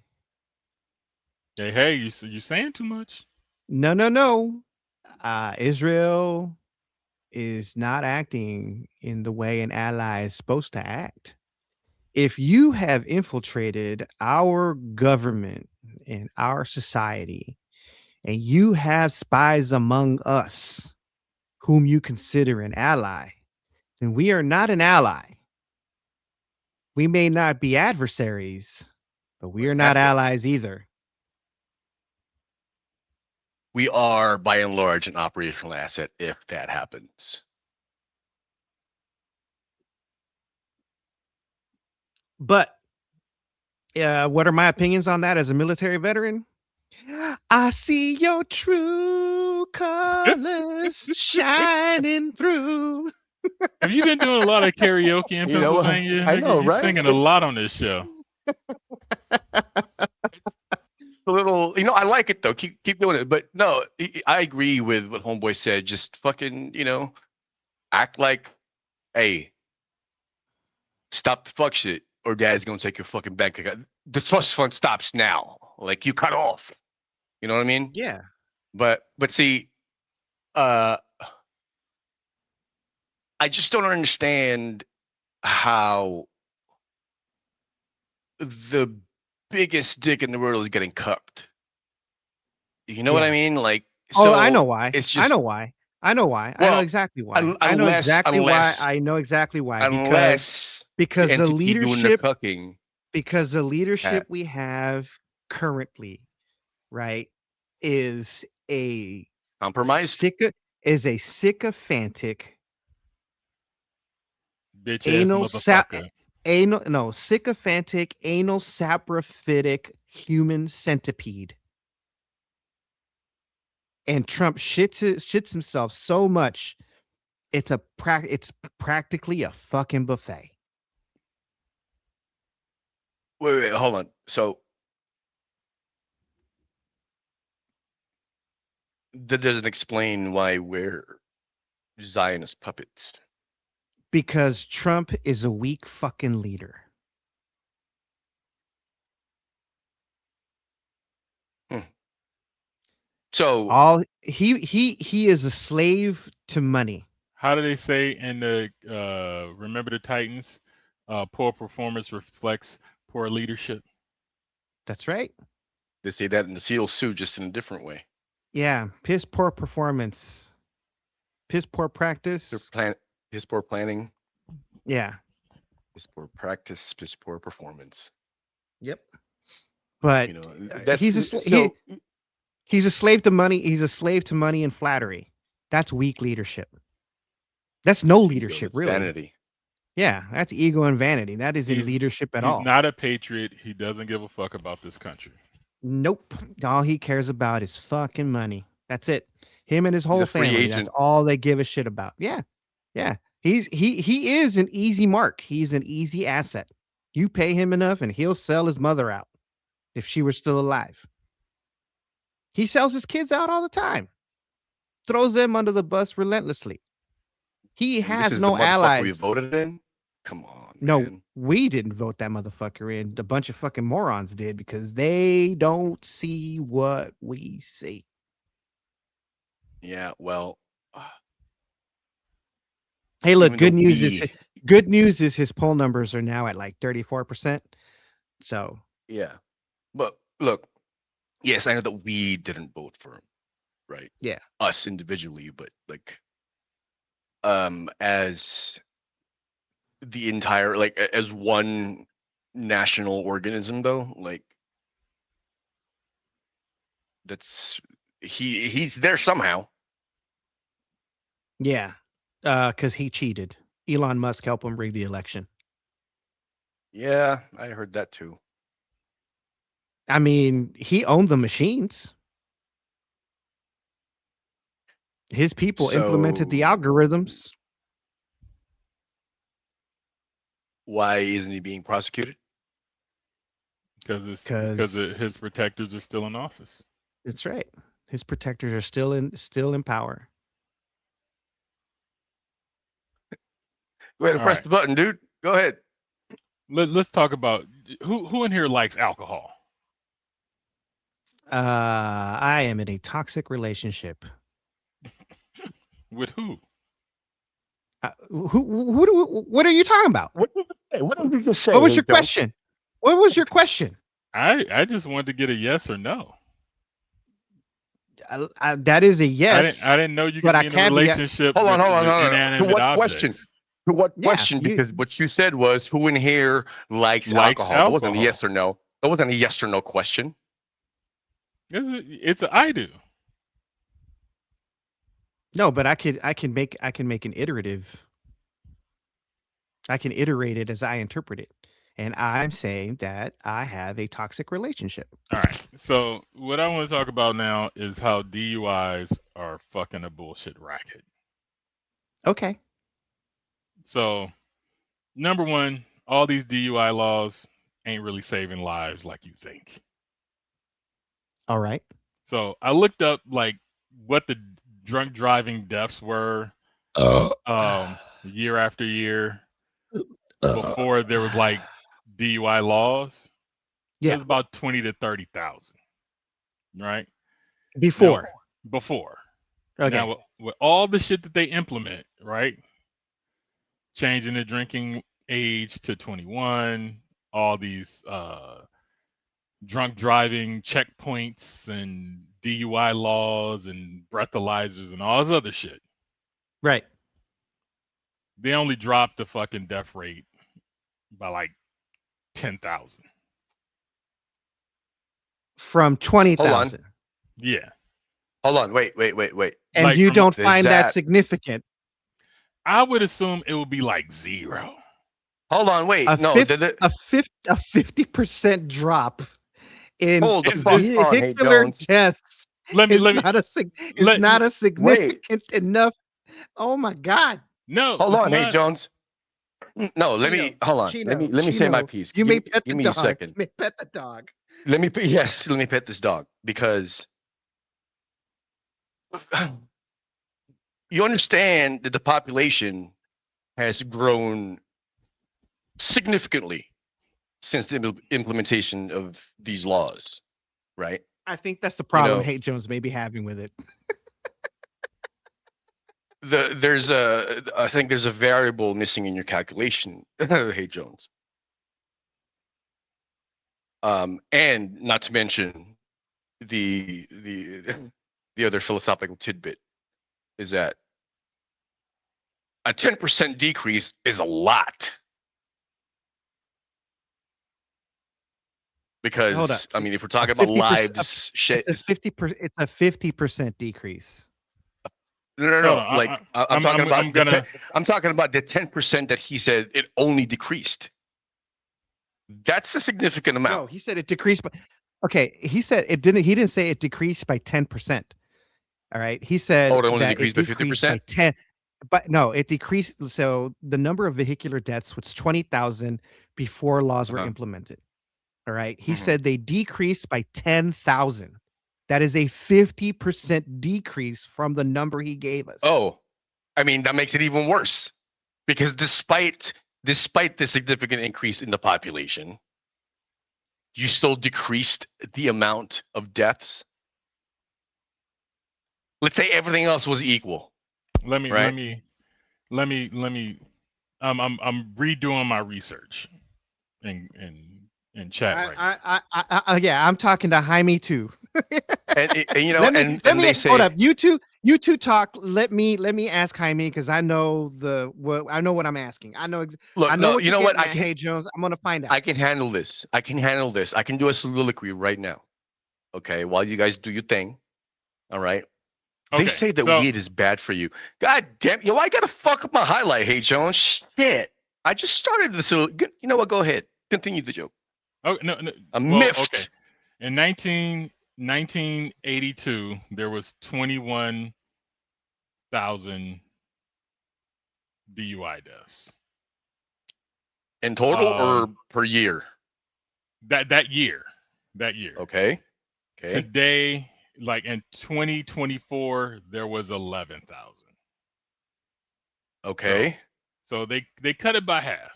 [SPEAKER 1] Hey, you saying too much.
[SPEAKER 2] No. Israel is not acting in the way an ally is supposed to act. If you have infiltrated our government and our society, and you have spies among us whom you consider an ally, then we are not an ally. We may not be adversaries, but we are not allies either.
[SPEAKER 3] We are, by and large, an operational asset if that happens.
[SPEAKER 2] But what are my opinions on that as a military veteran? I see your true colors shining through.
[SPEAKER 1] Have you been doing a lot of karaoke in
[SPEAKER 3] You know what?
[SPEAKER 1] Pennsylvania?
[SPEAKER 3] I
[SPEAKER 1] Nigga,
[SPEAKER 3] know,
[SPEAKER 1] you
[SPEAKER 3] right?
[SPEAKER 1] singing a lot on this show.
[SPEAKER 3] A little, I like it though. Keep doing it. But no, I agree with what Homeboy said. Just fucking, act like, hey, stop the fuck shit, or dad's gonna take your fucking bank account. The trust fund stops now. Like you cut off. You know what I mean?
[SPEAKER 2] Yeah.
[SPEAKER 3] But see, I just don't understand how the biggest dick in the world is getting cucked. You know what I mean? Like,
[SPEAKER 2] oh, I know why.
[SPEAKER 3] It's just,
[SPEAKER 2] I know why. I know why. I know exactly why. I know exactly why. I know exactly why. Because the leadership,
[SPEAKER 3] cucking.
[SPEAKER 2] Because the leadership we have currently, right, is a
[SPEAKER 3] compromised.
[SPEAKER 2] Sycophantic,
[SPEAKER 1] bitch ass motherfucker.
[SPEAKER 2] Sycophantic, anal saprophytic human centipede. And Trump shits himself so much, it's practically a fucking buffet.
[SPEAKER 3] Wait, hold on. So that doesn't explain why we're Zionist puppets.
[SPEAKER 2] Because Trump is a weak fucking leader.
[SPEAKER 3] So
[SPEAKER 2] he is a slave to money.
[SPEAKER 1] How do they say in the Remember the Titans? Poor performance reflects poor leadership.
[SPEAKER 2] That's right.
[SPEAKER 3] They say that in the SEAL suit, just in a different way.
[SPEAKER 2] Yeah, piss poor performance, piss poor practice,
[SPEAKER 3] piss poor planning.
[SPEAKER 2] Yeah,
[SPEAKER 3] piss poor practice, piss poor performance.
[SPEAKER 2] Yep. But
[SPEAKER 3] that's
[SPEAKER 2] he's a slave to money. He's a slave to money and flattery. That's weak leadership. That's no leadership, really.
[SPEAKER 3] Vanity.
[SPEAKER 2] Yeah, that's ego and vanity. That isn't leadership at all.
[SPEAKER 1] He's not a patriot. He doesn't give a fuck about this country.
[SPEAKER 2] Nope. All he cares about is fucking money. That's it. Him and his whole family. That's all they give a shit about. Yeah. Yeah. He is an easy mark. He's an easy asset. You pay him enough and he'll sell his mother out if she were still alive. He sells his kids out all the time. Throws them under the bus relentlessly. He has no allies.
[SPEAKER 3] We voted in? Come on.
[SPEAKER 2] No,
[SPEAKER 3] man.
[SPEAKER 2] We didn't vote that motherfucker in. A bunch of fucking morons did because they don't see what we see.
[SPEAKER 3] Yeah, well.
[SPEAKER 2] Hey, look, good news is his poll numbers are now at like 34%. So
[SPEAKER 3] yeah. But look, yes, I know that we didn't vote for him, right?
[SPEAKER 2] Yeah.
[SPEAKER 3] Us individually, but like as the entire, like, as one national organism, though, like, that's he's there somehow.
[SPEAKER 2] Yeah, because he cheated. Elon Musk helped him rig the election.
[SPEAKER 3] Yeah, I heard that too.
[SPEAKER 2] I mean, he owned the machines. His people implemented the algorithms.
[SPEAKER 3] Why isn't he being prosecuted?
[SPEAKER 1] Because his protectors are still in office.
[SPEAKER 2] That's right. His protectors are still in power.
[SPEAKER 3] Go ahead and press the button, dude. Go ahead.
[SPEAKER 1] Let's talk about who in here likes alcohol.
[SPEAKER 2] I am in a toxic relationship.
[SPEAKER 1] With who?
[SPEAKER 2] What are you talking about?
[SPEAKER 3] What did you just say?
[SPEAKER 2] What was your question? What was your question?
[SPEAKER 1] I just wanted to get a yes or no.
[SPEAKER 2] That is a yes.
[SPEAKER 1] I didn't know you could be in a relationship.
[SPEAKER 3] Hold on.
[SPEAKER 1] To
[SPEAKER 3] what question? To what question? Because what you said was, who in here likes alcohol? That wasn't a yes or no. That wasn't a yes or no question.
[SPEAKER 1] It's I do.
[SPEAKER 2] No, but I can make an iterative. I can iterate it as I interpret it. And I'm saying that I have a toxic relationship.
[SPEAKER 1] All right. So what I want to talk about now is how DUIs are fucking a bullshit racket.
[SPEAKER 2] Okay.
[SPEAKER 1] So, number one, all these DUI laws ain't really saving lives like you think.
[SPEAKER 2] All right.
[SPEAKER 1] So I looked up like what the drunk driving deaths were year after year before there was like DUI laws. It
[SPEAKER 2] Yeah.
[SPEAKER 1] was about 20 to 30,000, right?
[SPEAKER 2] Before.
[SPEAKER 1] Before.
[SPEAKER 2] Okay.
[SPEAKER 1] Now with all the shit that they implement, right? Changing the drinking age to 21, all these drunk driving checkpoints and DUI laws and breathalyzers and all this other shit.
[SPEAKER 2] Right.
[SPEAKER 1] They only dropped the fucking death rate by like 10,000.
[SPEAKER 2] From 20,000.
[SPEAKER 1] Yeah.
[SPEAKER 3] Hold on. Wait.
[SPEAKER 2] And
[SPEAKER 1] Like,
[SPEAKER 2] you
[SPEAKER 1] from-
[SPEAKER 2] don't
[SPEAKER 3] Is
[SPEAKER 2] find that
[SPEAKER 3] that-
[SPEAKER 2] significant.
[SPEAKER 1] I would assume it would be like 0.
[SPEAKER 3] Hold on. Wait.
[SPEAKER 2] A
[SPEAKER 3] No.
[SPEAKER 2] fif-
[SPEAKER 3] the-
[SPEAKER 2] A 50% drop in
[SPEAKER 3] Hold the fuck on, Hey
[SPEAKER 2] vehicular
[SPEAKER 3] Jones.
[SPEAKER 2] deaths
[SPEAKER 1] Let me
[SPEAKER 2] is
[SPEAKER 1] let me
[SPEAKER 2] not a significant enough. Oh my God.
[SPEAKER 1] no.
[SPEAKER 3] Hold
[SPEAKER 1] it's
[SPEAKER 3] on. Hey
[SPEAKER 1] not.
[SPEAKER 3] Jones. No. Let me
[SPEAKER 2] Chino,
[SPEAKER 3] hold on.
[SPEAKER 2] Chino,
[SPEAKER 3] let me say my
[SPEAKER 2] Chino,
[SPEAKER 3] piece.
[SPEAKER 2] You may pet
[SPEAKER 3] give
[SPEAKER 2] the
[SPEAKER 3] me
[SPEAKER 2] dog.
[SPEAKER 3] a second.
[SPEAKER 2] You may pet the dog.
[SPEAKER 3] Let me pet this dog because you understand that the population has grown significantly since the implementation of these laws, right?
[SPEAKER 2] I think that's the problem
[SPEAKER 3] know-
[SPEAKER 2] Hate Jones may be having with it.
[SPEAKER 3] I think there's a variable missing in your calculation, Hey Jones. And not to mention the other philosophical tidbit is that a 10% decrease is a lot. Because I mean, if we're talking about
[SPEAKER 2] 50%,
[SPEAKER 3] lives, shit.
[SPEAKER 2] It's a 50% decrease.
[SPEAKER 3] No.
[SPEAKER 1] Hold on,
[SPEAKER 3] Like I'm talking about. I'm talking about the 10% that he said it only decreased. That's a significant amount.
[SPEAKER 2] No, he said it decreased by. Okay, he said it didn't. He didn't say it decreased by 10%. All right, he said
[SPEAKER 3] it only
[SPEAKER 2] that
[SPEAKER 3] decreased
[SPEAKER 2] it
[SPEAKER 3] by
[SPEAKER 2] decreased
[SPEAKER 3] 50%?
[SPEAKER 2] by 10. But no, it decreased. So the number of vehicular deaths was 20,000 before laws were implemented. All right, he said they decreased by 10,000. That is a 50% decrease from the number he gave us.
[SPEAKER 3] Oh, I mean that makes it even worse because despite the significant increase in the population, you still decreased the amount of deaths. Let's say everything else was equal.
[SPEAKER 1] Let me I'm redoing my research in chat right now.
[SPEAKER 2] Yeah, I'm talking to Jaime too.
[SPEAKER 3] and you know,
[SPEAKER 2] let me,
[SPEAKER 3] and
[SPEAKER 2] let me
[SPEAKER 3] they say,
[SPEAKER 2] hold up. You two talk. Let me ask Jaime because I know what I'm asking. I know.
[SPEAKER 3] Look,
[SPEAKER 2] I know
[SPEAKER 3] no,
[SPEAKER 2] what
[SPEAKER 3] you
[SPEAKER 2] you're
[SPEAKER 3] know what?
[SPEAKER 2] getting at, Hey Jones, I'm gonna find out.
[SPEAKER 3] I can handle this. I can do a soliloquy right now. Okay, while you guys do your thing. All right.
[SPEAKER 1] Okay,
[SPEAKER 3] They say that
[SPEAKER 1] so-
[SPEAKER 3] weed is bad for you. God damn, I gotta fuck up my highlight, Hey Jones. Shit. I just started this. You know what? Go ahead. Continue the joke.
[SPEAKER 1] Oh no,
[SPEAKER 3] I'm
[SPEAKER 1] well,
[SPEAKER 3] miffed.
[SPEAKER 1] okay. In 1982, there was 21,000 DUI deaths.
[SPEAKER 3] In total or per year?
[SPEAKER 1] That year.
[SPEAKER 3] Okay.
[SPEAKER 1] Today, like in 2024, there was 11,000.
[SPEAKER 3] Okay.
[SPEAKER 1] So they cut it by half.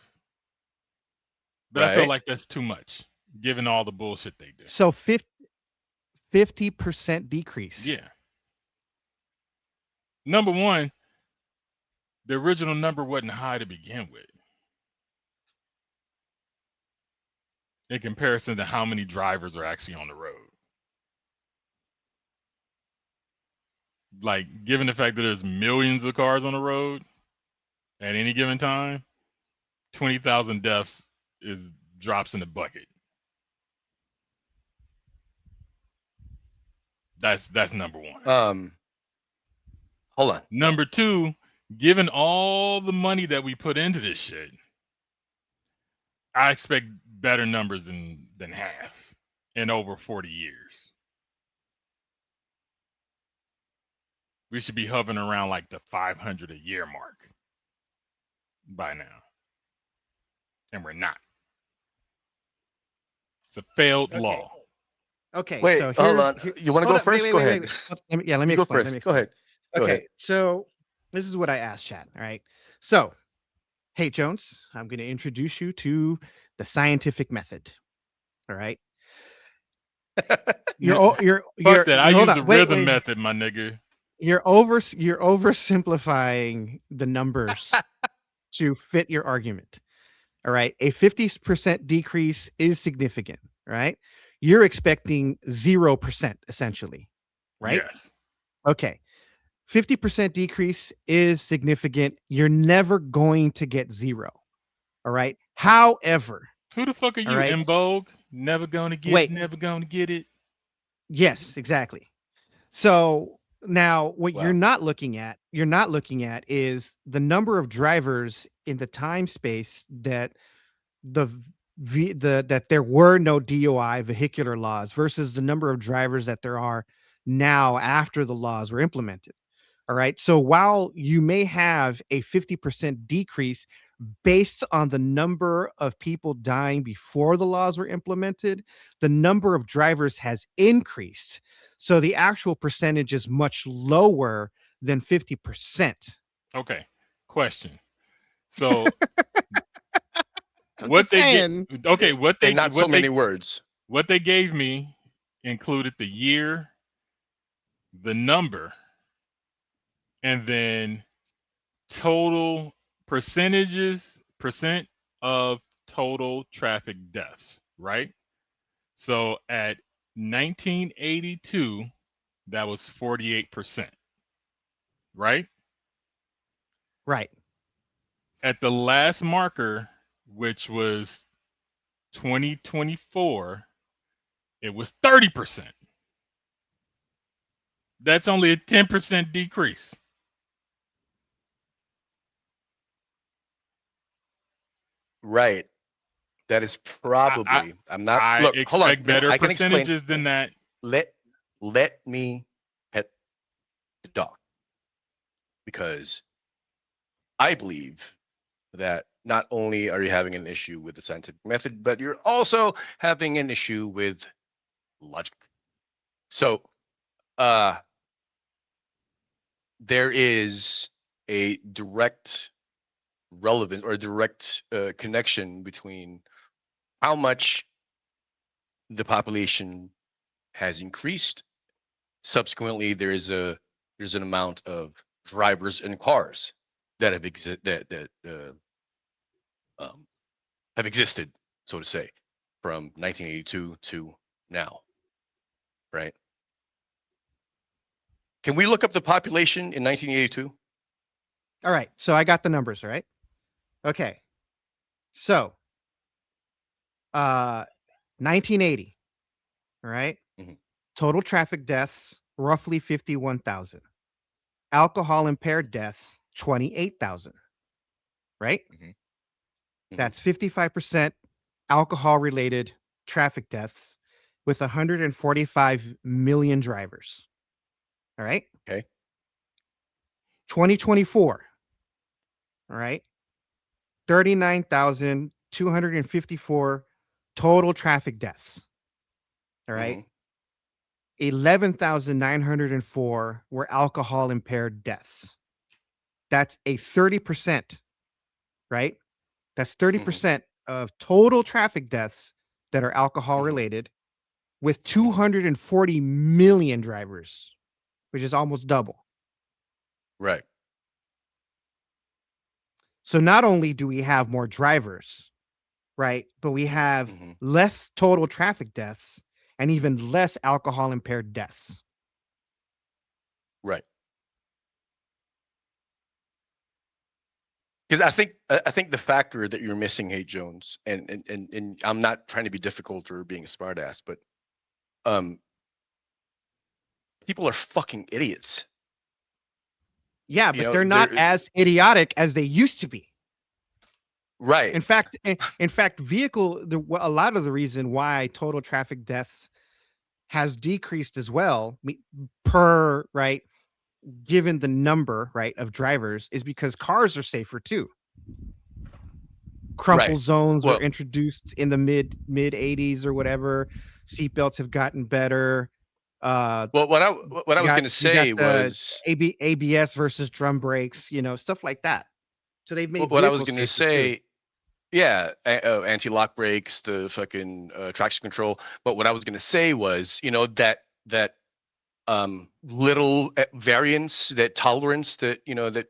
[SPEAKER 1] But I feel
[SPEAKER 3] Right.
[SPEAKER 1] like that's too much, given all the bullshit they do.
[SPEAKER 2] So 50% decrease.
[SPEAKER 1] Yeah. Number one, the original number wasn't high to begin with. In comparison to how many drivers are actually on the road. Like, given the fact that there's millions of cars on the road at any given time, 20,000 deaths is drops in the bucket. That's number one.
[SPEAKER 3] Hold on.
[SPEAKER 1] Number two, given all the money that we put into this shit, I expect better numbers than half in over 40 years. We should be hovering around like the 500 a year mark by now. And we're not. It's a failed law.
[SPEAKER 2] Okay,
[SPEAKER 3] Wait,
[SPEAKER 2] so
[SPEAKER 3] hold
[SPEAKER 2] here's
[SPEAKER 3] on.
[SPEAKER 2] here,
[SPEAKER 3] You want to
[SPEAKER 2] hold
[SPEAKER 3] go
[SPEAKER 2] up, wait,
[SPEAKER 3] first?
[SPEAKER 2] wait,
[SPEAKER 3] Go
[SPEAKER 2] wait,
[SPEAKER 3] ahead.
[SPEAKER 2] wait, wait. Let me, yeah, let me
[SPEAKER 3] You go
[SPEAKER 2] explain. Let me
[SPEAKER 3] first. Go
[SPEAKER 2] explain.
[SPEAKER 3] ahead. Go
[SPEAKER 2] Okay,
[SPEAKER 3] ahead.
[SPEAKER 2] so this is what I asked Chad. All right. So, hey Jones, I'm going to introduce you to the scientific method. All right. You're
[SPEAKER 1] Fuck that. I
[SPEAKER 2] hold
[SPEAKER 1] use
[SPEAKER 2] on.
[SPEAKER 1] the
[SPEAKER 2] Wait,
[SPEAKER 1] rhythm
[SPEAKER 2] wait.
[SPEAKER 1] method, my nigga.
[SPEAKER 2] You're oversimplifying the numbers to fit your argument. All right. A 50% decrease is significant, right? You're expecting 0% essentially, right?
[SPEAKER 1] Yes.
[SPEAKER 2] Okay. 50% decrease is significant. You're never going to get 0. All right. However,
[SPEAKER 1] Who the fuck are
[SPEAKER 2] all
[SPEAKER 1] you,
[SPEAKER 2] right.
[SPEAKER 1] in Vogue? Never gonna get
[SPEAKER 2] Wait.
[SPEAKER 1] it, never gonna get it.
[SPEAKER 2] Yes, exactly. So now what
[SPEAKER 3] Wow.
[SPEAKER 2] you're not looking at is the number of drivers in the time space that that there were no DOI vehicular laws versus the number of drivers that there are now after the laws were implemented. All right. So while you may have a 50% decrease based on the number of people dying before the laws were implemented, the number of drivers has increased. So the actual percentage is much lower than 50%.
[SPEAKER 1] Okay. Question. So
[SPEAKER 2] I'm
[SPEAKER 1] what
[SPEAKER 2] just
[SPEAKER 1] they
[SPEAKER 2] saying.
[SPEAKER 1] get okay,
[SPEAKER 3] And not so many words.
[SPEAKER 1] what they gave me included the year, the number, and then total percent of total traffic deaths, right? So at 1982, that was 48%, right?
[SPEAKER 2] Right.
[SPEAKER 1] At the last marker, which was 2024, it was 30%. That's only a 10% decrease.
[SPEAKER 3] Right. That is probably. I'm not.
[SPEAKER 1] I
[SPEAKER 3] Look, hold on.
[SPEAKER 1] expect better
[SPEAKER 3] I can explain.
[SPEAKER 1] percentages than that.
[SPEAKER 3] Let me pet the dog, because I believe that not only are you having an issue with the scientific method, but you're also having an issue with logic. So, there is a direct relevant or direct connection between how much the population has increased. Subsequently, there's an amount of drivers and cars that have have existed, so to say, from 1982 to now, right? Can we look up the population in 1982?
[SPEAKER 2] All right. So I got the numbers, right? Okay. So 1980, all right?
[SPEAKER 3] Mhm.
[SPEAKER 2] Total traffic deaths, roughly 51,000. Alcohol impaired deaths, 28,000, right? That's 55% alcohol related traffic deaths with 145 million drivers. All right.
[SPEAKER 3] Okay.
[SPEAKER 2] 2024. All right. 39,254 total traffic deaths. All right. 11,904 were alcohol impaired deaths. That's a 30%, right? That's 30% of total traffic deaths that are alcohol related with 240 million drivers, which is almost double.
[SPEAKER 3] Right.
[SPEAKER 2] So not only do we have more drivers, right, but we have less total traffic deaths and even less alcohol impaired deaths.
[SPEAKER 3] Right. Because I think the factor that you're missing, Hey Jones, and I'm not trying to be difficult or being a smartass, but people are fucking idiots.
[SPEAKER 2] Yeah, but they're not as idiotic as they used to be.
[SPEAKER 3] Right.
[SPEAKER 2] In fact, a lot of the reason why total traffic deaths has decreased as well per right, given the number right of drivers, is because cars are safer too. Crumple
[SPEAKER 3] Right.
[SPEAKER 2] zones
[SPEAKER 3] Well-
[SPEAKER 2] were introduced in the mid 80s or whatever. Seatbelts have gotten better.
[SPEAKER 3] Well, what I was going to say was
[SPEAKER 2] ABS versus drum brakes, stuff like that. So they've made
[SPEAKER 3] what I was
[SPEAKER 2] vehicles
[SPEAKER 3] going to
[SPEAKER 2] safer, too.
[SPEAKER 3] say. Yeah, anti-lock brakes, the fucking traction control. But what I was going to say was, that little variance, that tolerance that that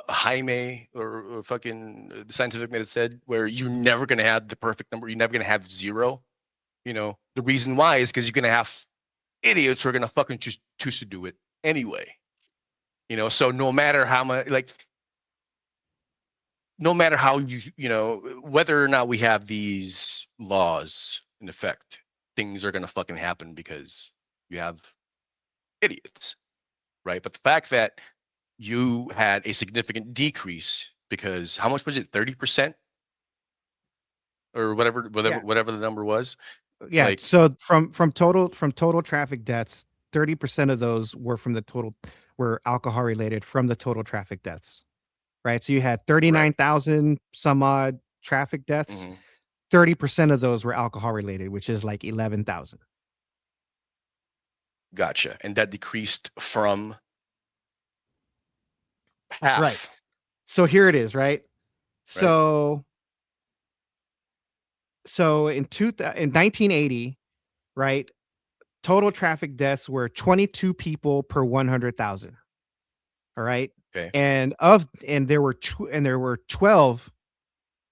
[SPEAKER 3] Jaime or fucking the scientific method said, where you're never going to have the perfect number, you're never going to have zero. The reason why is because you're going to have idiots who are going to fucking choose to do it anyway. So no matter how much, no matter how whether or not we have these laws in effect, things are going to fucking happen because you have idiots, right? But the fact that you had a significant decrease, because how much was it? 30%? Or whatever the number was.
[SPEAKER 2] Yeah. So from total traffic deaths, 30% of those were alcohol related from the total traffic deaths. Right. So you had 39,000 some odd traffic deaths. 30% of those were alcohol related, which is like 11,000.
[SPEAKER 3] Gotcha. And that decreased from half.
[SPEAKER 2] Right. So here it is, right? So in 1980, right, total traffic deaths were 22 people per 100,000. All right.
[SPEAKER 3] Okay.
[SPEAKER 2] And there were 12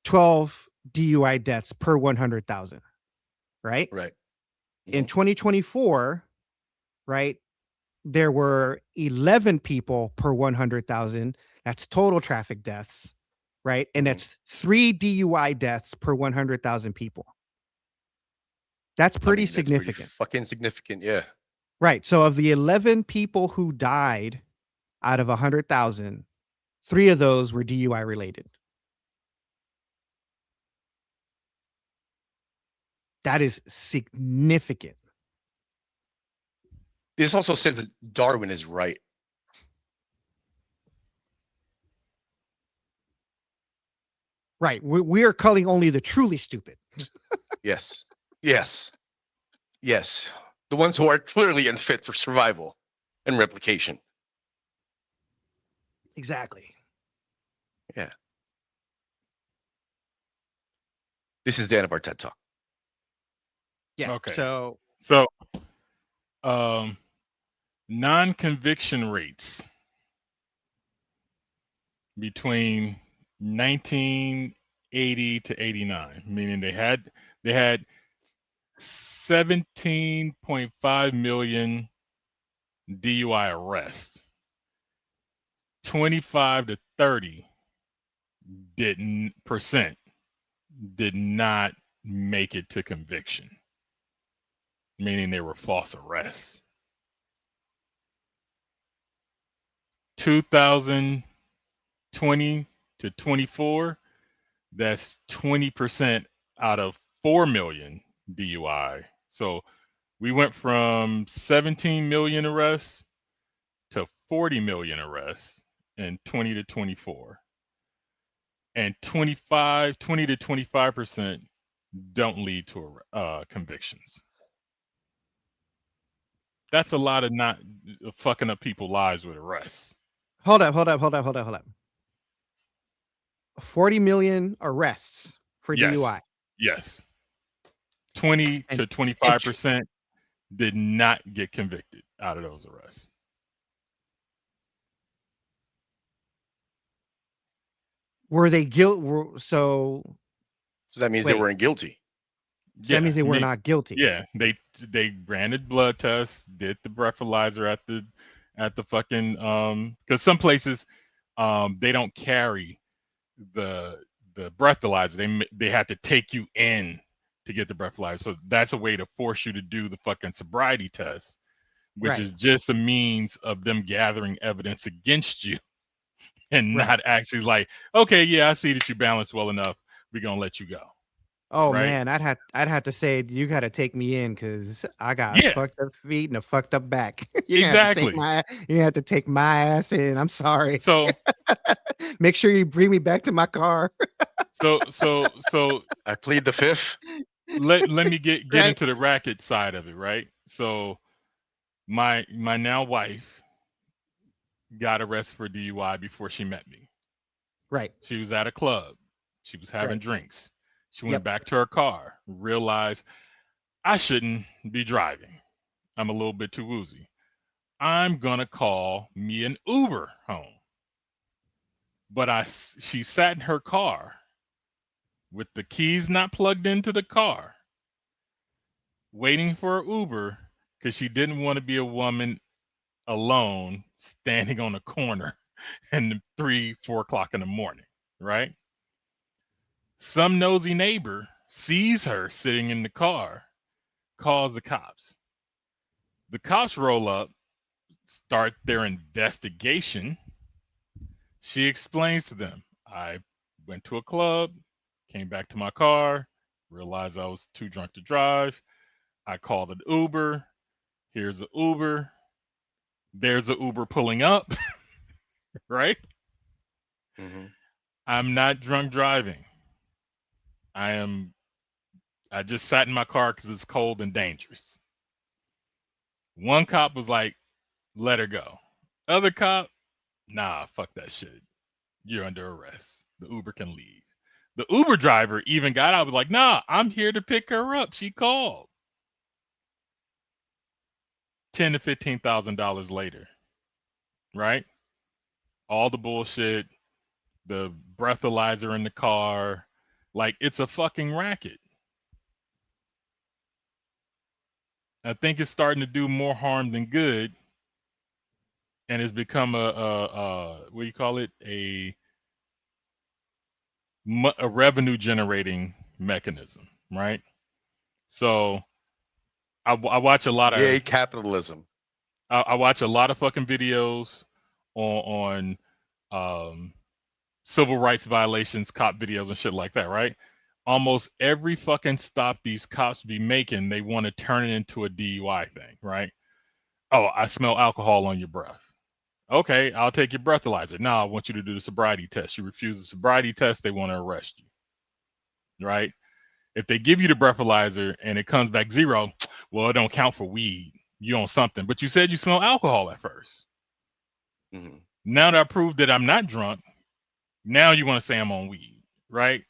[SPEAKER 2] DUI deaths per 100,000. Right.
[SPEAKER 3] Right.
[SPEAKER 2] In 2024, right, there were 11 people per 100,000. That's total traffic deaths. Right. And that's 3 DUI deaths per 100,000 people. That's pretty significant.
[SPEAKER 3] That's pretty fucking significant. Yeah.
[SPEAKER 2] Right. So of the 11 people who died out of 100,000, 3 of those were DUI related. That is significant.
[SPEAKER 3] This also said that Darwin is right.
[SPEAKER 2] Right. We are culling only the truly stupid.
[SPEAKER 3] Yes. Yes. Yes. The ones who are clearly unfit for survival and replication.
[SPEAKER 2] Exactly.
[SPEAKER 3] Yeah. This is the end of our TED Talk.
[SPEAKER 2] Yeah.
[SPEAKER 1] Okay.
[SPEAKER 2] So
[SPEAKER 1] non-conviction rates between 1980 to 89, meaning they had 17.5 million DUI arrests. 25 to 30% did not make it to conviction, meaning they were false arrests. 2020 to 24, that's 20% out of 4 million DUI. So we went from 17 million arrests to 40 million arrests in 20 to 24. And 20 to 25% don't lead to convictions. That's a lot of not fucking up people's lives with arrests.
[SPEAKER 2] Hold up. 40 million arrests for DUI.
[SPEAKER 1] Yes. 20 to 25% did not get convicted out of those arrests.
[SPEAKER 2] Were they so
[SPEAKER 3] that means they weren't guilty.
[SPEAKER 2] So that means they were not guilty.
[SPEAKER 1] Yeah, they ran a blood test, did the breathalyzer at the fucking because some places they don't carry the breathalyzer. They have to take you in to get the breathalyzer. So that's a way to force you to do the fucking sobriety test, which is just a means of them gathering evidence against you and
[SPEAKER 2] Right.
[SPEAKER 1] not actually like, okay, yeah, I see that you balance well enough. We're gonna let you go.
[SPEAKER 2] Oh
[SPEAKER 1] Right?
[SPEAKER 2] man, I'd have to say you got to take me in because I got
[SPEAKER 1] Yeah,
[SPEAKER 2] fucked up feet and a fucked up back. You're gonna have to take
[SPEAKER 1] exactly.
[SPEAKER 2] my you have to take my ass in. I'm sorry.
[SPEAKER 1] So
[SPEAKER 2] Make sure you bring me back to my car.
[SPEAKER 1] so
[SPEAKER 3] I plead the fifth.
[SPEAKER 1] let me get
[SPEAKER 2] Right.
[SPEAKER 1] into the racket side of it, right? So my now wife got arrested for DUI before she met me.
[SPEAKER 2] Right.
[SPEAKER 1] She was at a club. She was having
[SPEAKER 2] Right.
[SPEAKER 1] drinks. She went
[SPEAKER 2] Yep.
[SPEAKER 1] back to her car, realized I shouldn't be driving. I'm a little bit too woozy. I'm gonna call me an Uber home. But she sat in her car with the keys not plugged into the car, waiting for an Uber because she didn't want to be a woman alone standing on a corner in 3, 4 o'clock in the morning, right? Some nosy neighbor sees her sitting in the car, calls the cops. The cops roll up, start their investigation. She explains to them, I went to a club, came back to my car, realized I was too drunk to drive. I called an Uber. Here's an Uber. There's an Uber pulling up, right?
[SPEAKER 3] Hmm.
[SPEAKER 1] I'm not drunk driving. I just sat in my car because it's cold and dangerous. One cop was like, let her go. Other cop, nah, fuck that shit. You're under arrest. The Uber can leave. The Uber driver even got out, was like, nah, I'm here to pick her up. She called. $10 to $15,000 later, right? All the bullshit, the breathalyzer in the car, like it's a fucking racket. I think it's starting to do more harm than good, and it's become a what do you call it? A revenue generating mechanism, right? So I watch a lot of
[SPEAKER 3] Yay, capitalism.
[SPEAKER 1] I watch a lot of fucking videos on civil rights violations, cop videos and shit like that, right? Almost every fucking stop these cops be making, they want to turn it into a DUI thing, right? Oh, I smell alcohol on your breath. Okay, I'll take your breathalyzer. Now I want you to do the sobriety test. You refuse the sobriety test, they want to arrest you, right? If they give you the breathalyzer and it comes back zero, well, it don't count for weed. You on something, but you said you smell alcohol at first.
[SPEAKER 3] Hmm.
[SPEAKER 1] Now that I proved that I'm not drunk, now you want to say I'm on weed, right?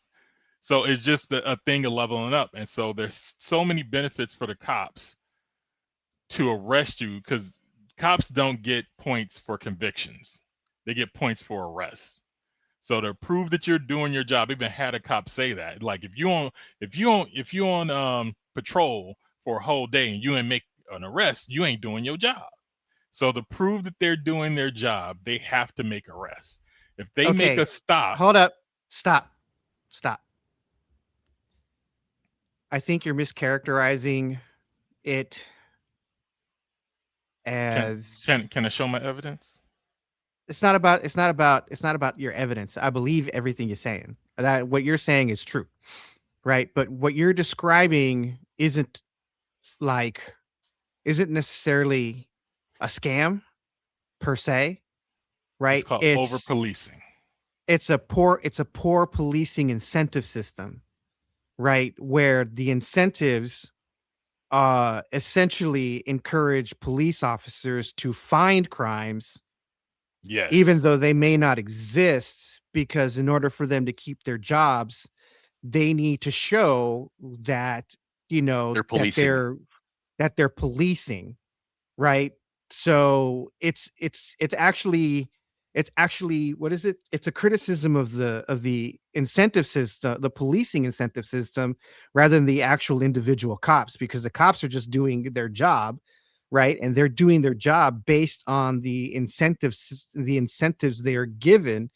[SPEAKER 1] So it's just a thing of leveling up. And so there's so many benefits for the cops to arrest you because cops don't get points for convictions. They get points for arrests. So to prove that you're doing your job, even had a cop say that, like if you on patrol for a whole day and you ain't make an arrest, you ain't doing your job. So to prove that they're doing their job, they have to make arrests. If they make
[SPEAKER 2] Okay.
[SPEAKER 1] a stop,
[SPEAKER 2] Hold up. Stop. Stop. I think you're mischaracterizing it
[SPEAKER 1] can
[SPEAKER 2] as
[SPEAKER 1] can I show my evidence?
[SPEAKER 2] it's not about your evidence. I believe everything you're saying. That what you're saying is true. Right? But what you're describing like isn't necessarily a scam per se,
[SPEAKER 1] It's
[SPEAKER 2] right?
[SPEAKER 1] called over policing.
[SPEAKER 2] It's a poor policing incentive system, right? Where the incentives essentially encourage police officers to find crimes even
[SPEAKER 1] Yes.
[SPEAKER 2] though they may not exist, because in order for them to keep their jobs, they need to show that
[SPEAKER 3] They're policing.
[SPEAKER 2] that they're policing, right? So it's actually what is it? It's a criticism of the incentive system, the policing incentive system, rather than the actual individual cops, because the cops are just doing their job, right? And they're doing their job based on the incentives they are given,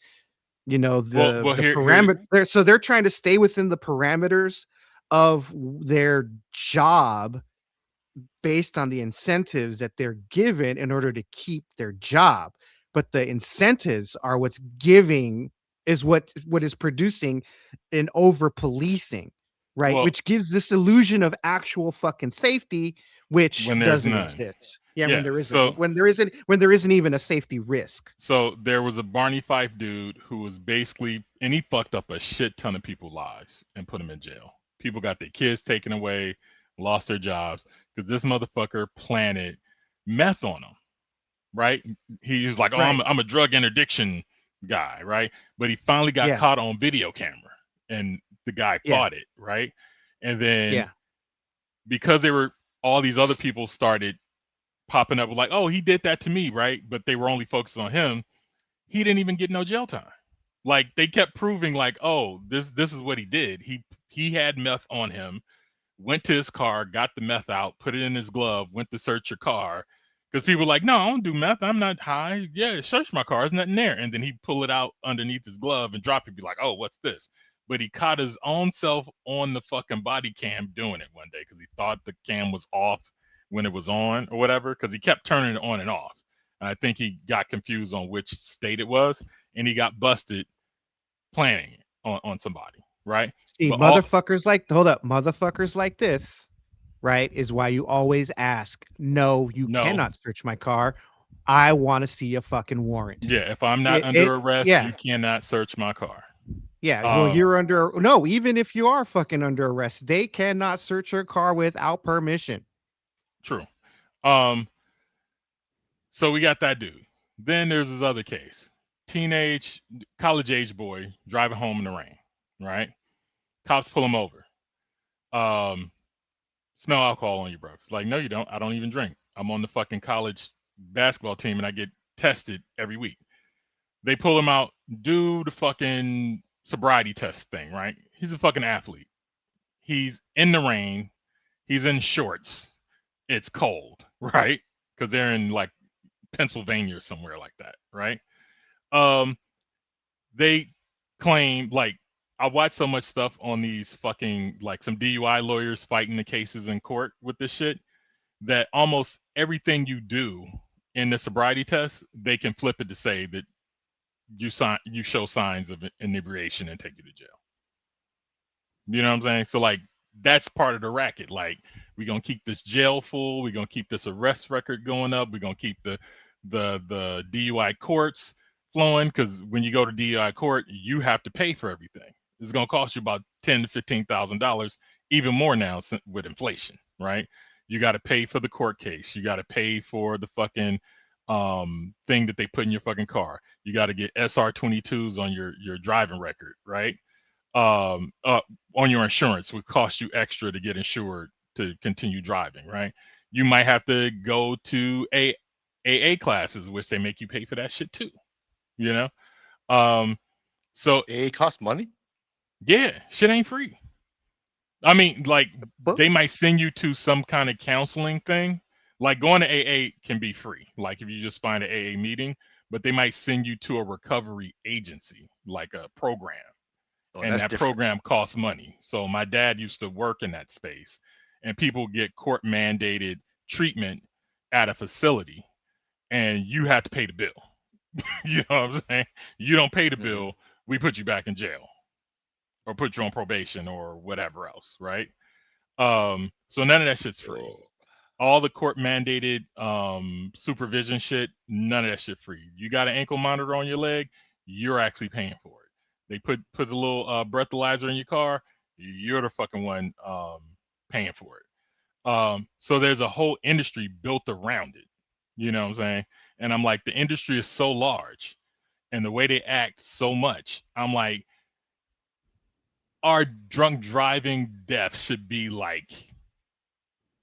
[SPEAKER 1] Well,
[SPEAKER 2] the
[SPEAKER 1] here
[SPEAKER 2] parameter. So they're trying to stay within the parameters of their job based on the incentives that they're given in order to keep their job, but the incentives are what's giving is what is producing an over policing, right?
[SPEAKER 1] Well,
[SPEAKER 2] Which gives this illusion of actual fucking safety, which
[SPEAKER 1] when there's
[SPEAKER 2] doesn't
[SPEAKER 1] none.
[SPEAKER 2] exist. Yeah,
[SPEAKER 1] Yeah.
[SPEAKER 2] when there isn't even a safety risk.
[SPEAKER 1] So there was a Barney Fife dude who was basically, and he fucked up a shit ton of people's lives and put them in jail. People got their kids taken away, lost their jobs because this motherfucker planted meth on them. Right? He's like, oh,
[SPEAKER 2] Right.
[SPEAKER 1] I'm a drug interdiction guy, right? But he finally got
[SPEAKER 2] Yeah.
[SPEAKER 1] caught on video camera, and the guy
[SPEAKER 2] Yeah.
[SPEAKER 1] fought it, right? And then
[SPEAKER 2] Yeah.
[SPEAKER 1] because all these other people started popping up like, oh, he did that to me, right? But they were only focused on him. He didn't even get no jail time. Like they kept proving like, oh, this is what he did. He had meth on him, went to his car, got the meth out, put it in his glove, went to search your car. Because people were like, no, I don't do meth. I'm not high. Yeah, search my car. There's nothing there. And then he'd pull it out underneath his glove and drop it. Be like, oh, what's this? But he caught his own self on the fucking body cam doing it one day because he thought the cam was off when it was on or whatever. Because he kept turning it on and off. And I think he got confused on which state it was. And he got busted planning it on somebody. Right?
[SPEAKER 2] See,
[SPEAKER 1] But
[SPEAKER 2] motherfuckers like this, right, is why you always ask, no, you
[SPEAKER 1] No.
[SPEAKER 2] cannot search my car. I want to see a fucking warrant.
[SPEAKER 1] Yeah, if I'm not
[SPEAKER 2] It-
[SPEAKER 1] under
[SPEAKER 2] it-
[SPEAKER 1] arrest,
[SPEAKER 2] yeah.
[SPEAKER 1] you cannot search my car.
[SPEAKER 2] Yeah, well, you're under, no, even if you are fucking under arrest, they cannot search your car without permission.
[SPEAKER 1] True. So we got that dude. Then there's this other case. Teenage, college age boy driving home in the rain, right? Cops pull him over. Smell alcohol on you, bro. It's like, no, you don't. I don't even drink. I'm on the fucking college basketball team and I get tested every week. They pull him out, do the fucking sobriety test thing, right? He's a fucking athlete. He's in the rain. He's in shorts. It's cold, right? Because they're in like Pennsylvania or somewhere like that, right? They claim, like, I watch so much stuff on these fucking, like, some DUI lawyers fighting the cases in court with this shit, that almost everything you do in the sobriety test, they can flip it to say that you show signs of inebriation and take you to jail. You know what I'm saying? So like that's part of the racket. Like we're gonna keep this jail full, we're gonna keep this arrest record going up, we're gonna keep the DUI courts flowing, because when you go to DUI court, you have to pay for everything. It's gonna cost you about $10,000 to $15,000, even more now with inflation, right? You got to pay for the court case, you got to pay for the fucking thing that they put in your fucking car. You got to get SR22s on your driving record, right? On your insurance would cost you extra to get insured to continue driving, right? You might have to go to AA classes, which they make you pay for that shit too, you know? So
[SPEAKER 3] AA costs money?
[SPEAKER 1] Yeah, shit ain't free. I mean, like they might send you to some kind of counseling thing. Like going to AA can be free, like if you just find an AA meeting, but they might send you to a recovery agency, like a program. And that program costs money. So my dad used to work in that space, and people get court mandated treatment at a facility, and you have to pay the bill. You know what I'm saying? You don't pay the bill, we put you back in jail or put you on probation or whatever else, right? So none of that shit's free. All the court mandated supervision shit, none of that shit free. You got an ankle monitor on your leg, you're actually paying for it. They put a little breathalyzer in your car, you're the fucking one paying for it. So there's a whole industry built around it. You know what I'm saying? And I'm like, the industry is so large and the way they act so much, I'm like, our drunk driving deaths should be like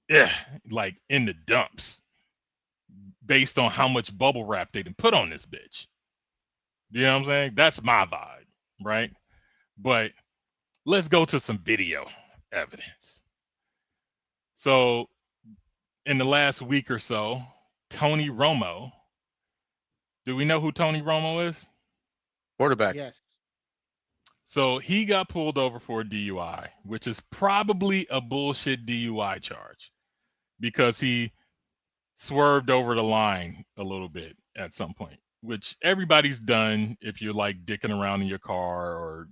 [SPEAKER 1] in the dumps based on how much bubble wrap they done put on this bitch. You know what I'm saying? That's my vibe, right? But let's go to some video evidence. So in the last week or so, Tony Romo, do we know who Tony Romo is?
[SPEAKER 3] Quarterback.
[SPEAKER 2] Yes.
[SPEAKER 1] So he got pulled over for a DUI, which is probably a bullshit DUI charge because he swerved over the line a little bit at some point. which everybody's done if you're like dicking around in your car or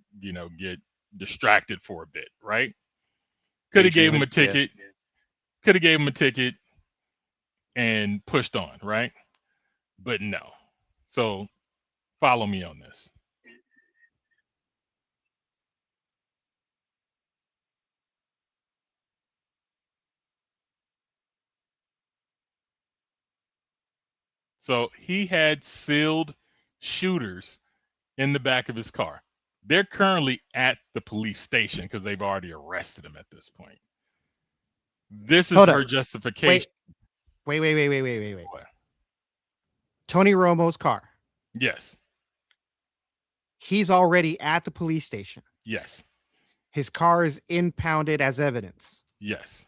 [SPEAKER 1] get distracted for a bit, right? Could have gave him a ticket. Could have gave him a ticket and pushed on, right? But no. So follow me on this. So he had sealed shooters in the back of his car. They're currently at the police station because they've already arrested him at this point. This is her justification.
[SPEAKER 2] Wait. What? Tony Romo's car.
[SPEAKER 1] Yes.
[SPEAKER 2] He's already at the police station.
[SPEAKER 1] Yes.
[SPEAKER 2] His car is impounded as evidence.
[SPEAKER 1] Yes.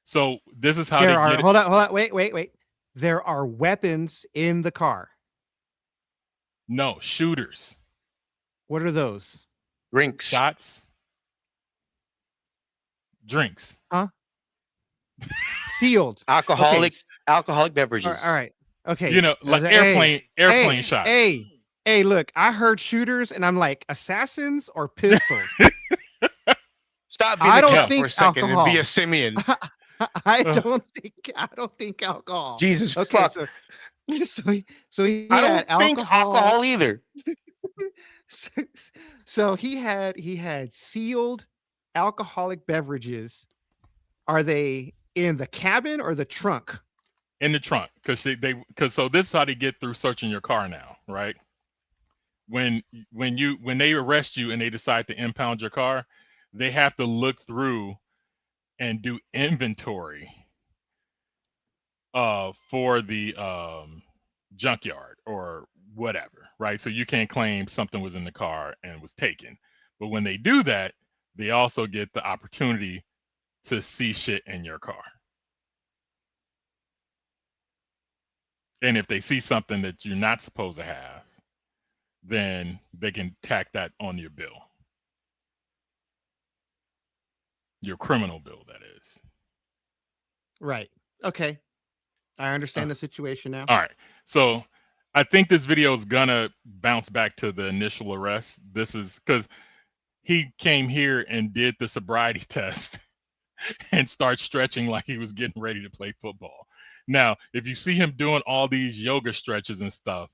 [SPEAKER 1] So this is how
[SPEAKER 2] hold on. Wait. There are weapons in the car.
[SPEAKER 1] No, shooters.
[SPEAKER 2] What are those?
[SPEAKER 3] Drinks.
[SPEAKER 1] Shots. Drinks.
[SPEAKER 2] Huh? Sealed.
[SPEAKER 3] Alcoholic beverages.
[SPEAKER 2] All right. Okay.
[SPEAKER 1] Like airplane shots.
[SPEAKER 2] Hey, look, I heard shooters and I'm like, assassins or pistols?
[SPEAKER 3] Stop being a cat for a second and be a simian.
[SPEAKER 2] I don't think alcohol.
[SPEAKER 3] Jesus fuck.
[SPEAKER 2] So he
[SPEAKER 3] I
[SPEAKER 2] had
[SPEAKER 3] don't think alcohol either.
[SPEAKER 2] So he had sealed alcoholic beverages. Are they in the cabin or the trunk?
[SPEAKER 1] In the trunk, because so this is how they get through searching your car now, right? When they arrest you and they decide to impound your car, they have to look through and do inventory for the junkyard or whatever, right? So you can't claim something was in the car and was taken. But when they do that, they also get the opportunity to see shit in your car. And if they see something that you're not supposed to have, then they can tack that on your bill. Your criminal bill, that is.
[SPEAKER 2] Right. Okay. I understand the situation now.
[SPEAKER 1] All right. So I think this video is gonna bounce back to the initial arrest. This is because he came here and did the sobriety test and start stretching like he was getting ready to play football. Now, if you see him doing all these yoga stretches and stuff,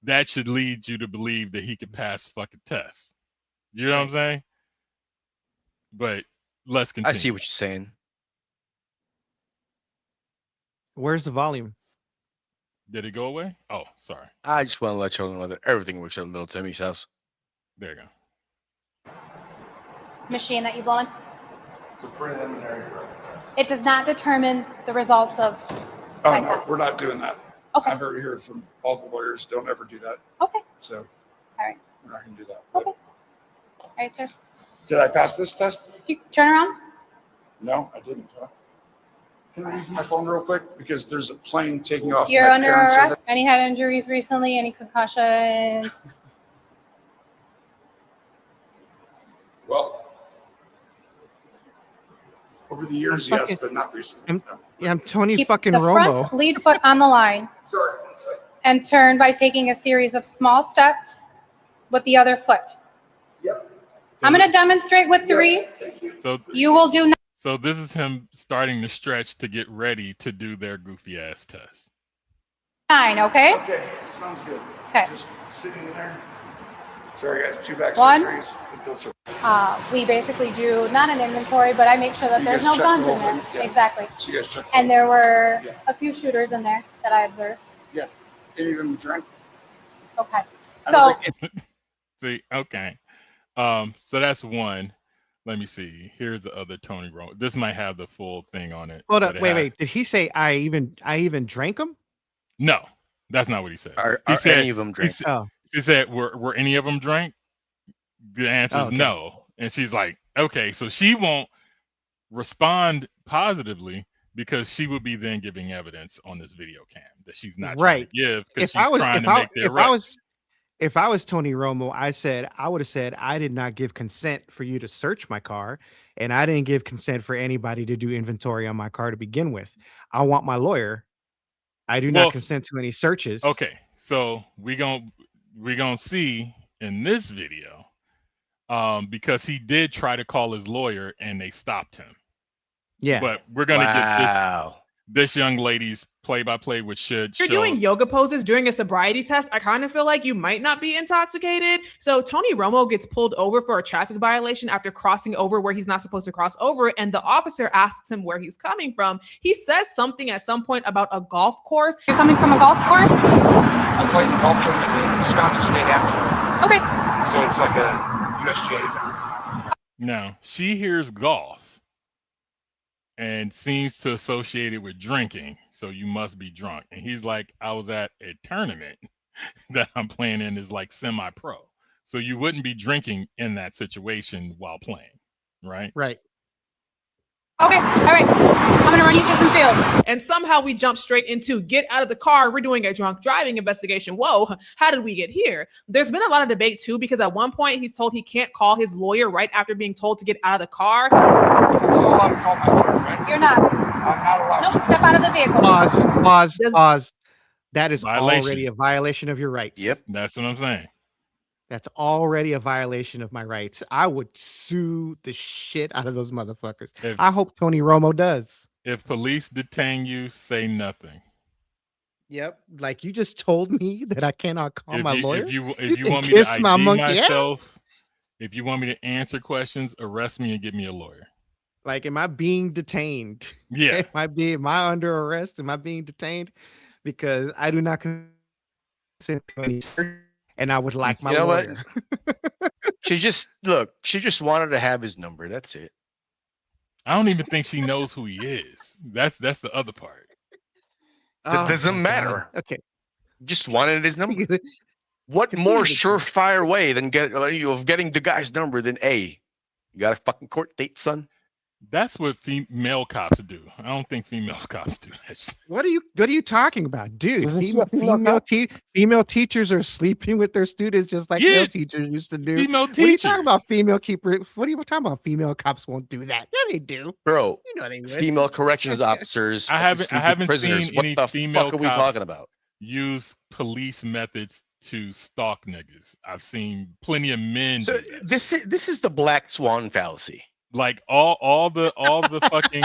[SPEAKER 1] that should lead you to believe that he could pass fucking tests. You know what I'm saying? But let's continue.
[SPEAKER 3] I see what you're saying.
[SPEAKER 2] Where's the volume?
[SPEAKER 1] Did it go away? Oh, sorry.
[SPEAKER 3] I just want to let y'all know that everything works at little Timmy's house.
[SPEAKER 1] There you go.
[SPEAKER 13] Machine that you blow in?
[SPEAKER 14] It's a preliminary.
[SPEAKER 13] It does not determine the results of my
[SPEAKER 14] no,
[SPEAKER 13] test.
[SPEAKER 14] we're not doing that.
[SPEAKER 13] Okay.
[SPEAKER 14] I've already heard from all the lawyers, don't ever do that.
[SPEAKER 13] Okay.
[SPEAKER 14] So
[SPEAKER 13] All right.
[SPEAKER 14] we're not going to do that.
[SPEAKER 13] Okay. All right, sir.
[SPEAKER 14] Did I pass this test?
[SPEAKER 13] You turn around.
[SPEAKER 14] No, I didn't. Huh? Can I use my phone real quick? Because there's a plane taking off.
[SPEAKER 13] You're
[SPEAKER 14] My
[SPEAKER 13] under
[SPEAKER 14] parents are
[SPEAKER 13] arrest.
[SPEAKER 14] there.
[SPEAKER 13] Any head injuries recently? Any concussions?
[SPEAKER 14] Well, over the years,
[SPEAKER 2] I'm
[SPEAKER 14] yes,
[SPEAKER 2] fucking-
[SPEAKER 14] but not recently.
[SPEAKER 2] I'm Tony
[SPEAKER 13] Keep
[SPEAKER 2] fucking
[SPEAKER 13] the
[SPEAKER 2] Romo.
[SPEAKER 13] front lead foot on the line
[SPEAKER 14] Sorry, one second.
[SPEAKER 13] and turn by taking a series of small steps with the other foot.
[SPEAKER 14] Yep.
[SPEAKER 13] I'm going to demonstrate with three.
[SPEAKER 14] Yes, thank you.
[SPEAKER 1] So
[SPEAKER 13] You will do
[SPEAKER 1] So this is him starting to stretch to get ready to do their goofy ass test.
[SPEAKER 13] 9, okay?
[SPEAKER 14] Okay, sounds good.
[SPEAKER 13] Okay.
[SPEAKER 14] Just sitting in there. Sorry, guys, 2 back
[SPEAKER 13] One.
[SPEAKER 14] surgeries. But those are-
[SPEAKER 13] We basically do not an inventory, but I make sure that
[SPEAKER 14] You
[SPEAKER 13] there's
[SPEAKER 14] guys
[SPEAKER 13] no
[SPEAKER 14] check the
[SPEAKER 13] guns in
[SPEAKER 14] whole
[SPEAKER 13] there.
[SPEAKER 14] thing? Yeah.
[SPEAKER 13] Exactly.
[SPEAKER 14] So you guys check.
[SPEAKER 13] And there were
[SPEAKER 14] Yeah.
[SPEAKER 13] a few shooters in there that I observed.
[SPEAKER 14] Yeah. Any of them drank?
[SPEAKER 13] Okay.
[SPEAKER 14] I
[SPEAKER 13] So
[SPEAKER 14] don't think
[SPEAKER 1] See, okay. So that's one. Let me see. Here's the other Tony Romo. This might have the full thing on it.
[SPEAKER 2] Hold
[SPEAKER 1] but
[SPEAKER 2] up.
[SPEAKER 1] it
[SPEAKER 2] Wait.
[SPEAKER 1] has-
[SPEAKER 2] Did he say I even drank them?
[SPEAKER 1] No, that's not what he said.
[SPEAKER 3] Are
[SPEAKER 1] He said
[SPEAKER 3] any of them
[SPEAKER 1] he
[SPEAKER 3] drank?
[SPEAKER 1] said,
[SPEAKER 2] Oh.
[SPEAKER 1] he said were any of them drank? The answer is
[SPEAKER 2] Oh, okay.
[SPEAKER 1] no. And she's like, okay, so she won't respond positively because she would be then giving evidence on this video cam that she's not trying
[SPEAKER 2] Right.
[SPEAKER 1] to give because
[SPEAKER 2] If
[SPEAKER 1] she's
[SPEAKER 2] I was
[SPEAKER 1] trying
[SPEAKER 2] if
[SPEAKER 1] to
[SPEAKER 2] I
[SPEAKER 1] make the
[SPEAKER 2] if
[SPEAKER 1] arrest.
[SPEAKER 2] I was if I was Tony Romo, I would have said I did not give consent for you to search my car, and I didn't give consent for anybody to do inventory on my car to begin with. I want my lawyer. I do
[SPEAKER 1] Well,
[SPEAKER 2] not consent to any searches.
[SPEAKER 1] Okay, So we're gonna see in this video, because he did try to call his lawyer and they stopped him.
[SPEAKER 2] Yeah.
[SPEAKER 1] But we're gonna
[SPEAKER 3] Wow.
[SPEAKER 1] get this young lady's play-by-play, which should
[SPEAKER 15] If you're
[SPEAKER 1] show.
[SPEAKER 15] doing yoga poses during a sobriety test, I kind of feel like you might not be intoxicated. So Tony Romo gets pulled over for a traffic violation after crossing over where he's not supposed to cross over, and the officer asks him where he's coming from. He says something at some point about a golf course.
[SPEAKER 13] You're coming from a golf course?
[SPEAKER 16] I played the golf tournament in Wisconsin State Amateur.
[SPEAKER 13] Okay.
[SPEAKER 16] So it's like a USGA event.
[SPEAKER 1] Now, she hears golf and seems to associate it with drinking, so you must be drunk. And he's like, I was at a tournament that I'm playing in is like semi-pro. So you wouldn't be drinking in that situation while playing, right?
[SPEAKER 2] Right.
[SPEAKER 13] Okay, all right. I'm gonna run you through some fields.
[SPEAKER 15] And somehow we jump straight into get out of the car. We're doing a drunk driving investigation. Whoa, how did we get here? There's been a lot of debate too, because at one point he's told he can't call his lawyer right after being told to get out of the car.
[SPEAKER 16] I'm still allowed to call my lawyer, right?
[SPEAKER 13] You're not.
[SPEAKER 16] I'm not allowed
[SPEAKER 13] Nope,
[SPEAKER 16] to.
[SPEAKER 13] step out of the vehicle.
[SPEAKER 2] Pause. That is
[SPEAKER 1] Violation.
[SPEAKER 2] already a violation of your rights.
[SPEAKER 3] Yep.
[SPEAKER 1] That's what I'm saying.
[SPEAKER 2] That's already a violation of my rights. I would sue the shit out of those motherfuckers. I hope Tony Romo does.
[SPEAKER 1] If police detain you, say nothing.
[SPEAKER 2] Yep. Like you just told me that I cannot call my lawyer.
[SPEAKER 1] If you
[SPEAKER 2] can
[SPEAKER 1] want me to
[SPEAKER 2] kiss my
[SPEAKER 1] ID
[SPEAKER 2] monkey ass.
[SPEAKER 1] myself, if you want me to answer questions, arrest me and get me a lawyer.
[SPEAKER 2] Like, am I being detained?
[SPEAKER 1] Yeah.
[SPEAKER 2] Am I under arrest? Am I being detained? Because I do not consent to any search, and I would like my
[SPEAKER 3] You know
[SPEAKER 2] lawyer.
[SPEAKER 3] what? She just wanted to have his number. That's it.
[SPEAKER 1] I don't even think she knows who he is. That's the other part.
[SPEAKER 3] That doesn't matter.
[SPEAKER 2] Okay.
[SPEAKER 3] Just wanted his number. What more surefire way than of getting the guy's number than you got a fucking court date, son?
[SPEAKER 1] That's what male cops do. I don't think female cops do that shit.
[SPEAKER 2] What are you talking about, dude?
[SPEAKER 3] Isn't she a female
[SPEAKER 2] Female teachers are sleeping with their students just like male teachers used to do.
[SPEAKER 1] Female
[SPEAKER 2] What are you
[SPEAKER 1] teachers.
[SPEAKER 2] talking about? Female keeper? What are you talking about? Female cops won't do that. Yeah, they do.
[SPEAKER 3] Bro,
[SPEAKER 2] You know they would.
[SPEAKER 3] female corrections officers.
[SPEAKER 1] I haven't
[SPEAKER 3] prisoners.
[SPEAKER 1] seen
[SPEAKER 3] What
[SPEAKER 1] any
[SPEAKER 3] the
[SPEAKER 1] female
[SPEAKER 3] fuck are we
[SPEAKER 1] cops
[SPEAKER 3] talking about?
[SPEAKER 1] use police methods to stalk niggas. I've seen plenty of men.
[SPEAKER 3] So
[SPEAKER 1] do that.
[SPEAKER 3] this is the black swan fallacy.
[SPEAKER 1] Like all the fucking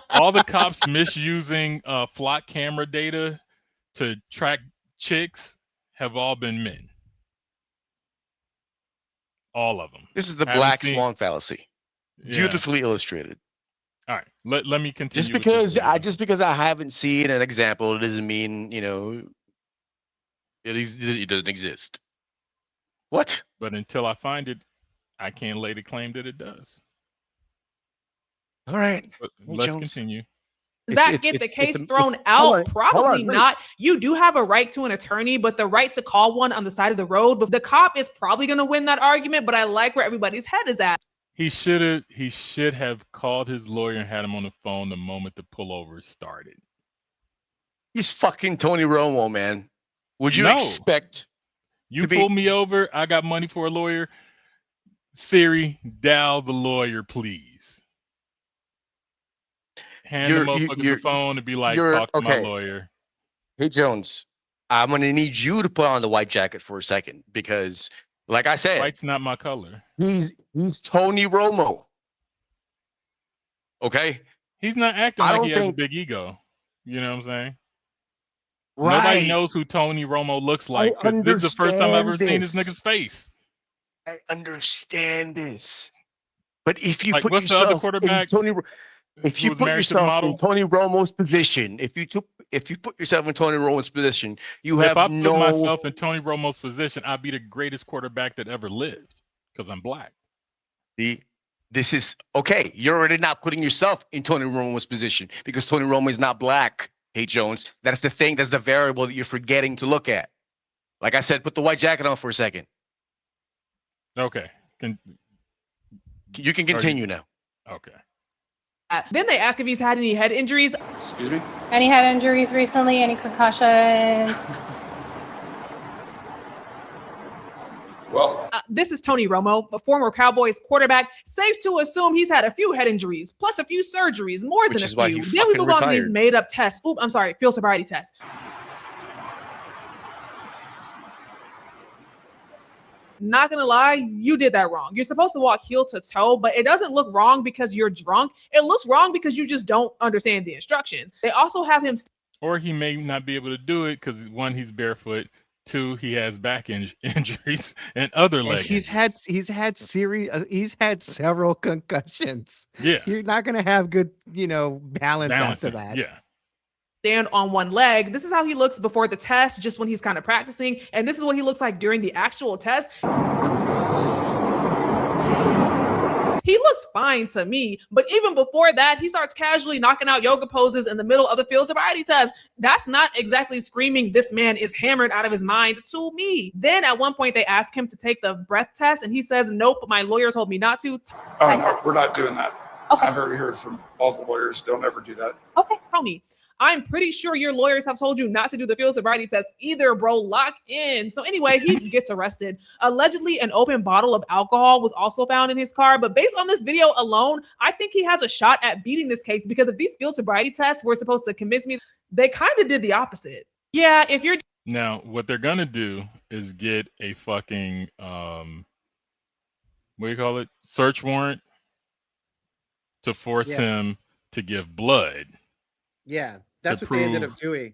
[SPEAKER 1] all the cops misusing flock camera data to track chicks have all been men. All of them.
[SPEAKER 3] This is the
[SPEAKER 1] Haven't
[SPEAKER 3] black
[SPEAKER 1] seen-
[SPEAKER 3] swan fallacy.
[SPEAKER 1] Yeah.
[SPEAKER 3] Beautifully illustrated.
[SPEAKER 1] All right. Let me continue.
[SPEAKER 3] Just
[SPEAKER 1] with this
[SPEAKER 3] because
[SPEAKER 1] video.
[SPEAKER 3] I haven't seen an example, it doesn't mean it doesn't exist. What?
[SPEAKER 1] But until I find it, I can't lay the claim that it does.
[SPEAKER 3] All right.
[SPEAKER 1] But
[SPEAKER 3] Hey,
[SPEAKER 1] let's
[SPEAKER 3] Jones.
[SPEAKER 1] continue.
[SPEAKER 15] Does that
[SPEAKER 3] It's-
[SPEAKER 15] get the
[SPEAKER 3] it's-
[SPEAKER 15] case
[SPEAKER 3] it's-
[SPEAKER 15] thrown
[SPEAKER 3] it's-
[SPEAKER 15] out?
[SPEAKER 3] hold on,
[SPEAKER 15] Probably
[SPEAKER 3] wait.
[SPEAKER 15] not. You do have a right to an attorney, but the right to call one on the side of the road. But the cop is probably going to win that argument. But I like where everybody's head is at.
[SPEAKER 1] He should have called his lawyer and had him on the phone the moment the pullover started.
[SPEAKER 3] He's fucking Tony Romo, man. Would you
[SPEAKER 1] No.
[SPEAKER 3] expect
[SPEAKER 1] You
[SPEAKER 3] to be-
[SPEAKER 1] pulled me over, I got money for a lawyer. Siri, dial the lawyer, please. Hand the motherfucker the phone and be like, talk to my lawyer.
[SPEAKER 3] Hey Jones, I'm gonna need you to put on the white jacket for a second because, like I said,
[SPEAKER 1] White's not my color.
[SPEAKER 3] he's Tony Romo. Okay,
[SPEAKER 1] He's not acting
[SPEAKER 3] I
[SPEAKER 1] like
[SPEAKER 3] don't
[SPEAKER 1] he has a
[SPEAKER 3] think-
[SPEAKER 1] big ego. You know what I'm saying?
[SPEAKER 3] right?
[SPEAKER 1] Nobody knows who Tony Romo looks like. 'Cause this is the first time I've ever seen this nigga's face.
[SPEAKER 3] I understand this, but if you
[SPEAKER 1] Like,
[SPEAKER 3] put
[SPEAKER 1] what's the other
[SPEAKER 3] yourself in
[SPEAKER 1] quarterback
[SPEAKER 3] if
[SPEAKER 1] who
[SPEAKER 3] you
[SPEAKER 1] was
[SPEAKER 3] put
[SPEAKER 1] married to the
[SPEAKER 3] yourself
[SPEAKER 1] model?
[SPEAKER 3] in Tony Romo's position, if you put yourself in Tony Romo's position, you
[SPEAKER 1] If
[SPEAKER 3] have
[SPEAKER 1] I put
[SPEAKER 3] no.
[SPEAKER 1] myself in Tony Romo's position, I'd be the greatest quarterback that ever lived because I'm black.
[SPEAKER 3] This is okay. You're already not putting yourself in Tony Romo's position because Tony Romo is not black. Hey Jones, that's the thing. That's the variable that you're forgetting to look at. Like I said, put the white jacket on for a second.
[SPEAKER 1] Okay.
[SPEAKER 3] You can continue now.
[SPEAKER 1] Okay.
[SPEAKER 15] Then they ask if he's had any head injuries.
[SPEAKER 3] Excuse me?
[SPEAKER 13] Any head injuries recently? Any concussions?
[SPEAKER 16] Well,
[SPEAKER 15] This is Tony Romo, a former Cowboys quarterback. Safe to assume he's had a few head injuries, plus a few surgeries, more
[SPEAKER 3] Which
[SPEAKER 15] than
[SPEAKER 3] is
[SPEAKER 15] a
[SPEAKER 3] why
[SPEAKER 15] few.
[SPEAKER 3] he
[SPEAKER 15] Then we
[SPEAKER 3] fucking
[SPEAKER 15] move on to these
[SPEAKER 3] retired.
[SPEAKER 15] made-up tests. Oop, I'm sorry, field sobriety tests. Not gonna lie, you did that wrong. You're supposed to walk heel to toe, but it doesn't look wrong because you're drunk. It looks wrong because you just don't understand the instructions. They also have him.
[SPEAKER 1] Or he may not be able to do it because one, he's barefoot. Two, he has back injuries and other leg.
[SPEAKER 2] He's had several concussions.
[SPEAKER 1] Yeah,
[SPEAKER 2] you're not gonna have good, balance after that.
[SPEAKER 1] Yeah.
[SPEAKER 15] Stand on one leg. This is how he looks before the test, just when he's kind of practicing. And this is what he looks like during the actual test. He looks fine to me, but even before that, he starts casually knocking out yoga poses in the middle of the field sobriety test. That's not exactly screaming, this man is hammered out of his mind to me. Then at one point, they ask him to take the breath test, and he says, nope, my lawyer told me not to.
[SPEAKER 14] No, we're not doing that.
[SPEAKER 13] Okay.
[SPEAKER 14] I've already heard from all the lawyers. Don't ever do that.
[SPEAKER 15] Okay, homie. I'm pretty sure your lawyers have told you not to do the field sobriety test either, bro. Lock in. So anyway, he gets arrested. Allegedly, an open bottle of alcohol was also found in his car. But based on this video alone, I think he has a shot at beating this case, because if these field sobriety tests were supposed to convince me, they kind of did the opposite. Yeah, if you're...
[SPEAKER 1] Now, what they're going to do is get a fucking, what do you call it? Search warrant to force him to give blood.
[SPEAKER 2] Yeah. That's what they ended up doing.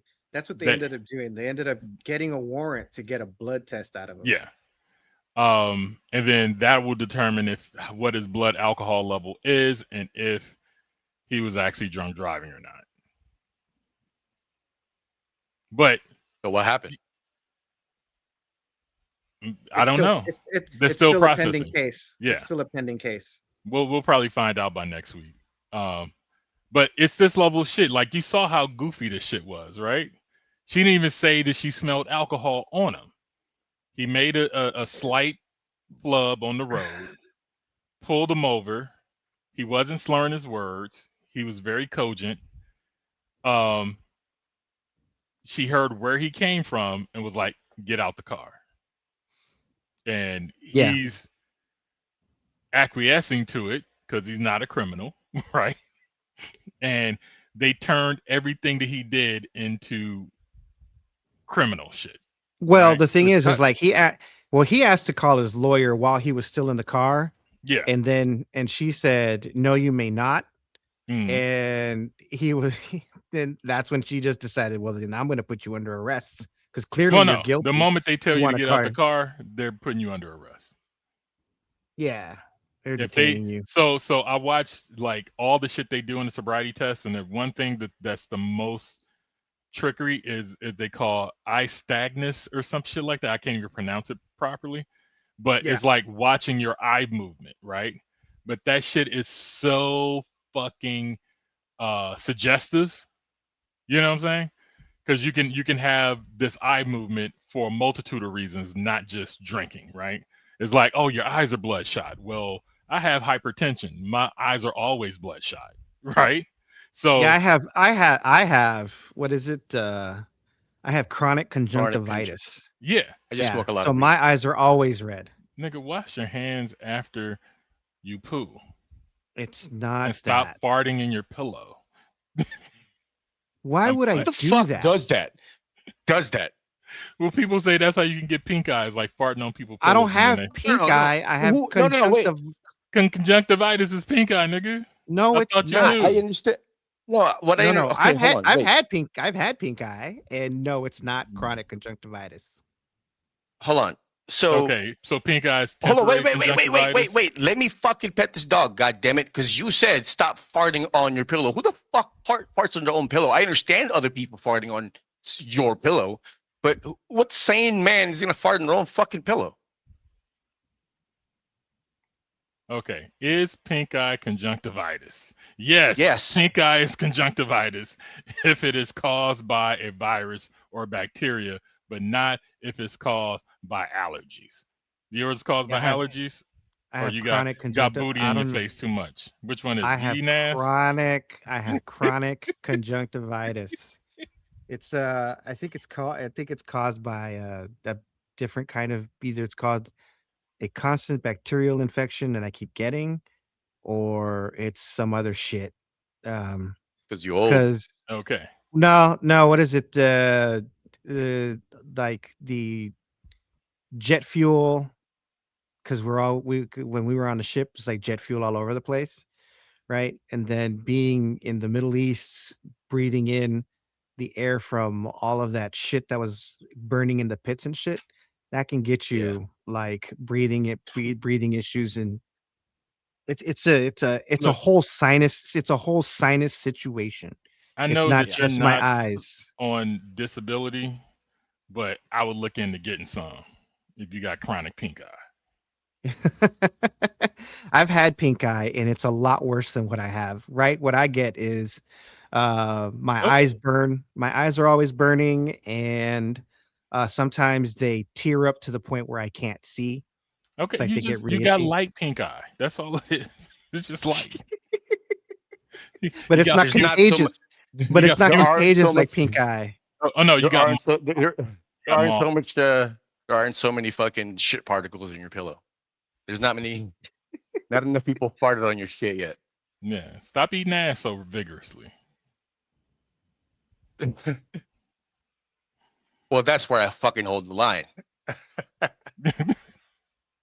[SPEAKER 2] They ended up getting a warrant to get a blood test out of him.
[SPEAKER 1] Yeah. And then that will determine what his blood alcohol level is and if he was actually drunk driving or not. But
[SPEAKER 3] so what happened?
[SPEAKER 1] I don't know. They're
[SPEAKER 2] it's
[SPEAKER 1] still processing.
[SPEAKER 2] A pending case.
[SPEAKER 1] Yeah.
[SPEAKER 2] It's still a pending case.
[SPEAKER 1] We'll probably find out by next week. But it's this level of shit. Like, you saw how goofy this shit was, right? She didn't even say that she smelled alcohol on him. He made a slight flub on the road, pulled him over. He wasn't slurring his words. He was very cogent. She heard where he came from and was like, get out the car. And he's acquiescing to it because he's not a criminal, right? And they turned everything that he did into criminal shit.
[SPEAKER 2] Well,
[SPEAKER 1] right?
[SPEAKER 2] the thing is like he asked to call his lawyer while he was still in the car.
[SPEAKER 1] Yeah.
[SPEAKER 2] And she said, no, you may not.
[SPEAKER 1] Mm.
[SPEAKER 2] And then that's when she just decided, well, then I'm going to put you under arrest because clearly you're guilty.
[SPEAKER 1] The moment they tell you to get out the car, they're putting you under arrest.
[SPEAKER 2] Yeah. They're detaining you.
[SPEAKER 1] So I watched like all the shit they do in the sobriety test, and the one thing that's the most trickery is they call eye stagnus or some shit like that. I can't even pronounce it properly, but it's like watching your eye movement, right? But that shit is so fucking suggestive. You know what I'm saying? Because you can have this eye movement for a multitude of reasons, not just drinking, right? It's like, oh, your eyes are bloodshot. Well, I have hypertension. My eyes are always bloodshot, right? So
[SPEAKER 2] yeah, I have what is it? I have chronic conjunctivitis.
[SPEAKER 1] Yeah.
[SPEAKER 3] I just smoke a lot
[SPEAKER 2] so
[SPEAKER 3] of
[SPEAKER 2] my eyes are always red.
[SPEAKER 1] Nigga, wash your hands after you poo.
[SPEAKER 2] It's not
[SPEAKER 1] and stop farting in your pillow.
[SPEAKER 2] Why would I do that?
[SPEAKER 3] Does that?
[SPEAKER 1] Well, people say that's how you can get pink eyes, like farting on people.
[SPEAKER 2] I don't have pink eye. I have
[SPEAKER 1] conjunctivitis is pink eye, nigga.
[SPEAKER 2] No, it's not.
[SPEAKER 3] I understand. No, what I
[SPEAKER 2] no.
[SPEAKER 3] Okay,
[SPEAKER 2] I've had pink eye, and no, it's not chronic conjunctivitis.
[SPEAKER 3] Hold on. So
[SPEAKER 1] pink eyes.
[SPEAKER 3] Hold on, wait. Let me fucking pet this dog, goddammit, because you said stop farting on your pillow. Who the fuck farts on their own pillow? I understand other people farting on your pillow, but what sane man is gonna fart on their own fucking pillow?
[SPEAKER 1] Okay, is pink eye conjunctivitis? Yes. Pink eye is conjunctivitis if it is caused by a virus or bacteria, but not if it's caused by allergies. Yours is caused by allergies?
[SPEAKER 2] I have
[SPEAKER 1] or you
[SPEAKER 2] chronic
[SPEAKER 1] got booty in your face too much? Which one is it?
[SPEAKER 2] I have chronic conjunctivitis. It's I think it's caused by a different kind of, either it's called a constant bacterial infection that I keep getting, or it's some other shit.
[SPEAKER 3] Because you old.
[SPEAKER 1] Okay.
[SPEAKER 2] No, what is it? Like the jet fuel because when we were on the ship, it's like jet fuel all over the place, right? And then being in the Middle East, breathing in the air from all of that shit that was burning in the pits and shit, that can get you like breathing issues, and it's a
[SPEAKER 1] Look,
[SPEAKER 2] whole sinus situation.
[SPEAKER 1] I
[SPEAKER 2] It's
[SPEAKER 1] know
[SPEAKER 2] not
[SPEAKER 1] that you're
[SPEAKER 2] just my
[SPEAKER 1] not
[SPEAKER 2] eyes.
[SPEAKER 1] on disability, but I would look into getting some if you got chronic pink eye.
[SPEAKER 2] I've had pink eye, and it's a lot worse than what I have. Right, what I get is my eyes burn. My eyes are always burning, and sometimes they tear up to the point where I can't see.
[SPEAKER 1] Okay,
[SPEAKER 2] It's like they get
[SPEAKER 1] you
[SPEAKER 2] really
[SPEAKER 1] got
[SPEAKER 2] itchy.
[SPEAKER 1] light pink eye. That's all it is. It's just light.
[SPEAKER 2] But it's not
[SPEAKER 3] There's not so
[SPEAKER 2] contagious.
[SPEAKER 3] much-
[SPEAKER 2] But
[SPEAKER 1] you
[SPEAKER 2] it's
[SPEAKER 1] got-
[SPEAKER 2] not
[SPEAKER 3] there aren't
[SPEAKER 2] contagious
[SPEAKER 3] so
[SPEAKER 2] like
[SPEAKER 3] much-
[SPEAKER 2] pink eye.
[SPEAKER 1] Oh no, you got
[SPEAKER 3] there aren't so many fucking shit particles in your pillow. There's not enough people farted on your shit yet.
[SPEAKER 1] yeah. Stop eating ass so vigorously.
[SPEAKER 3] Well, that's where I fucking hold the line.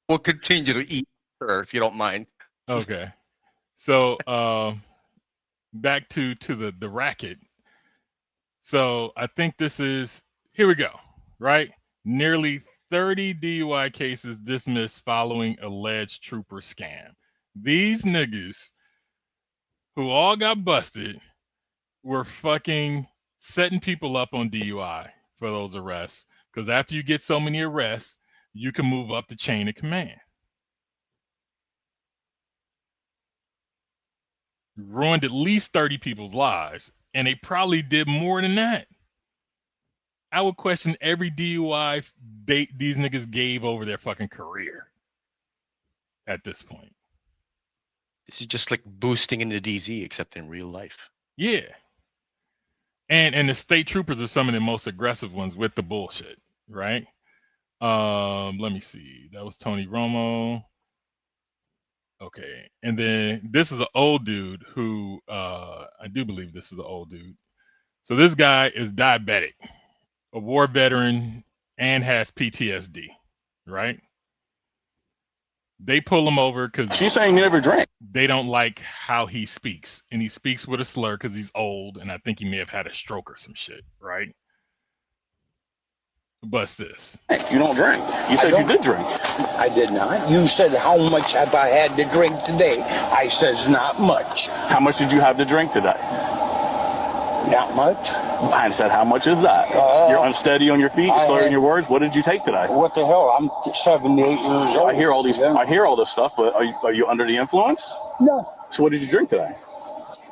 [SPEAKER 3] We'll continue to eat, sir, if you don't mind.
[SPEAKER 1] Okay. So back to the racket. So I think this is, here we go, right? Nearly 30 DUI cases dismissed following alleged trooper scam. These niggas who all got busted were fucking setting people up on DUI for those arrests. Because after you get so many arrests, you can move up the chain of command. Ruined at least 30 people's lives, and they probably did more than that. I would question every DUI these niggas gave over their fucking career at this point.
[SPEAKER 3] This is just like boosting into DZ, except in real life.
[SPEAKER 1] Yeah. And the state troopers are some of the most aggressive ones with the bullshit, right? Let me see. That was Tony Romo. Okay. And then this is an old dude who I do believe this is an old dude. So this guy is diabetic, a war veteran, and has PTSD, right? They pull him over because
[SPEAKER 17] She's saying never drank.
[SPEAKER 1] They don't like how he speaks, and he speaks with a slur because he's old, and I think he may have had a stroke or some shit, right? Bust this.
[SPEAKER 17] You don't drink. You said you did drink.
[SPEAKER 18] I did not. You said, how much have I had to drink today? I says, not much.
[SPEAKER 17] How much did you have to drink today?
[SPEAKER 18] Not much.
[SPEAKER 17] I said, how much is that? You're unsteady on your feet, slurring your words. What did you take today?
[SPEAKER 18] What the hell? I'm 78 years old.
[SPEAKER 17] I hear all these. I hear all this stuff, but are you under the influence?
[SPEAKER 18] No.
[SPEAKER 17] So what did you drink today?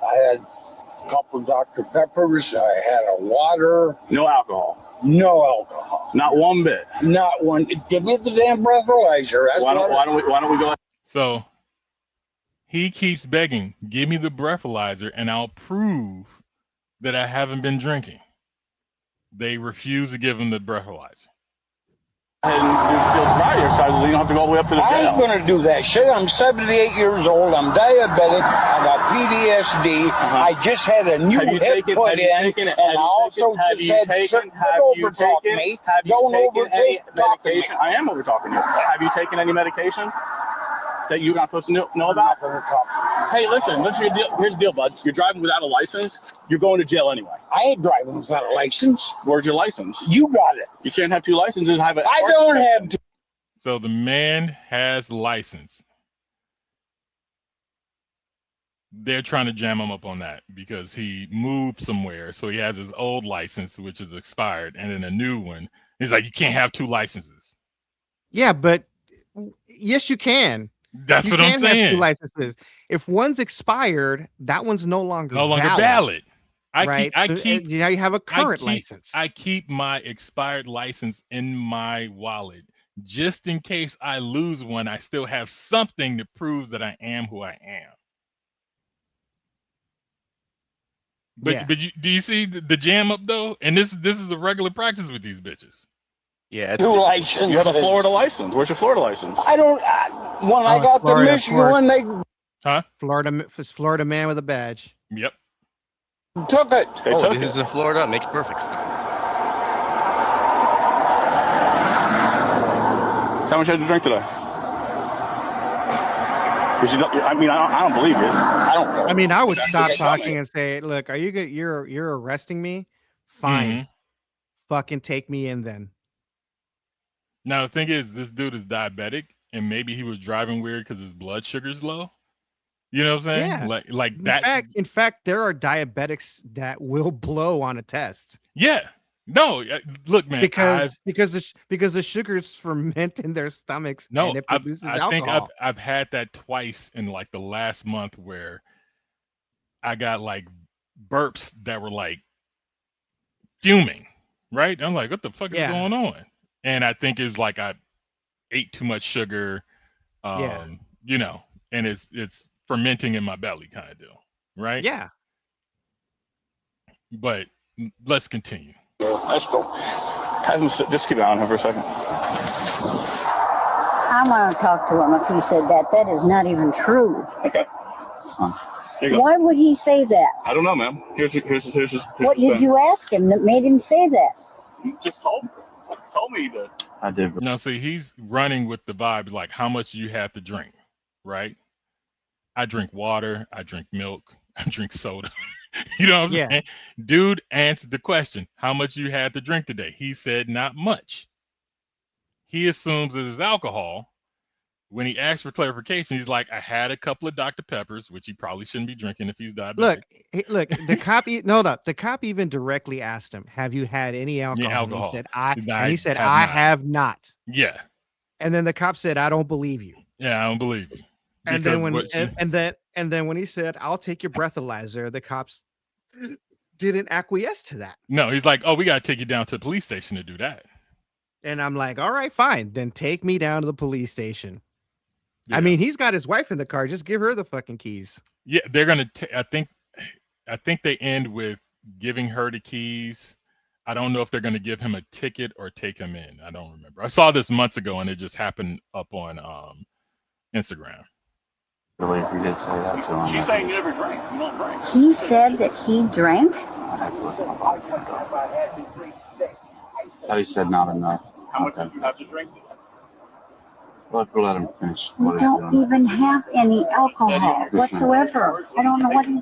[SPEAKER 18] I had a couple Dr. Peppers. I had a water.
[SPEAKER 17] No alcohol.
[SPEAKER 18] No alcohol.
[SPEAKER 17] Not one bit.
[SPEAKER 18] Not one. Give me the damn breathalyzer. That's
[SPEAKER 17] why don't we go?
[SPEAKER 1] So he keeps begging, give me the breathalyzer and I'll prove that I haven't been drinking. They refuse to give him the breathalyzer.
[SPEAKER 17] And you feel proud of yourself, so you don't have to go all the way up to the
[SPEAKER 18] I
[SPEAKER 17] jail.
[SPEAKER 18] ain't going to do that shit. I'm 78 years old. I'm diabetic. I got PTSD. I just had a new hip put in. And I also just had something over-talk me. Don't overtake talking me.
[SPEAKER 17] I am over-talking you. Have you taken any medication that you're not supposed to know about? Hey, listen, here's the deal, bud. You're driving without a license, you're going to jail anyway.
[SPEAKER 18] I ain't driving without a license.
[SPEAKER 17] Where's your license?
[SPEAKER 18] You got it.
[SPEAKER 17] You can't have two licenses and have it.
[SPEAKER 18] I don't have to.
[SPEAKER 1] So the man has license. They're trying to jam him up on that because he moved somewhere. So he has his old license, which is expired, and then a new one. He's like, you can't have two licenses.
[SPEAKER 2] Yeah, but yes, you can.
[SPEAKER 1] That's
[SPEAKER 2] you
[SPEAKER 1] what I'm
[SPEAKER 2] can
[SPEAKER 1] saying.
[SPEAKER 2] have two licenses. If one's expired, that one's no longer
[SPEAKER 1] valid.
[SPEAKER 2] Right?
[SPEAKER 1] I
[SPEAKER 2] So,
[SPEAKER 1] keep
[SPEAKER 2] now you have a current license.
[SPEAKER 1] I keep my expired license in my wallet just in case I lose one. I still have something that proves that I am who I am. But do you see the jam up though? And this is a regular practice with these bitches.
[SPEAKER 3] Yeah,
[SPEAKER 18] Two licenses.
[SPEAKER 17] You have a Florida license. Where's your Florida license?
[SPEAKER 18] I don't. When I got the Michigan one, they
[SPEAKER 2] Florida man with a badge.
[SPEAKER 1] Yep.
[SPEAKER 18] Took it.
[SPEAKER 3] This is in Florida. Makes perfect fucking sense.
[SPEAKER 17] How much had you drink today? I mean, I don't believe you.
[SPEAKER 2] I mean, I would
[SPEAKER 17] That's
[SPEAKER 2] stop
[SPEAKER 17] what they tell me.
[SPEAKER 2] talking and say, "Look, are you good? You're arresting me? Fine,
[SPEAKER 1] Mhm.
[SPEAKER 2] fucking take me in then."
[SPEAKER 1] Now the thing is, this dude is diabetic, and maybe he was driving weird because his blood sugar's low. You know what I'm saying?
[SPEAKER 2] Yeah.
[SPEAKER 1] Like that.
[SPEAKER 2] In fact, there are diabetics that will blow on a test
[SPEAKER 1] Yeah. No, look, man.
[SPEAKER 2] because the sugars ferment in their stomachs
[SPEAKER 1] No,
[SPEAKER 2] and it
[SPEAKER 1] I've,
[SPEAKER 2] produces
[SPEAKER 1] I think
[SPEAKER 2] alcohol.
[SPEAKER 1] I've had that twice in like the last month where I got like burps that were like fuming, right? I'm like, what the fuck is
[SPEAKER 2] Yeah.
[SPEAKER 1] going on? And I think it's like I ate too much sugar,
[SPEAKER 2] Yeah.
[SPEAKER 1] you know, and it's fermenting in my belly kind of deal, right?
[SPEAKER 2] Yeah.
[SPEAKER 1] But let's continue.
[SPEAKER 17] Let's go. Have him just keep it on here for a second.
[SPEAKER 19] I want to talk to him if he said that. That is not even true.
[SPEAKER 17] Okay. Here you go.
[SPEAKER 19] Why would he say that?
[SPEAKER 17] I don't know, ma'am. Here's
[SPEAKER 19] What did you ask him that made him say that?
[SPEAKER 17] You just told me that.
[SPEAKER 8] I did.
[SPEAKER 1] No, see, he's running with the vibe like, how much do you have to drink, right? I drink water, I drink milk, I drink soda. You know what I'm saying? Dude answered the question, how much you had to drink today? He said not much. He assumes it is alcohol. When he asked for clarification, he's like, I had a couple of Dr. Peppers, which he probably shouldn't be drinking if he's diabetic.
[SPEAKER 2] Look, the cop the cop even directly asked him, "Have you had any alcohol?"
[SPEAKER 1] alcohol.
[SPEAKER 2] And he said,
[SPEAKER 1] have
[SPEAKER 2] "I
[SPEAKER 1] not."
[SPEAKER 2] have not."
[SPEAKER 1] Yeah.
[SPEAKER 2] And then the cop said, "I don't believe you."
[SPEAKER 1] Yeah, I don't believe you.
[SPEAKER 2] And
[SPEAKER 1] Because
[SPEAKER 2] then when
[SPEAKER 1] what you-
[SPEAKER 2] and then when he said, "I'll take your breathalyzer," the cops didn't acquiesce to that.
[SPEAKER 1] No, he's like, oh, we got to take you down to the police station to do that.
[SPEAKER 2] And I'm like, "All right, fine. Then take me down to the police station."
[SPEAKER 1] Yeah.
[SPEAKER 2] I mean, he's got his wife in the car. Just give her the fucking keys.
[SPEAKER 1] Yeah, they're going to, I think they end with giving her the keys. I don't know if they're going to give him a ticket or take him in. I don't remember. I saw this months ago and it just happened up on Instagram.
[SPEAKER 8] Really, if you did say that to him.
[SPEAKER 17] She's saying you never drink. You don't drink.
[SPEAKER 19] He said that he drank?
[SPEAKER 8] Oh, he said not enough.
[SPEAKER 17] How much do you have to drink?
[SPEAKER 8] Let's let him finish.
[SPEAKER 19] We don't even have any alcohol whatsoever. I don't know what he...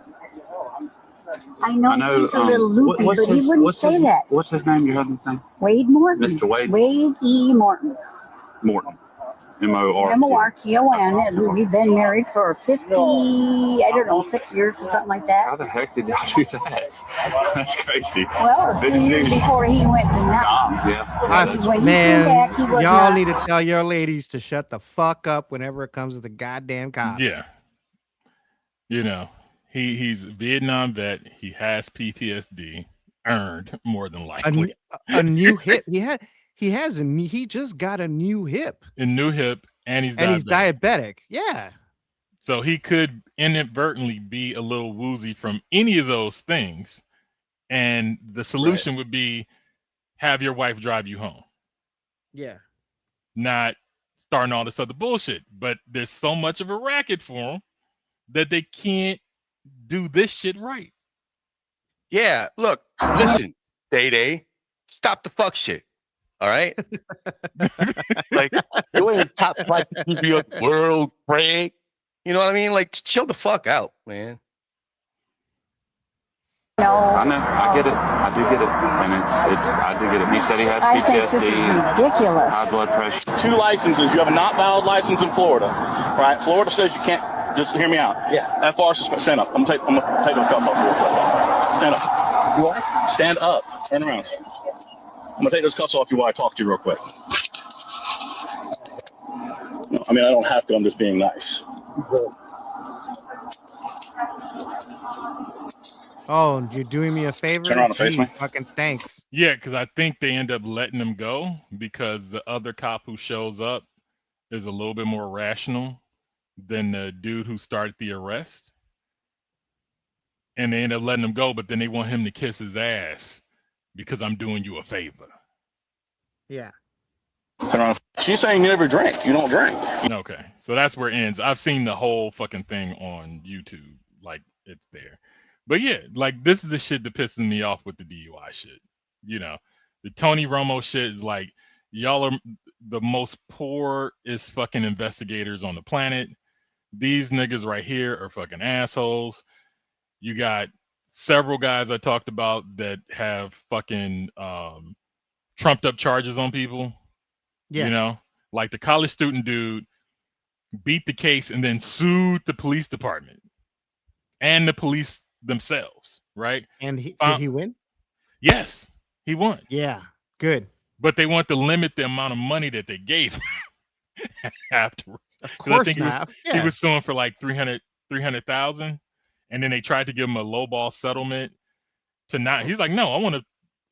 [SPEAKER 19] I know he's a little loopy, but he wouldn't say that.
[SPEAKER 8] What's his name? Your husband's name?
[SPEAKER 19] Wade Morton.
[SPEAKER 8] Mr. Wade?
[SPEAKER 19] Wade E. Morton.
[SPEAKER 8] Morton. M-O-R-T.
[SPEAKER 19] M-O-R-T-O-N. And we've been married for 50, I don't know, 6 years or something like that.
[SPEAKER 8] How the heck did you do that? That's crazy.
[SPEAKER 19] Well, it was 2 years before he went to Nam. When he came back, he was
[SPEAKER 2] y'all
[SPEAKER 19] not.
[SPEAKER 2] need to tell your ladies to shut the fuck up whenever it comes to the goddamn cops.
[SPEAKER 1] Yeah. You know, he's a Vietnam vet. He has PTSD, earned more than likely.
[SPEAKER 2] A new hip. He just got a new hip.
[SPEAKER 1] A new hip, and he's
[SPEAKER 2] diabetic. Yeah.
[SPEAKER 1] So he could inadvertently be a little woozy from any of those things. And the solution would be have your wife drive you home.
[SPEAKER 2] Yeah.
[SPEAKER 1] Not starting all this other bullshit. But there's so much of a racket for them that they can't do this shit right.
[SPEAKER 3] Yeah, look, listen, Day, stop the fuck shit. All right? Like, you ain't top 5 TV of the world, Craig. You know what I mean? Like, chill the fuck out, man.
[SPEAKER 19] No.
[SPEAKER 8] I know. I get it. I do get it. And I do get it. He said he has
[SPEAKER 19] I think
[SPEAKER 8] PTSD.
[SPEAKER 19] this is ridiculous.
[SPEAKER 8] High blood pressure.
[SPEAKER 17] 2 licenses. You have a not valid license in Florida, right? Florida says you can't. Just hear me out. Yeah. FR suspend. Stand up. I'm gonna take those cuffs off real quick. Stand up. You are? Stand up. Turn around. I'm gonna take those cuffs off you while I talk to you real quick. No, I mean, I don't have to. I'm just being nice.
[SPEAKER 2] Oh, you're doing me a favor?
[SPEAKER 17] Turn around and face me.
[SPEAKER 2] Fucking thanks.
[SPEAKER 1] Yeah, because I think they end up letting him go because the other cop who shows up is a little bit more rational than the dude who started the arrest. And they end up letting him go, but then they want him to kiss his ass because I'm doing you a favor.
[SPEAKER 2] Yeah.
[SPEAKER 17] Turn around. She's saying you never drink. You don't drink.
[SPEAKER 1] Okay. So that's where it ends. I've seen the whole fucking thing on YouTube. Like, it's there. But yeah, like, this is the shit that pisses me off with the DUI shit. You know, the Tony Romo shit is like, y'all are the most poorest fucking investigators on the planet. these niggas right here are fucking assholes. You got several guys I talked about that have fucking trumped up charges on people.
[SPEAKER 2] Yeah.
[SPEAKER 1] You know, like the college student dude beat the case and then sued the police department and the police themselves, right?
[SPEAKER 2] And did he win?
[SPEAKER 1] Yes, he won.
[SPEAKER 2] Yeah, good.
[SPEAKER 1] But they want to limit the amount of money that they gave him afterwards.
[SPEAKER 2] Of
[SPEAKER 1] 'Cause I
[SPEAKER 2] course
[SPEAKER 1] think
[SPEAKER 2] not.
[SPEAKER 1] he was suing for like 300,000, and then they tried to give him a lowball settlement to not. He's like, no, I want to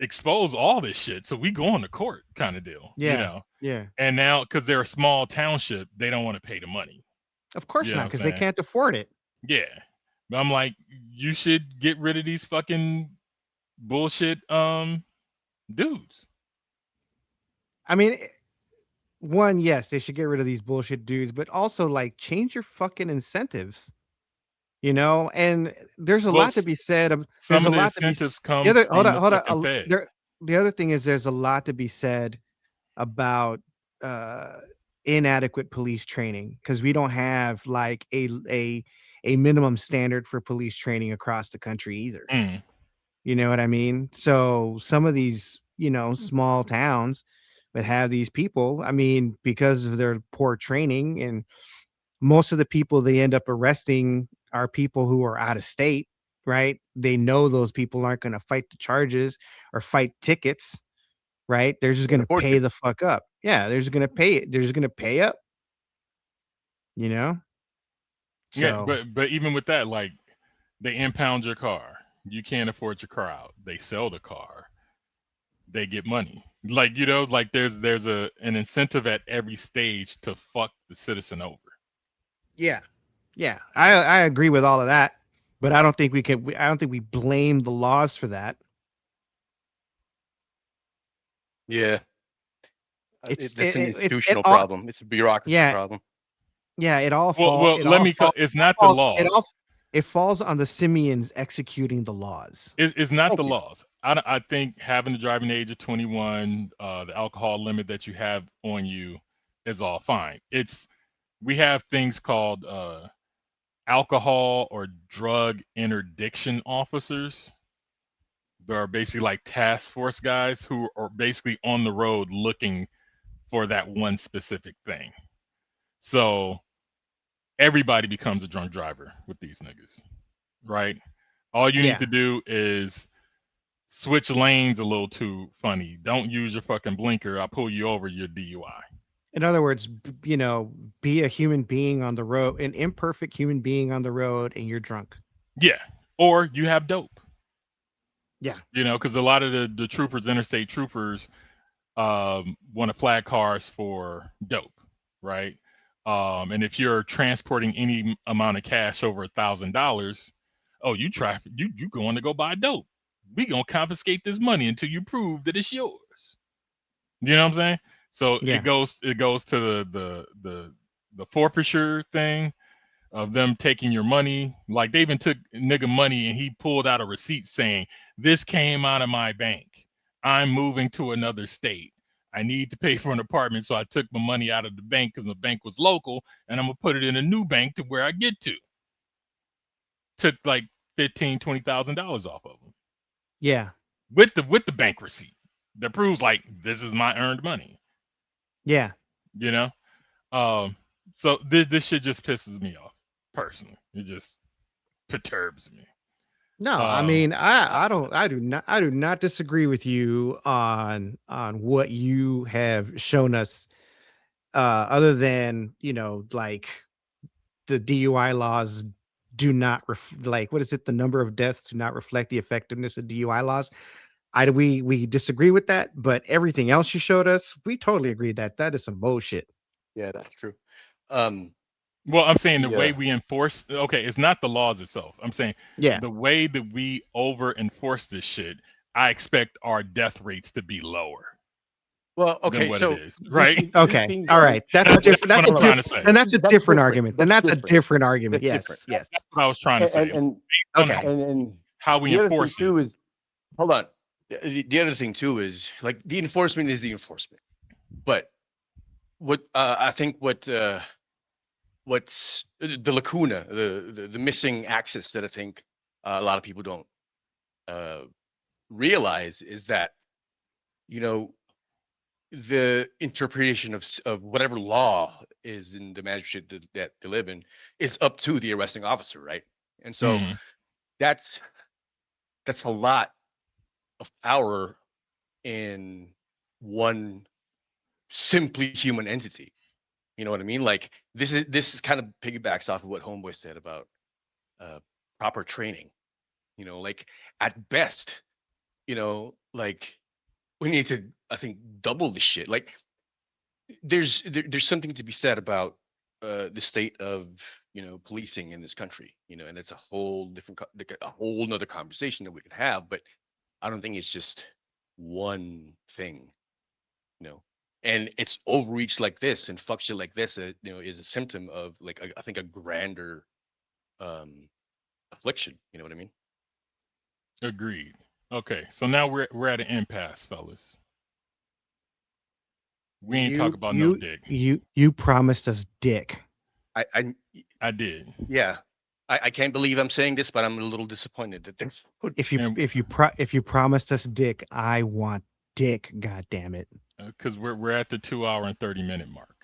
[SPEAKER 1] expose all this shit, so we go to court, kind of deal.
[SPEAKER 2] Yeah,
[SPEAKER 1] you know.
[SPEAKER 2] yeah.
[SPEAKER 1] And now, because they're a small township, they don't want to pay the money.
[SPEAKER 2] Of course
[SPEAKER 1] You know
[SPEAKER 2] not,
[SPEAKER 1] what
[SPEAKER 2] because
[SPEAKER 1] I'm
[SPEAKER 2] they
[SPEAKER 1] saying?
[SPEAKER 2] can't afford it.
[SPEAKER 1] Yeah, but I'm like, you should get rid of these fucking bullshit dudes.
[SPEAKER 2] I mean, one, yes, they should get rid of these bullshit dudes, but also like change your fucking incentives. You know, and there's a
[SPEAKER 1] Well,
[SPEAKER 2] lot to be said.
[SPEAKER 1] some
[SPEAKER 2] There's a
[SPEAKER 1] of the
[SPEAKER 2] lot to be.
[SPEAKER 1] incentives come
[SPEAKER 2] The other,
[SPEAKER 1] from
[SPEAKER 2] hold on,
[SPEAKER 1] the
[SPEAKER 2] hold
[SPEAKER 1] fucking
[SPEAKER 2] on.
[SPEAKER 1] Fed.
[SPEAKER 2] The other thing is there's a lot to be said about inadequate police training, because we don't have like a minimum standard for police training across the country either.
[SPEAKER 1] Mm.
[SPEAKER 2] You know what I mean? So some of these, you know, small towns that have these people, I mean, because of their poor training, and most of the people they end up arresting are people who are out of state, right? They know those people aren't going to fight the charges or fight tickets, right? They're just going to pay the fuck up. Yeah, they're just going to pay it. They're just going to pay up. You know?
[SPEAKER 1] Yeah,
[SPEAKER 2] So
[SPEAKER 1] but even with that, like, they impound your car. You can't afford your car out. They sell the car. They get money. Like, you know, like there's an incentive at every stage to fuck the citizen over.
[SPEAKER 2] yeah. Yeah, I agree with all of that, but I don't think we can. I don't think we blame the laws for that.
[SPEAKER 3] Yeah.
[SPEAKER 2] It's
[SPEAKER 3] That's an
[SPEAKER 2] it-
[SPEAKER 3] institutional
[SPEAKER 2] all-
[SPEAKER 3] problem. It's a bureaucracy
[SPEAKER 2] Yeah.
[SPEAKER 3] problem.
[SPEAKER 2] Yeah, it all
[SPEAKER 1] Well,
[SPEAKER 2] falls.
[SPEAKER 1] well, let me. It's not the laws.
[SPEAKER 2] It falls on the simians executing the laws.
[SPEAKER 1] It's not the laws. I think having the driving age of 21, the alcohol limit that you have on you is all fine. We have things called alcohol or drug interdiction officers. They're basically like task force guys who are basically on the road looking for that one specific thing. So everybody becomes a drunk driver with these niggas, right? All you
[SPEAKER 2] Yeah.
[SPEAKER 1] need to do is switch lanes a little too funny. Don't use your fucking blinker. I'll pull you over, your DUI.
[SPEAKER 2] In other words, you know, be a human being on the road, an imperfect human being on the road, and you're drunk.
[SPEAKER 1] Yeah. Or you have dope.
[SPEAKER 2] Yeah.
[SPEAKER 1] You know, because a lot of the troopers, interstate troopers, want to flag cars for dope, right? And if you're transporting any amount of cash over $1,000, oh, you going to go buy dope. We gonna confiscate this money until you prove that it's yours. You know what I'm saying? So
[SPEAKER 2] Yeah.
[SPEAKER 1] it goes to the forfeiture thing of them taking your money. Like they even took nigga money and he pulled out a receipt saying, "This came out of my bank. I'm moving to another state. I need to pay for an apartment, so I took my money out of the bank because the bank was local, and I'm gonna put it in a new bank to where I get to." Took like $15,000-$20,000 off of them.
[SPEAKER 2] Yeah.
[SPEAKER 1] With the bank receipt that proves like this is my earned money.
[SPEAKER 2] Yeah.
[SPEAKER 1] You know? So this shit just pisses me off personally. It just perturbs me.
[SPEAKER 2] No, I mean, I do not disagree with you on what you have shown us, other than, you know, like the DUI laws do not like, what is it? The number of deaths do not reflect the effectiveness of DUI laws. We disagree with that, but everything else you showed us, we totally agree that is some bullshit.
[SPEAKER 3] Yeah, that's true.
[SPEAKER 1] Well, I'm saying the way we enforce, okay, it's not the laws itself. I'm saying the way that we over enforce this shit, I expect our death rates to be lower.
[SPEAKER 3] Well,
[SPEAKER 1] than
[SPEAKER 3] okay,
[SPEAKER 1] what
[SPEAKER 3] so
[SPEAKER 1] it is, right?
[SPEAKER 2] Okay, all right, that's a different.
[SPEAKER 1] That's what I'm trying to say.
[SPEAKER 2] And that's a different argument. Then that's a different argument.
[SPEAKER 3] That's
[SPEAKER 2] Yes,
[SPEAKER 3] different.
[SPEAKER 2] yes.
[SPEAKER 1] That's what I was trying to say.
[SPEAKER 3] And
[SPEAKER 1] Okay. How we
[SPEAKER 3] the other
[SPEAKER 1] enforce
[SPEAKER 3] thing too is, hold on. The other thing too is like the enforcement is the enforcement, but what I think what what's the lacuna, the missing axis that I think a lot of people don't realize is that, you know, the interpretation of whatever law is in the magistrate that they live in is up to the arresting officer, right? And so that's a lot of power in one simply human entity. You know what I mean? Like this is kind of piggybacks off of what Homeboy said about proper training. You know, like at best, you know, like we need to, I think, double the shit. Like there's something to be said about the state of, you know, policing in this country, you know, and it's a whole different a whole nother conversation that we could have, but I don't think it's just one thing, you know. And it's overreach like this and fuck shit like this, you know, is a symptom of like I think a grander affliction. You know what I mean?
[SPEAKER 1] Agreed. Okay, so now we're at an impasse, fellas. We ain't talk about no dick.
[SPEAKER 2] You promised us dick.
[SPEAKER 3] I
[SPEAKER 1] did.
[SPEAKER 3] Yeah. I can't believe I'm saying this, but I'm a little disappointed that this.
[SPEAKER 2] If you promised us dick, I want dick. God damn it.
[SPEAKER 1] Because we're at the 2 hour and 30-minute mark.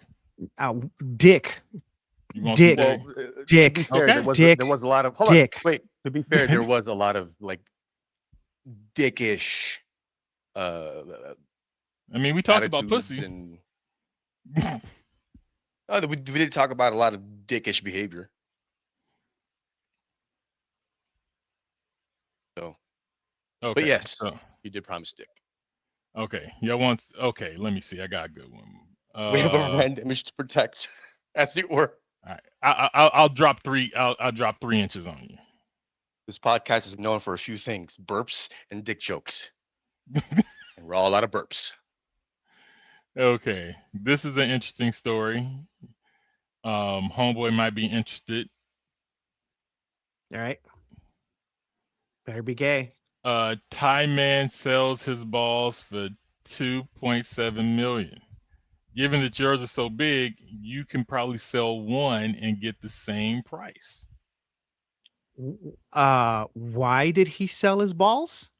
[SPEAKER 2] Dick.
[SPEAKER 1] You want
[SPEAKER 2] dick.
[SPEAKER 1] Well,
[SPEAKER 2] dick.
[SPEAKER 3] To be fair,
[SPEAKER 2] Dick.
[SPEAKER 3] there was a lot of
[SPEAKER 2] dick.
[SPEAKER 3] Wait, to be fair, there was a lot of like dickish.
[SPEAKER 1] I mean, we talked about pussy.
[SPEAKER 3] And, we did talk about a lot of dickish behavior. So,
[SPEAKER 1] okay.
[SPEAKER 3] But yes,
[SPEAKER 1] so,
[SPEAKER 3] you did promise dick.
[SPEAKER 1] Okay. Y'all want? Okay. Let me see. I got a good one.
[SPEAKER 3] We have a brand image to protect, as it were.
[SPEAKER 1] All right. I'll drop 3. I'll drop 3 inches on you.
[SPEAKER 3] This podcast is known for a few things: burps and dick jokes. And we're all out of burps.
[SPEAKER 1] Okay. This is an interesting story. Homeboy might be interested.
[SPEAKER 2] All right. Better be gay.
[SPEAKER 1] Thai man sells his balls for $2.7 million. Given that yours are so big, you can probably sell one and get the same price.
[SPEAKER 2] Why did he sell his balls?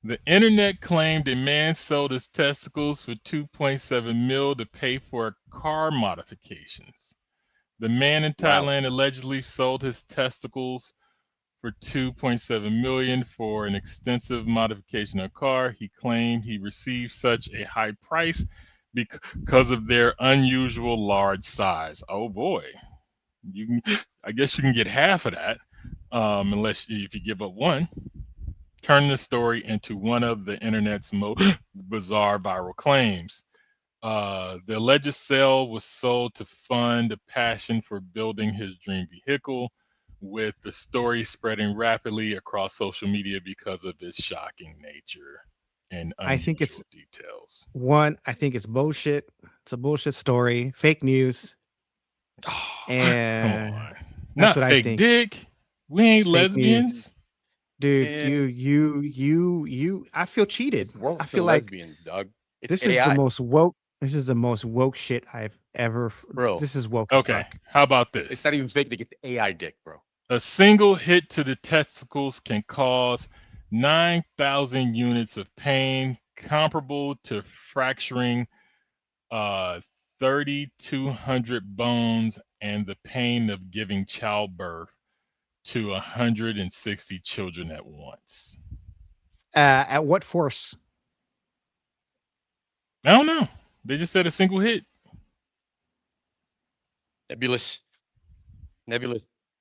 [SPEAKER 1] The internet claimed a man sold his testicles for $2.7 million to pay for car modifications. The man in Thailand allegedly sold his testicles for $2.7 million for an extensive modification of a car. He claimed he received such a high price because of their unusual large size. Oh boy, I guess you can get half of that, if you give up one. Turn the story into one of the internet's most bizarre viral claims. The alleged sale was sold to fund a passion for building his dream vehicle, with the story spreading rapidly across social media because of its shocking nature and unusual details.
[SPEAKER 2] I think it's bullshit. It's a bullshit story, fake news. And
[SPEAKER 1] come on. Not
[SPEAKER 2] what
[SPEAKER 1] fake
[SPEAKER 2] I think.
[SPEAKER 1] dick. We ain't
[SPEAKER 2] It's fake
[SPEAKER 1] lesbians.
[SPEAKER 2] news. Dude, you I feel cheated. I feel like
[SPEAKER 3] lesbians, dog.
[SPEAKER 2] This is the most woke. This is the most woke shit I've ever.
[SPEAKER 3] Bro.
[SPEAKER 2] This is woke. as
[SPEAKER 1] Okay,
[SPEAKER 2] fuck.
[SPEAKER 1] how about this?
[SPEAKER 3] It's not even fake to get the AI dick, bro.
[SPEAKER 1] A single hit to the testicles can cause 9,000 units of pain, comparable to fracturing 3,200 bones, and the pain of giving childbirth to 160 children at once.
[SPEAKER 2] At what force?
[SPEAKER 1] I don't know. They just said a single hit.
[SPEAKER 3] Nebulous,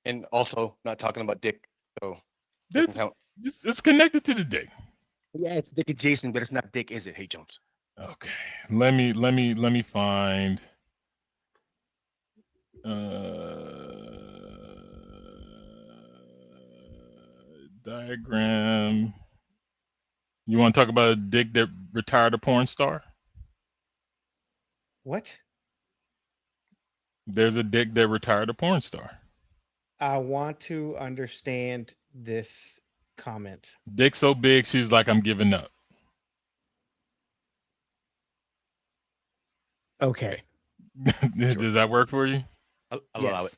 [SPEAKER 3] and also not talking about dick. So
[SPEAKER 1] it's connected to the dick.
[SPEAKER 3] Yeah, it's dick adjacent, but it's not dick, is it? Hey, Jones.
[SPEAKER 1] Okay, let me find. Diagram. You want to talk about a dick that retired a porn star?
[SPEAKER 2] What?
[SPEAKER 1] There's a dick that retired a porn star.
[SPEAKER 2] I want to understand this comment.
[SPEAKER 1] Dick so big, she's like, I'm giving up.
[SPEAKER 2] Okay.
[SPEAKER 1] Does that work for you?
[SPEAKER 3] I'll allow it.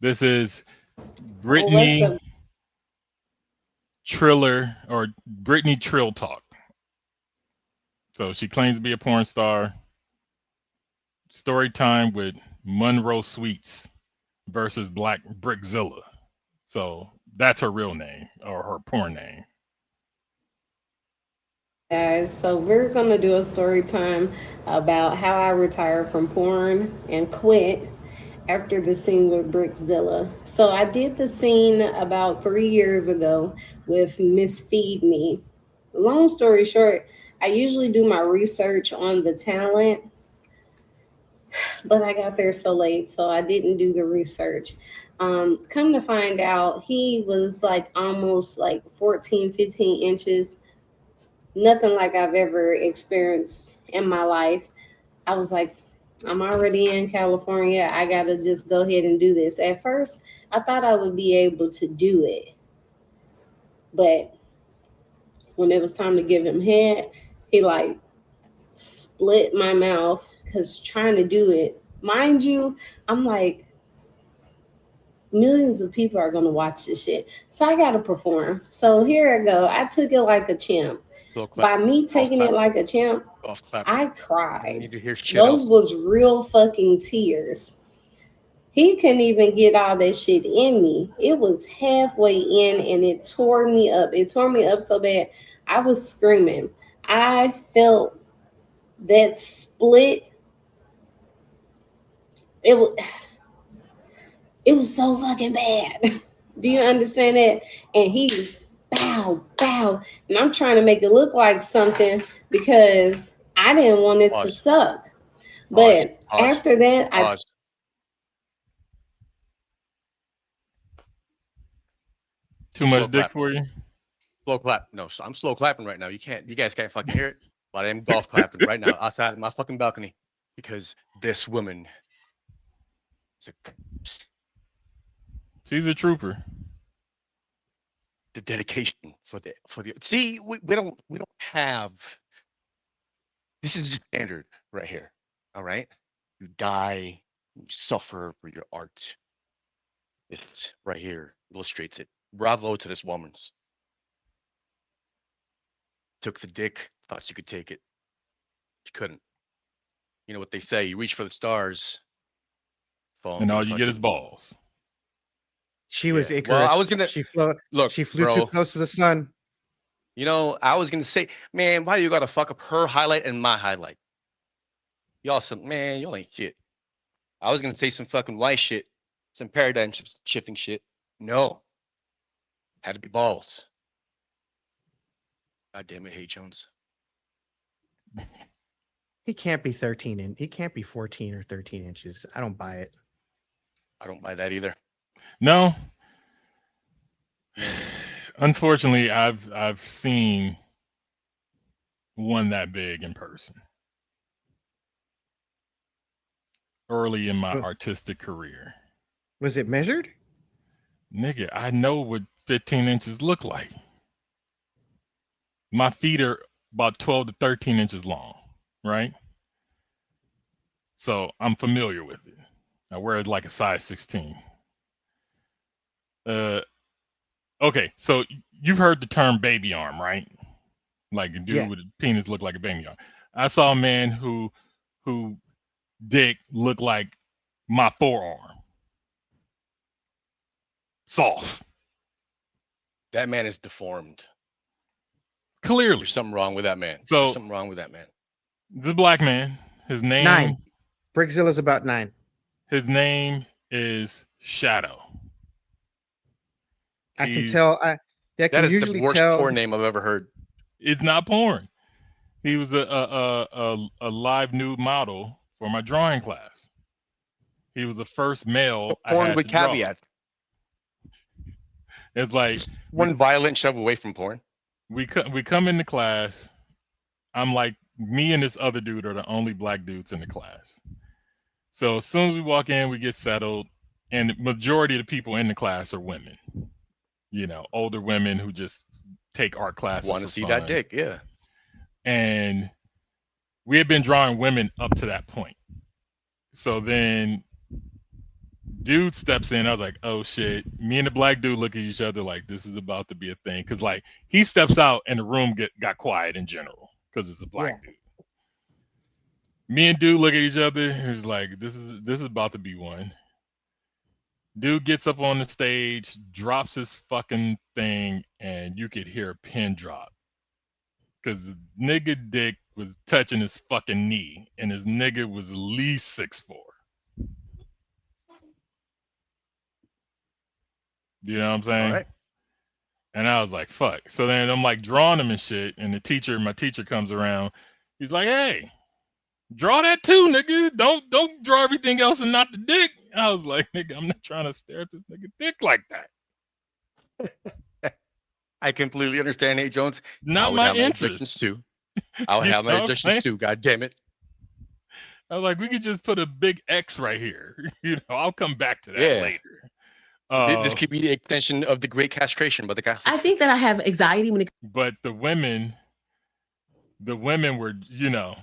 [SPEAKER 1] This is
[SPEAKER 20] what's
[SPEAKER 1] Brittany
[SPEAKER 20] the
[SPEAKER 1] Triller or Brittany Trill Talk. So she claims to be a porn star. Story time with Monroe Sweets versus Black Brickzilla. So that's her real name or her porn name.
[SPEAKER 20] guys? So we're gonna do a story time about how I retired from porn and quit after the scene with Brickzilla. So I did the scene about 3 years ago with Miss Feed Me. Long story short, I usually do my research on the talent, but I got there so late, so I didn't do the research. Come to find out, he was like almost like 14, 15 inches. Nothing like I've ever experienced in my life. I was like, I'm already in California. I got to just go ahead and do this. At first, I thought I would be able to do it. But when it was time to give him head, he like split my mouth because trying to do it. Mind you, I'm like, millions of people are going to watch this shit. So I got to perform. So here I go. I took it like a champ. By me taking it like a champ, I cried. Those was real fucking tears. He couldn't even get all that shit in me. It was halfway in and it tore me up. It tore me up so bad. I was screaming. I felt that split. It was so fucking bad. Do you understand that? And he bow, and I'm trying to make it look like something because I didn't want it to suck. But after that,
[SPEAKER 1] Too much dick for you?
[SPEAKER 3] Slow clap. No, I'm slow clapping right now. You guys can't fucking hear it, but I am golf clapping right now outside my fucking balcony because this woman is
[SPEAKER 1] She's a trooper.
[SPEAKER 3] the dedication for the see we don't have this is just standard right here. All right, you die, you suffer for your art. It right here illustrates it. Bravo to this woman's. Took the dick, thought she could take it. She couldn't. You know what they say, you reach for the stars, fall
[SPEAKER 1] and all you get is balls.
[SPEAKER 2] She was Icarus.
[SPEAKER 3] Well, I was gonna
[SPEAKER 2] She flew
[SPEAKER 3] bro,
[SPEAKER 2] too close to the sun.
[SPEAKER 3] You know, I was gonna say, man, why do you gotta fuck up her highlight and my highlight? Y'all ain't shit. I was gonna say some fucking white shit, some paradigm shifting shit. No. Had to be balls. God damn it, Hey Jones.
[SPEAKER 2] He can't be 13 and he can't be 14 or 13 inches. I don't buy it.
[SPEAKER 3] I don't buy that either.
[SPEAKER 1] No. Unfortunately, I've seen one that big in person early in my artistic career.
[SPEAKER 2] Was it measured?
[SPEAKER 1] Nigga, I know what 15 inches look like. My feet are about 12 to 13 inches long, right? So I'm familiar with it. I wear it like a size 16. Okay, so you've heard the term baby arm, right? Like a dude with a penis look like a baby arm. I saw a man who dick looked like my forearm. Soft.
[SPEAKER 3] That man is deformed.
[SPEAKER 1] Clearly.
[SPEAKER 3] There's something wrong with that man.
[SPEAKER 1] So
[SPEAKER 3] there's something wrong with that man.
[SPEAKER 1] The black man, his name
[SPEAKER 2] 9. Brickzilla's about 9.
[SPEAKER 1] His name is Shadow.
[SPEAKER 2] I can tell. That
[SPEAKER 3] is the worst porn name I've ever heard.
[SPEAKER 1] It's not porn. He was a live nude model for my drawing class. He was the first male.
[SPEAKER 3] Porn
[SPEAKER 1] I had
[SPEAKER 3] with
[SPEAKER 1] to draw.
[SPEAKER 3] caveat.
[SPEAKER 1] It's like
[SPEAKER 3] one violent shove away from porn.
[SPEAKER 1] We come into class. I'm like, me and this other dude are the only black dudes in the class. So as soon as we walk in, we get settled, and the majority of the people in the class are women. You know, older women who just take art classes.
[SPEAKER 3] Want to see that dick? Yeah.
[SPEAKER 1] And we had been drawing women up to that point. So then dude steps in. I was like, oh shit. Me and the black dude look at each other like this is about to be a thing. Cause like he steps out and the room got quiet in general because it's a black dude. Me and dude look at each other. He's like, this is about to be one. Dude gets up on the stage, drops his fucking thing, and you could hear a pin drop. Cause the nigga dick was touching his fucking knee, and his nigga was at least 6'4". You know what I'm saying?
[SPEAKER 3] All right.
[SPEAKER 1] And I was like, fuck. So then I'm like drawing him and shit, and my teacher comes around. He's like, hey, draw that too, nigga. Don't draw everything else and not the dick. I was like, nigga, I'm not trying to stare at this nigga dick like that.
[SPEAKER 3] I completely understand, Nate Jones.
[SPEAKER 1] Not my interest.
[SPEAKER 3] I would have my objections too. God damn it.
[SPEAKER 1] I was like, we could just put a big X right here. You know, I'll come back to that later.
[SPEAKER 3] This could be the extension of the great castration, but the cast.
[SPEAKER 7] I think that I have anxiety when it.
[SPEAKER 1] But the women were, you know,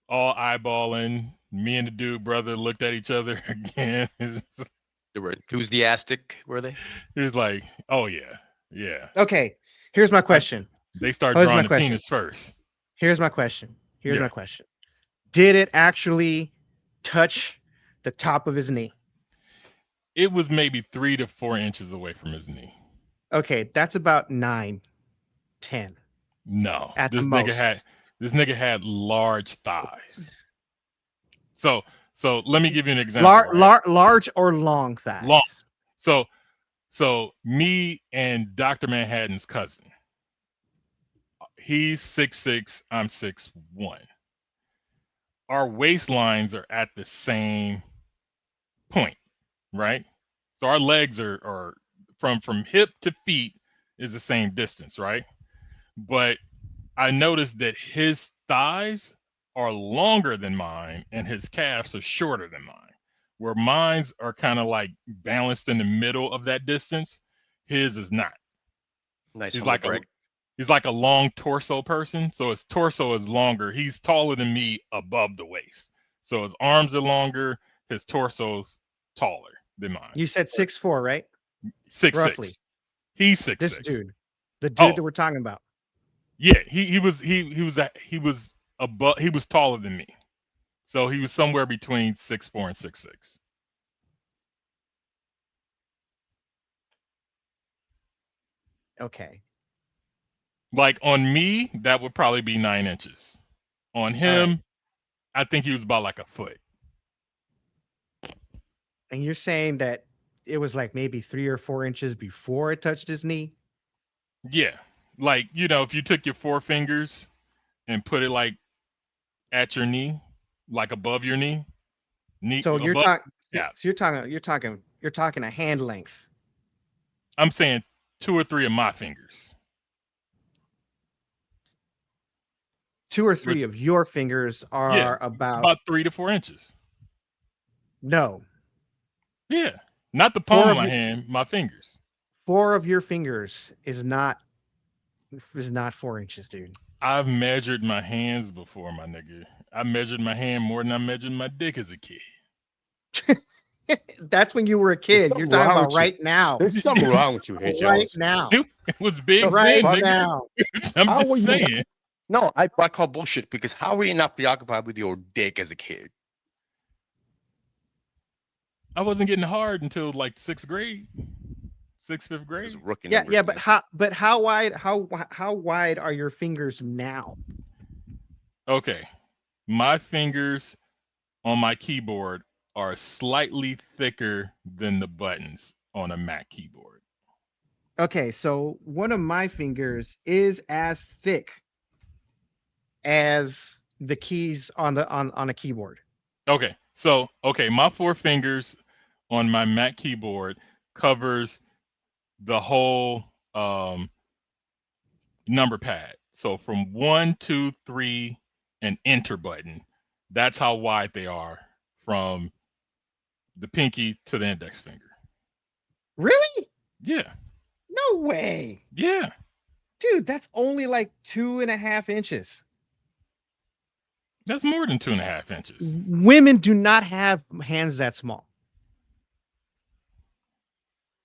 [SPEAKER 1] all eyeballing. Me and the dude brother looked at each other again.
[SPEAKER 3] They were enthusiastic, were they?
[SPEAKER 1] He was like, oh yeah.
[SPEAKER 2] Okay, here's my question.
[SPEAKER 1] They start drawing the penis first.
[SPEAKER 2] Here's my question. My question. Did it actually touch the top of his knee?
[SPEAKER 1] It was maybe 3 to 4 inches away from his knee.
[SPEAKER 2] Okay, that's about 9, 10.
[SPEAKER 1] No,
[SPEAKER 2] At
[SPEAKER 1] this
[SPEAKER 2] the
[SPEAKER 1] nigga had large thighs. So let me give you an example.
[SPEAKER 2] Large or long thighs?
[SPEAKER 1] Long. So me and Dr. Manhattan's cousin. He's 6'6", I'm 6'1". Our waistlines are at the same point, right? So our legs are from hip to feet is the same distance, right? But I noticed that his thighs are longer than mine and his calves are shorter than mine. Where mine's are kind of like balanced in the middle of that distance, his is not.
[SPEAKER 3] Nice.
[SPEAKER 1] He's like a long torso person, so his torso is longer. He's taller than me above the waist. So his arms are longer, his torso's taller than mine.
[SPEAKER 2] You said 6'4", right?
[SPEAKER 1] 6'6".
[SPEAKER 2] Roughly.
[SPEAKER 1] He's 6'6".
[SPEAKER 2] This dude. The dude that we're talking about.
[SPEAKER 1] Yeah, he was taller than me. So he was somewhere between 6'4" and 6'6".
[SPEAKER 2] Okay.
[SPEAKER 1] Like on me, that would probably be 9 inches. On him, I think he was about like a foot.
[SPEAKER 2] And you're saying that it was like maybe 3 or 4 inches before it touched his knee?
[SPEAKER 1] Yeah. Like, you know, if you took your 4 fingers and put it like at your knee, like above your knee.
[SPEAKER 2] So you're talking.
[SPEAKER 1] Yeah.
[SPEAKER 2] So you're talking a hand length.
[SPEAKER 1] I'm saying 2 or 3 of my fingers.
[SPEAKER 2] 2 or 3 of your fingers are
[SPEAKER 1] about 3 to 4 inches.
[SPEAKER 2] No.
[SPEAKER 1] Yeah. Not the palm of my hand, my fingers.
[SPEAKER 2] 4 of your fingers is not 4 inches, dude.
[SPEAKER 1] I've measured my hands before, my nigga. I measured my hand more than I measured my dick as a kid.
[SPEAKER 2] That's when you were a kid. You're talking about right now.
[SPEAKER 3] There's something wrong with you, hey,
[SPEAKER 2] right now.
[SPEAKER 1] It was big
[SPEAKER 2] right
[SPEAKER 1] then,
[SPEAKER 2] now.
[SPEAKER 1] I'm just saying.
[SPEAKER 3] No, I call bullshit because how were you not preoccupied with your dick as a kid?
[SPEAKER 1] I wasn't getting hard until like 6th grade. 6th, 5th grade.
[SPEAKER 2] Yeah, but how wide are your fingers now?
[SPEAKER 1] Okay. My fingers on my keyboard are slightly thicker than the buttons on a Mac keyboard.
[SPEAKER 2] Okay, so one of my fingers is as thick as the keys on a keyboard.
[SPEAKER 1] Okay. So, my 4 fingers on my Mac keyboard covers the whole number pad. So from 1, 2, 3, and enter button, that's how wide they are from the pinky to the index finger.
[SPEAKER 2] Really?
[SPEAKER 1] Yeah.
[SPEAKER 2] No way.
[SPEAKER 1] Yeah.
[SPEAKER 2] Dude, that's only like 2.5 inches.
[SPEAKER 1] That's more than 2.5 inches.
[SPEAKER 2] Women do not have hands that small.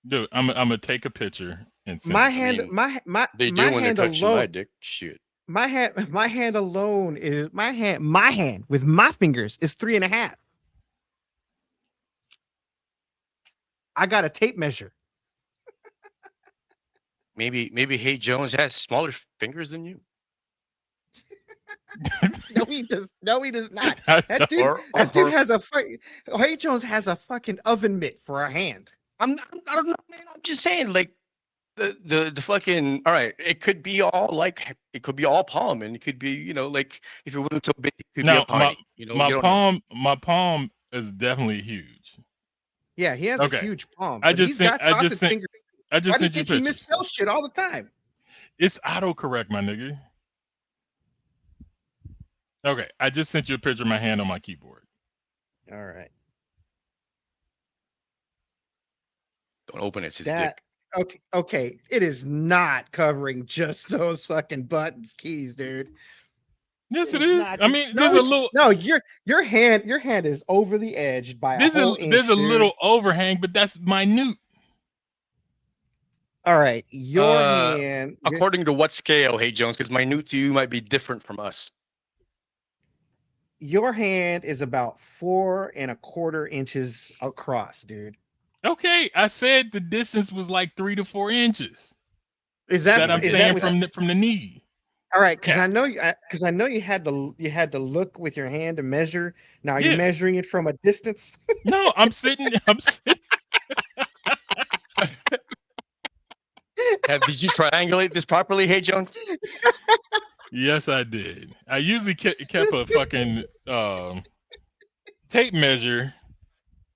[SPEAKER 1] Dude, I'm gonna take a picture and send
[SPEAKER 2] My
[SPEAKER 1] it.
[SPEAKER 2] hand,
[SPEAKER 3] They do
[SPEAKER 2] my
[SPEAKER 3] when they're
[SPEAKER 2] hand
[SPEAKER 3] touching my
[SPEAKER 2] alone.
[SPEAKER 3] dick. Shit.
[SPEAKER 2] My hand alone is my hand with my fingers is 3.5. I got a tape measure.
[SPEAKER 3] Maybe Hey Jones has smaller fingers than you.
[SPEAKER 2] No, he does. No, he does not.
[SPEAKER 1] I
[SPEAKER 2] That dude has a Hey Jones has a fucking oven mitt for a hand.
[SPEAKER 3] I don't know, man. I'm just saying, like the fucking. All right, it could be all palm, and it could be, you know, like if it wasn't so big, it could be a piney. You know, you don't know.
[SPEAKER 1] my palm is definitely huge.
[SPEAKER 2] Yeah, he has
[SPEAKER 1] Okay.
[SPEAKER 2] a huge palm.
[SPEAKER 1] I
[SPEAKER 2] but
[SPEAKER 1] just
[SPEAKER 2] he's
[SPEAKER 1] sent-
[SPEAKER 2] got
[SPEAKER 1] I just
[SPEAKER 2] sausage
[SPEAKER 1] sent-
[SPEAKER 2] fingers.
[SPEAKER 1] I just
[SPEAKER 2] Why do you
[SPEAKER 1] sent you
[SPEAKER 2] think he
[SPEAKER 1] pictures.
[SPEAKER 2] misspells shit all the time?
[SPEAKER 1] It's autocorrect, my nigga. Okay, I just sent you a picture of my hand on my keyboard.
[SPEAKER 2] All right.
[SPEAKER 3] Don't open it. It's his
[SPEAKER 2] That
[SPEAKER 3] dick.
[SPEAKER 2] okay. It is not covering just those fucking buttons keys, dude.
[SPEAKER 1] Yes, it
[SPEAKER 2] It's
[SPEAKER 1] is.
[SPEAKER 2] not
[SPEAKER 1] I
[SPEAKER 2] just-
[SPEAKER 1] mean,
[SPEAKER 2] no,
[SPEAKER 1] there's a
[SPEAKER 2] it's-
[SPEAKER 1] little.
[SPEAKER 2] No, your hand is over the edge by a whole inch.
[SPEAKER 1] There's a
[SPEAKER 2] dude.
[SPEAKER 1] little overhang, but that's minute.
[SPEAKER 2] All right, your hand.
[SPEAKER 3] According to what scale, Hey Jones? Because minute to you might be different from us.
[SPEAKER 2] Your hand is about 4.25 inches across, dude.
[SPEAKER 1] Okay, I said the distance was like 3 to 4 inches.
[SPEAKER 2] Is that
[SPEAKER 1] I'm
[SPEAKER 2] is
[SPEAKER 1] saying
[SPEAKER 2] that
[SPEAKER 1] from the knee.
[SPEAKER 2] All right, because I know you had to look with your hand to measure. Now
[SPEAKER 1] Yeah.
[SPEAKER 2] you're measuring it from a distance.
[SPEAKER 1] No, I'm sitting.
[SPEAKER 3] Did you triangulate this properly, Hey Jones?
[SPEAKER 1] Yes, I did. I usually kept a fucking tape measure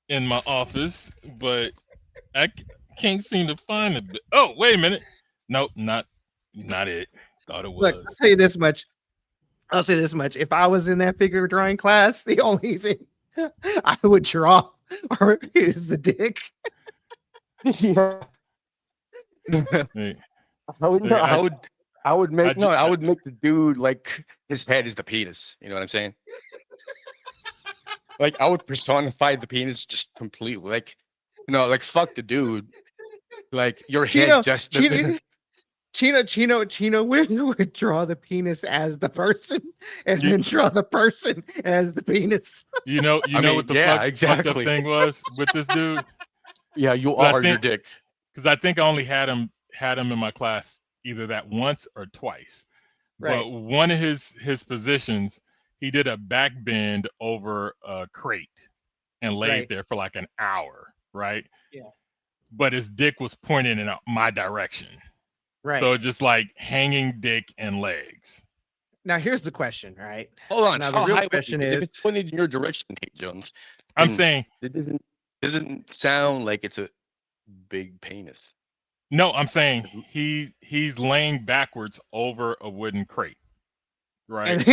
[SPEAKER 1] in my office, but I can't seem to find it. Oh, wait a minute. Nope, not it. Thought it was.
[SPEAKER 2] Look, I'll tell you this much. I'll say this much. If I was in that figure drawing class, the only thing I would draw is the dick.
[SPEAKER 1] Hey,
[SPEAKER 3] I would make
[SPEAKER 1] I
[SPEAKER 3] I would make the dude like his head is the penis. You know what I'm saying? Like I would personify the penis just completely. Like, you know, like fuck the dude. Like your head just.
[SPEAKER 2] Chino would draw the penis as the person, and then draw the person as the penis.
[SPEAKER 1] You know what the fucked up thing was with this dude?
[SPEAKER 3] Yeah, you are your dick.
[SPEAKER 1] Because I think I only had him in my class either that once or twice.
[SPEAKER 2] Right.
[SPEAKER 1] But one of his positions, he did a back bend over a crate and laid there for like an hour, right?
[SPEAKER 2] Yeah.
[SPEAKER 1] But his dick was pointing in my direction.
[SPEAKER 2] Right.
[SPEAKER 1] So just like hanging dick and legs.
[SPEAKER 2] Now here's the question, right?
[SPEAKER 3] Hold on.
[SPEAKER 2] Now the real question
[SPEAKER 3] if
[SPEAKER 2] is,
[SPEAKER 3] it's pointed in your direction, Hey Jones.
[SPEAKER 1] I'm saying
[SPEAKER 3] it doesn't sound like it's a big penis.
[SPEAKER 1] No, I'm saying he's laying backwards over a wooden crate, right?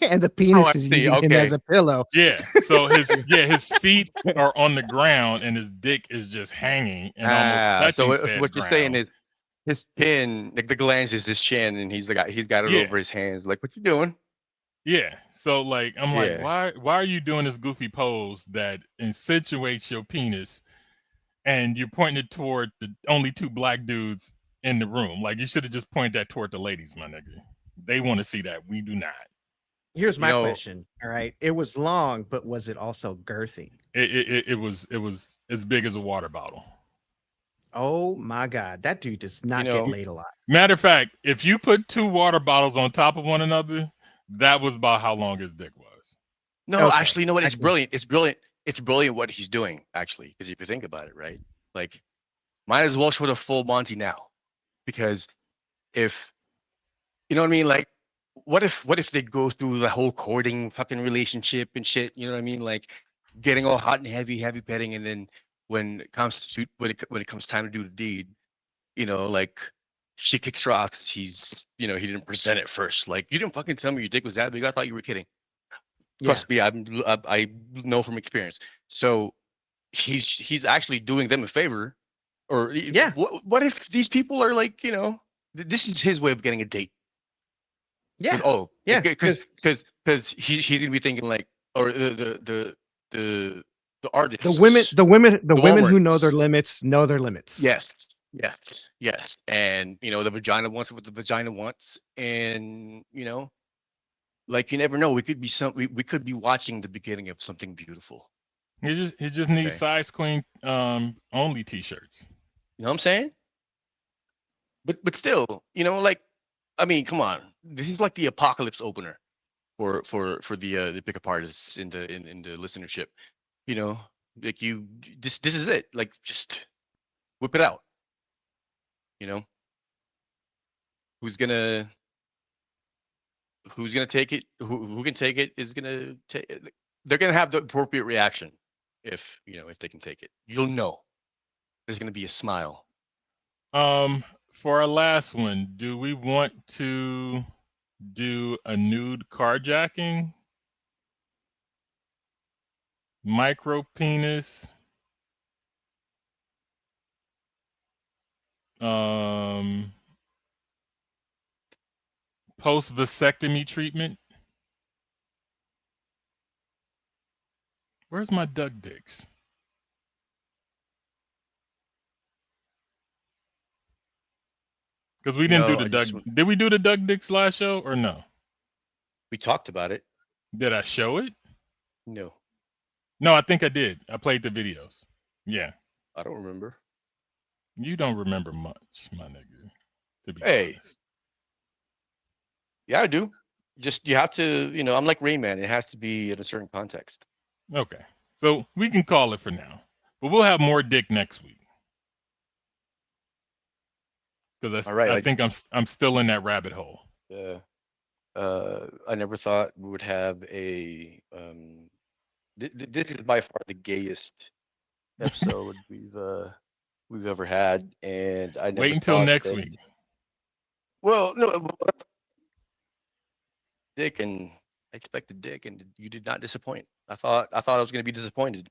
[SPEAKER 2] and the penis is using him as a pillow.
[SPEAKER 1] Yeah. So his feet are on the ground and his dick is just hanging and almost touching.
[SPEAKER 3] So what you're saying is his chin, like the glands is his chin, and he's got it over his hands. Like, what you doing?
[SPEAKER 1] Yeah. So like I'm like, why are you doing this goofy pose that insinuates your penis? And you're pointing it toward the only two black dudes in the room. Like you should have just pointed that toward the ladies, my nigga. They want to see that. We do not.
[SPEAKER 2] Here's my question. All right. It was long, but was it also girthy?
[SPEAKER 1] It was as big as a water bottle.
[SPEAKER 2] Oh my God. That dude does not get laid a lot.
[SPEAKER 1] Matter of fact, if you put two water bottles on top of one another, that was about how long his dick was.
[SPEAKER 3] No, actually, you know what? It's brilliant. It's brilliant. It's brilliant what he's doing, actually, because if you think about it, right? Like, might as well show the full Monty now, because if you know what I mean, like, what if they go through the whole courting fucking relationship and shit? You know what I mean, like, getting all hot and heavy petting, and then when it comes time to do the deed, you know, like she kicks her off because he didn't present it first. Like, you didn't fucking tell me your dick was that big. I thought you were kidding. Trust me, I know from experience. So he's actually doing them a favor. Or what if these people are like, you know, This is his way of getting a date.
[SPEAKER 2] Yeah.
[SPEAKER 3] Yeah. Because he's gonna be thinking like, or the artists,
[SPEAKER 2] The women who know
[SPEAKER 3] Walmarts.
[SPEAKER 2] their limits know their limits.
[SPEAKER 3] Yes. And the vagina wants what the vagina wants, and like you never know. We could be watching the beginning of something beautiful.
[SPEAKER 1] He just needs size queen only t-shirts.
[SPEAKER 3] You know what I'm saying? But still, like, I mean, come on. This is like the apocalypse opener for the pickup artists in the listenership. Like this is it. Like, just whip it out. Who's gonna take it? Who can take it is gonna take it. They're gonna have the appropriate reaction if they can take it. You'll know. There's gonna be a smile.
[SPEAKER 1] For our last one, do we want to do a nude carjacking, micro penis, post vasectomy treatment? Where's my duck dicks? Because we didn't do the duck. Did we do the duck dicks last show or no?
[SPEAKER 3] We talked about it.
[SPEAKER 1] Did I show it?
[SPEAKER 3] No.
[SPEAKER 1] No, I think I did. I played the videos. Yeah.
[SPEAKER 3] I don't remember.
[SPEAKER 1] You don't remember much, my nigga. To be honest.
[SPEAKER 3] Yeah, I do. Just you have to, I'm like Rain Man. It has to be in a certain context.
[SPEAKER 1] Okay. So we can call it for now. But we'll have more dick next week. Because I think I'm still in that rabbit hole.
[SPEAKER 3] Yeah. I never thought we would have a this is by far the gayest episode we've ever had, and I never
[SPEAKER 1] wait until next week.
[SPEAKER 3] Well, no, Dick, and I expected Dick, and you did not disappoint. I thought I was going to be disappointed.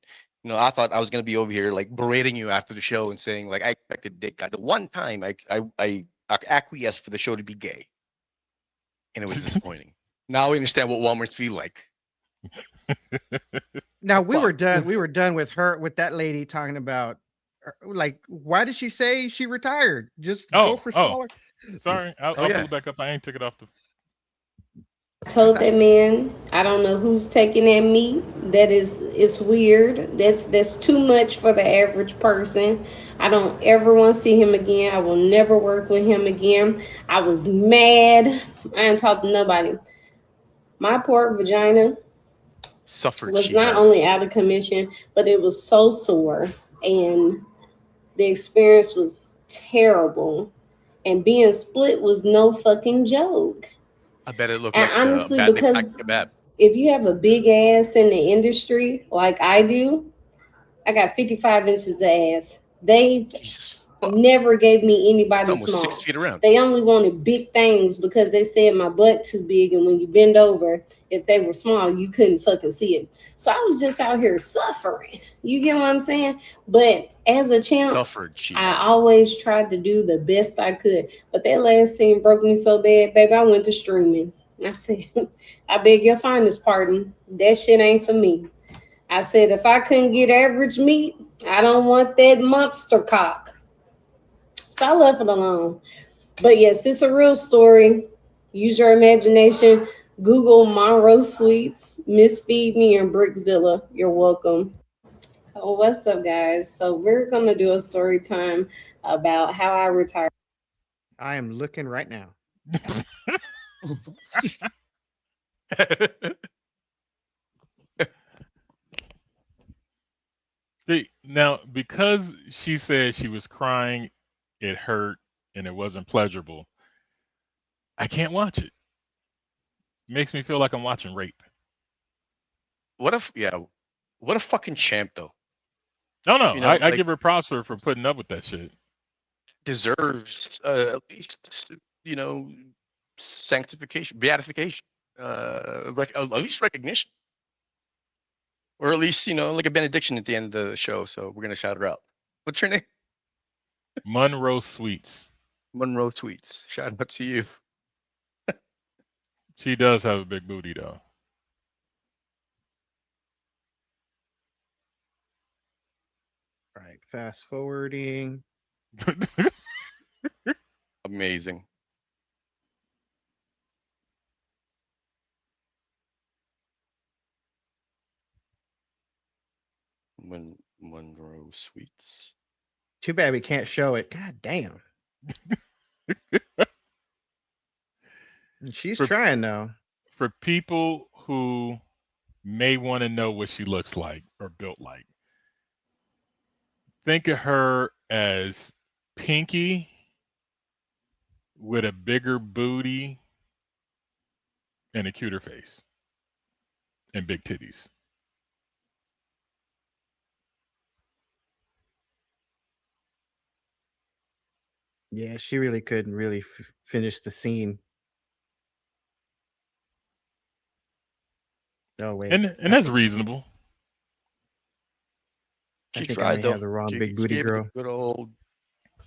[SPEAKER 3] I thought I was going to be over here like berating you after the show and saying like I expected Dick. The one time I acquiesced for the show to be gay, and it was disappointing. Now I understand what Walmarts feel like.
[SPEAKER 2] Now we were done with that lady talking about like, why did she say she retired? Just go for smaller.
[SPEAKER 1] Sorry, I'll pull it back up. I ain't took it off the.
[SPEAKER 20] Told that man, I don't know who's taking that meat. It's weird. That's too much for the average person. I don't ever want to see him again. I will never work with him again. I was mad. I didn't talk to nobody. My poor vagina was not only out of commission, but it was so sore, and the experience was terrible. And being split was no fucking joke.
[SPEAKER 3] I bet it looked
[SPEAKER 20] like honestly, because
[SPEAKER 3] kebab.
[SPEAKER 20] If you have a big ass in the industry like I do, I got 55 inches of ass. They never gave me anybody
[SPEAKER 3] almost
[SPEAKER 20] small.
[SPEAKER 3] 6 feet around.
[SPEAKER 20] They only wanted big things because they said my butt too big, and when you bend over, if they were small, you couldn't fucking see it. So I was just out here suffering. You get what I'm saying? But as a champ, I always tried to do the best I could. But that last scene broke me so bad, baby. I went to streaming. I said, I beg your finest pardon. That shit ain't for me. I said, if I couldn't get average meat, I don't want that monster cock. So I left it alone. But yes, it's a real story. Use your imagination. Google Monroe Sweets, Miss Feed Me, and Brickzilla. You're welcome. Oh, what's up, guys? So we're going to do a story time about how I retired.
[SPEAKER 2] I am looking right now.
[SPEAKER 1] See, now, because she said she was crying, it hurt, and it wasn't pleasurable, I can't watch it. Makes me feel like I'm watching rape.
[SPEAKER 3] What a fucking champ, though.
[SPEAKER 1] No, I give her props for putting up with that shit.
[SPEAKER 3] Deserves at least, sanctification, beatification, at least recognition. Or at least, like a benediction at the end of the show. So we're going to shout her out. What's her name?
[SPEAKER 1] Monroe Sweets.
[SPEAKER 3] Monroe Sweets. Shout out to you.
[SPEAKER 1] She does have a big booty though.
[SPEAKER 2] All right, fast forwarding.
[SPEAKER 3] Amazing. Monroe Sweets.
[SPEAKER 2] Too bad we can't show it. God damn. She's trying though.
[SPEAKER 1] For people who may want to know what she looks like or built like, think of her as Pinky with a bigger booty and a cuter face and big titties.
[SPEAKER 2] Yeah, she really couldn't really finish the scene. No way.
[SPEAKER 1] And that's reasonable.
[SPEAKER 2] I
[SPEAKER 3] She
[SPEAKER 2] think I
[SPEAKER 3] tried
[SPEAKER 2] may
[SPEAKER 3] though.
[SPEAKER 2] have the wrong
[SPEAKER 3] She
[SPEAKER 2] big booty
[SPEAKER 3] gave it
[SPEAKER 2] girl.
[SPEAKER 3] a good old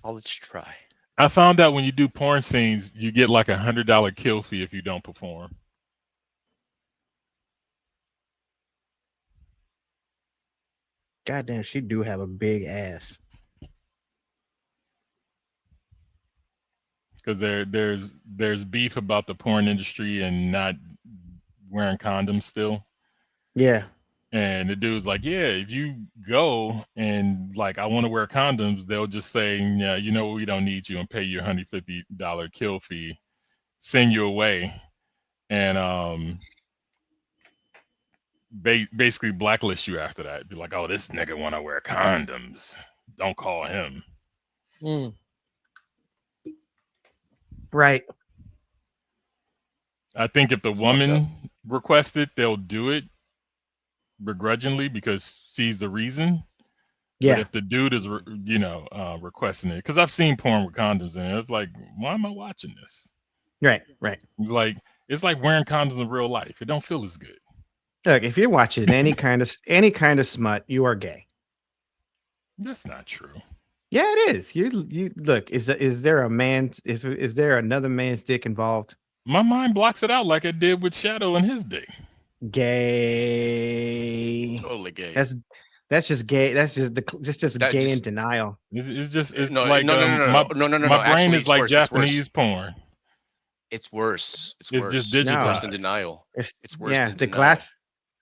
[SPEAKER 3] college try.
[SPEAKER 1] I found out when you do porn scenes, you get like $100 kill fee if you don't perform.
[SPEAKER 2] Goddamn, she do have a big ass.
[SPEAKER 1] Because there's beef about the porn industry and not wearing condoms still.
[SPEAKER 2] Yeah.
[SPEAKER 1] And the dude's like, yeah, if you go and like, I want to wear condoms, they'll just say, yeah, you know, we don't need you and pay you $150 kill fee, send you away, and basically blacklist you after that. Be like, oh, this nigga want to wear condoms. Don't call him.
[SPEAKER 2] Right.
[SPEAKER 1] I think if the woman requested, they'll do it begrudgingly because she's the reason.
[SPEAKER 2] Yeah.
[SPEAKER 1] But if the dude is, requesting it, because I've seen porn with condoms in it, it's like, why am I watching this?
[SPEAKER 2] Right. Right.
[SPEAKER 1] Like, it's like wearing condoms in real life. It don't feel as good.
[SPEAKER 2] Look, if you're watching any kind of smut, you are gay.
[SPEAKER 1] That's not true.
[SPEAKER 2] Yeah, it is. You look. Is there a man? Is there another man's dick involved?
[SPEAKER 1] My mind blocks it out like it did with Shadow and his dick.
[SPEAKER 2] Gay.
[SPEAKER 3] Totally gay.
[SPEAKER 2] That's just gay. That's just gay in denial.
[SPEAKER 1] It's
[SPEAKER 3] No,
[SPEAKER 1] like
[SPEAKER 3] no.
[SPEAKER 1] My brain
[SPEAKER 3] Actually,
[SPEAKER 1] is like
[SPEAKER 3] worse.
[SPEAKER 1] Japanese porn.
[SPEAKER 3] It's worse. It's
[SPEAKER 1] It's
[SPEAKER 3] worse.
[SPEAKER 1] just
[SPEAKER 3] It's worse
[SPEAKER 1] digitized.
[SPEAKER 3] than denial. It's worse
[SPEAKER 2] Yeah,
[SPEAKER 3] than
[SPEAKER 2] the
[SPEAKER 3] denial.
[SPEAKER 2] glass.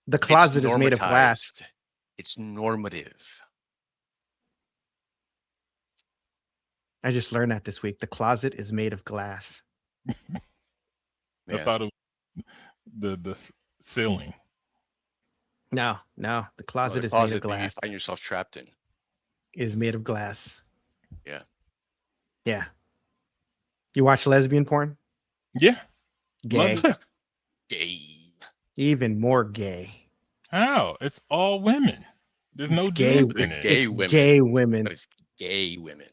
[SPEAKER 2] The closet is made of glass.
[SPEAKER 3] normatized. It's normative.
[SPEAKER 2] I just learned that this week. The closet is made of glass.
[SPEAKER 1] I thought it was the ceiling.
[SPEAKER 2] No. The closet
[SPEAKER 3] The
[SPEAKER 2] is made
[SPEAKER 3] closet
[SPEAKER 2] of
[SPEAKER 3] that you
[SPEAKER 2] glass.
[SPEAKER 3] find yourself trapped in.
[SPEAKER 2] Is made of glass.
[SPEAKER 3] Yeah.
[SPEAKER 2] Yeah. You watch lesbian porn?
[SPEAKER 1] Yeah.
[SPEAKER 2] Gay.
[SPEAKER 1] Love it.
[SPEAKER 3] Gay.
[SPEAKER 2] Even more gay.
[SPEAKER 1] How? It's all women. There's no
[SPEAKER 2] gay.
[SPEAKER 1] dudes in
[SPEAKER 3] It's
[SPEAKER 1] it.
[SPEAKER 3] gay
[SPEAKER 2] It's
[SPEAKER 3] women.
[SPEAKER 2] gay women.
[SPEAKER 3] But it's gay women.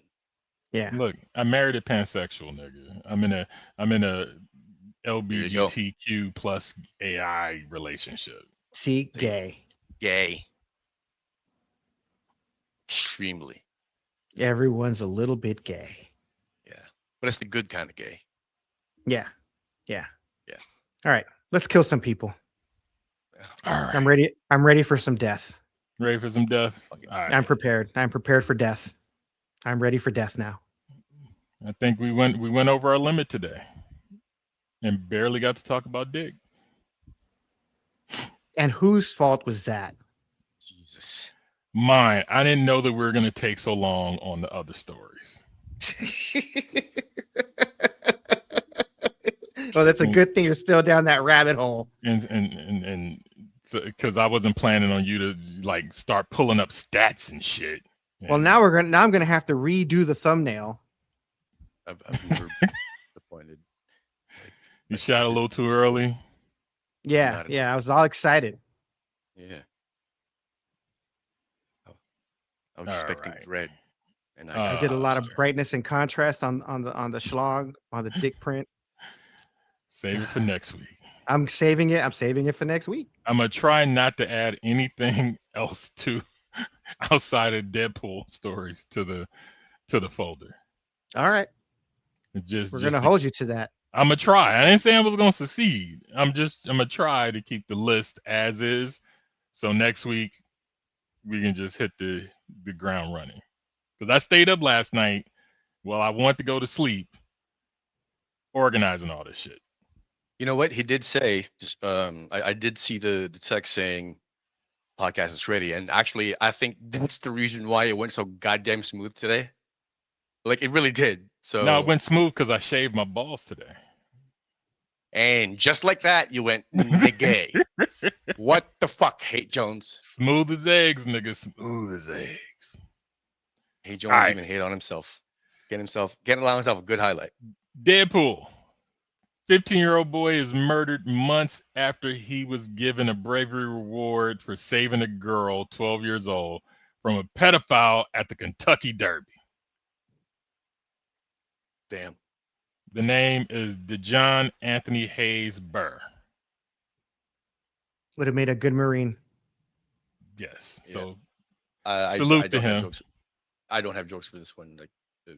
[SPEAKER 2] Yeah.
[SPEAKER 1] Look, I married a pansexual nigga. I'm in a LGBTQ plus AI relationship.
[SPEAKER 2] See, gay.
[SPEAKER 3] Gay. Extremely.
[SPEAKER 2] Everyone's a little bit gay.
[SPEAKER 3] Yeah. But it's the good kind of gay.
[SPEAKER 2] Yeah.
[SPEAKER 3] Yeah.
[SPEAKER 2] All right. Let's kill some people.
[SPEAKER 1] All right.
[SPEAKER 2] I'm ready. I'm ready for some death.
[SPEAKER 1] Ready for some death? All right.
[SPEAKER 2] I'm prepared. I'm prepared for death. I'm ready for death now.
[SPEAKER 1] I think we went over our limit today and barely got to talk about dick.
[SPEAKER 2] And whose fault was that?
[SPEAKER 3] Jesus.
[SPEAKER 1] Mine. I didn't know that we were going to take so long on the other stories.
[SPEAKER 2] Well, that's a good thing you're still down that rabbit hole.
[SPEAKER 1] And because I wasn't planning on you to like start pulling up stats and shit.
[SPEAKER 2] Well, now I'm gonna have to redo the thumbnail.
[SPEAKER 3] I've never disappointed.
[SPEAKER 1] You shot a little too early.
[SPEAKER 2] Yeah, I was all excited.
[SPEAKER 3] Yeah. I was expecting dread. And
[SPEAKER 2] I did a lot of brightness and contrast on the schlong, on the dick print.
[SPEAKER 1] Save it for next week.
[SPEAKER 2] I'm saving it. I'm saving it for next week.
[SPEAKER 1] I'm gonna try not to add anything else to outside of Deadpool stories to the folder.
[SPEAKER 2] All right. We're gonna hold you to that.
[SPEAKER 1] I'm gonna try. I didn't say I was gonna succeed. I'm gonna try to keep the list as is. So next week we can just hit the ground running. Because I stayed up last night while I wanted to go to sleep, organizing all this shit.
[SPEAKER 3] You know what he did say? Just I did see the text saying podcast is ready, and actually I think that's the reason why it went so goddamn smooth today. Like it really did. So
[SPEAKER 1] no, it went smooth because I shaved my balls today.
[SPEAKER 3] And just like that, you went gay. What the fuck, Hate Jones?
[SPEAKER 1] Smooth as eggs, nigga. Smooth as eggs.
[SPEAKER 3] Hate Jones even hate on himself. Allow himself a good highlight.
[SPEAKER 1] Deadpool. 15-year-old boy is murdered months after he was given a bravery reward for saving a girl, 12 years old, from a pedophile at the Kentucky Derby.
[SPEAKER 3] Damn.
[SPEAKER 1] The name is DeJohn Anthony Hayes Burr.
[SPEAKER 2] Would have made a good Marine.
[SPEAKER 1] Yes.
[SPEAKER 3] Yeah.
[SPEAKER 1] So
[SPEAKER 3] Salute
[SPEAKER 1] to him.
[SPEAKER 3] I don't have jokes for this one. Like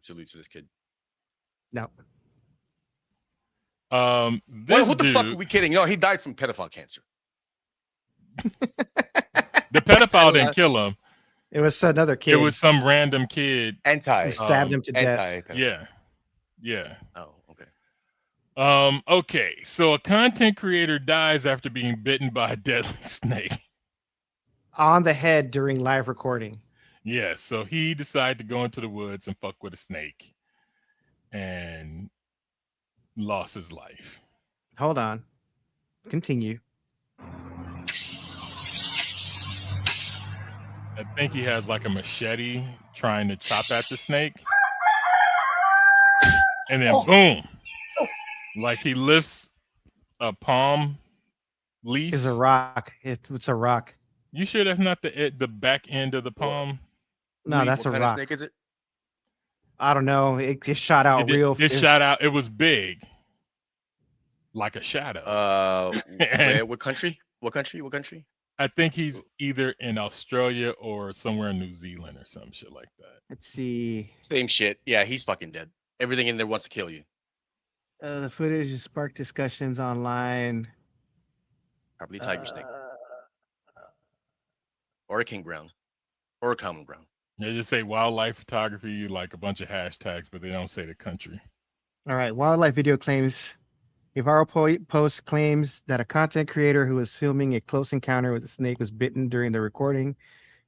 [SPEAKER 3] salute to this kid.
[SPEAKER 2] No.
[SPEAKER 3] Well, who the fuck are we kidding? No, he died from pedophile cancer.
[SPEAKER 1] The pedophile didn't kill him.
[SPEAKER 2] It was another kid.
[SPEAKER 1] It was some random kid.
[SPEAKER 3] Who
[SPEAKER 2] stabbed him to death.
[SPEAKER 1] Yeah. Yeah.
[SPEAKER 3] Oh, okay.
[SPEAKER 1] Okay. So a content creator dies after being bitten by a deadly snake.
[SPEAKER 2] On the head during live recording.
[SPEAKER 1] Yeah. So he decided to go into the woods and fuck with a snake. And lost his life.
[SPEAKER 2] Hold on. Continue.
[SPEAKER 1] I think he has like a machete trying to chop at the snake. And then boom. Like he lifts a palm leaf.
[SPEAKER 2] It's a rock. It's a rock.
[SPEAKER 1] You sure that's not the back end of the palm?
[SPEAKER 2] No, that's a
[SPEAKER 3] What kind
[SPEAKER 2] rock.
[SPEAKER 3] of snake is it?
[SPEAKER 2] I don't know. It just shot out real.
[SPEAKER 1] It shot out. It was big. Like a shadow.
[SPEAKER 3] What country? What country?
[SPEAKER 1] I think he's either in Australia or somewhere in New Zealand or some shit like that.
[SPEAKER 2] Let's see.
[SPEAKER 3] Same shit. Yeah, he's fucking dead. Everything in there wants to kill you.
[SPEAKER 2] The footage has sparked discussions online.
[SPEAKER 3] Probably a tiger snake. Or a king brown. Or a common brown.
[SPEAKER 1] They just say wildlife photography, like a bunch of hashtags, but they don't say the country.
[SPEAKER 2] All right. Wildlife video claims. A viral post claims that a content creator who was filming a close encounter with a snake was bitten during the recording,